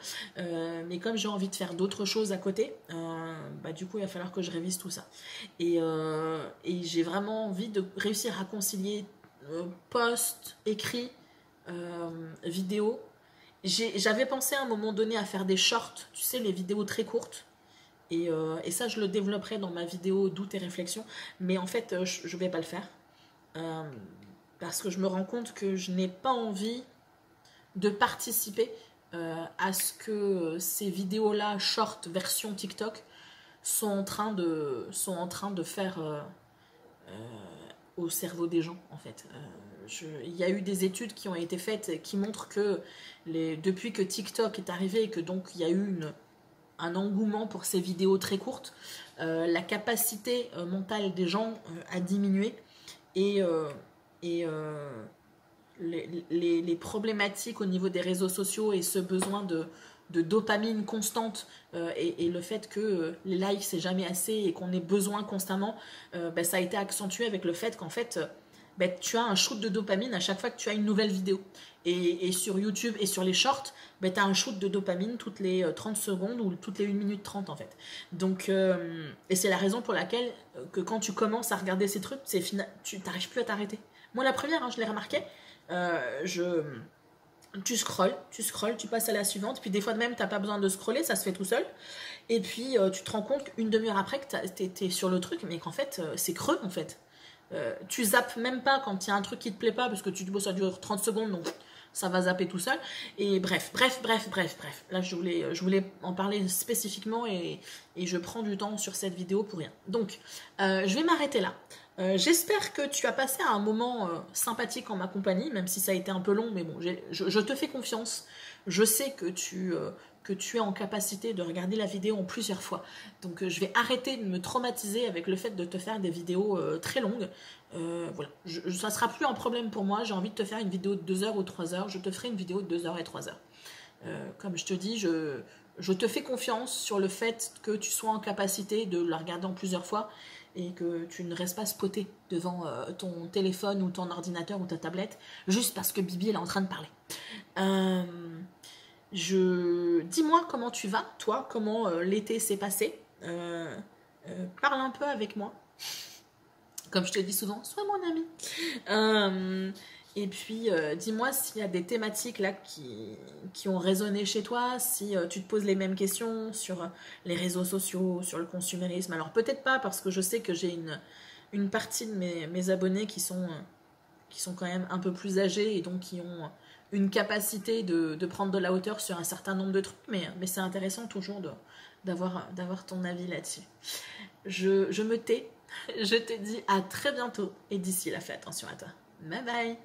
Mais comme j'ai envie de faire d'autres choses à côté, du coup, il va falloir que je révise tout ça. Et j'ai vraiment envie de réussir à concilier post, écrit, vidéo. J'avais pensé à un moment donné à faire des shorts, tu sais, les vidéos très courtes. Et ça, je le développerai dans ma vidéo doute et réflexion. Mais en fait, je ne vais pas le faire. Parce que je me rends compte que je n'ai pas envie de participer à ce que ces vidéos-là, short version TikTok, sont en train de faire au cerveau des gens, en fait. Il y a eu des études qui ont été faites qui montrent que depuis que TikTok est arrivé et que donc il y a eu un engouement pour ces vidéos très courtes, la capacité mentale des gens a diminué et les problématiques au niveau des réseaux sociaux et ce besoin de dopamine constante et le fait que les likes c'est jamais assez et qu'on ait besoin constamment, ça a été accentué avec le fait qu'en fait tu as un shoot de dopamine à chaque fois que tu as une nouvelle vidéo. Et sur YouTube et sur les shorts, tu as un shoot de dopamine toutes les 30 secondes ou toutes les 1 minute 30 en fait. Donc, et c'est la raison pour laquelle que quand tu commences à regarder ces trucs, tu n'arrives plus à t'arrêter. Moi la première, je l'ai remarqué, tu scrolles, tu passes à la suivante, puis des fois même t'as pas besoin de scroller, ça se fait tout seul. Et puis tu te rends compte qu'une demi-heure après que t'es sur le truc, mais qu'en fait c'est creux en fait. Tu zappes même pas quand il y a un truc qui te plaît pas parce que tu ça dure 30 secondes donc ça va zapper tout seul. Et bref. Là je voulais en parler spécifiquement et je prends du temps sur cette vidéo pour rien. Donc je vais m'arrêter là. J'espère que tu as passé un moment sympathique en ma compagnie, même si ça a été un peu long, mais bon, je te fais confiance. Je sais que tu es en capacité de regarder la vidéo en plusieurs fois. Donc je vais arrêter de me traumatiser avec le fait de te faire des vidéos très longues. Voilà, ça ne sera plus un problème pour moi. J'ai envie de te faire une vidéo de 2 heures ou 3 heures. Je te ferai une vidéo de 2 heures et 3 heures. Comme je te dis, je te fais confiance sur le fait que tu sois en capacité de la regarder en plusieurs fois et que tu ne restes pas spoté devant ton téléphone ou ton ordinateur ou ta tablette juste parce que Bibi elle est en train de parler. Dis-moi comment tu vas, toi, comment l'été s'est passé. Parle un peu avec moi. Comme je te dis souvent, sois mon ami. Et puis, dis-moi s'il y a des thématiques là qui ont résonné chez toi, si tu te poses les mêmes questions sur les réseaux sociaux, sur le consumérisme. Alors peut-être pas, parce que je sais que j'ai une partie de mes abonnés qui sont quand même un peu plus âgés et donc qui ont une capacité de prendre de la hauteur sur un certain nombre de trucs, mais c'est intéressant toujours d'avoir ton avis là-dessus. Je me tais, je te dis à très bientôt et d'ici là, fais attention à toi. Bye bye.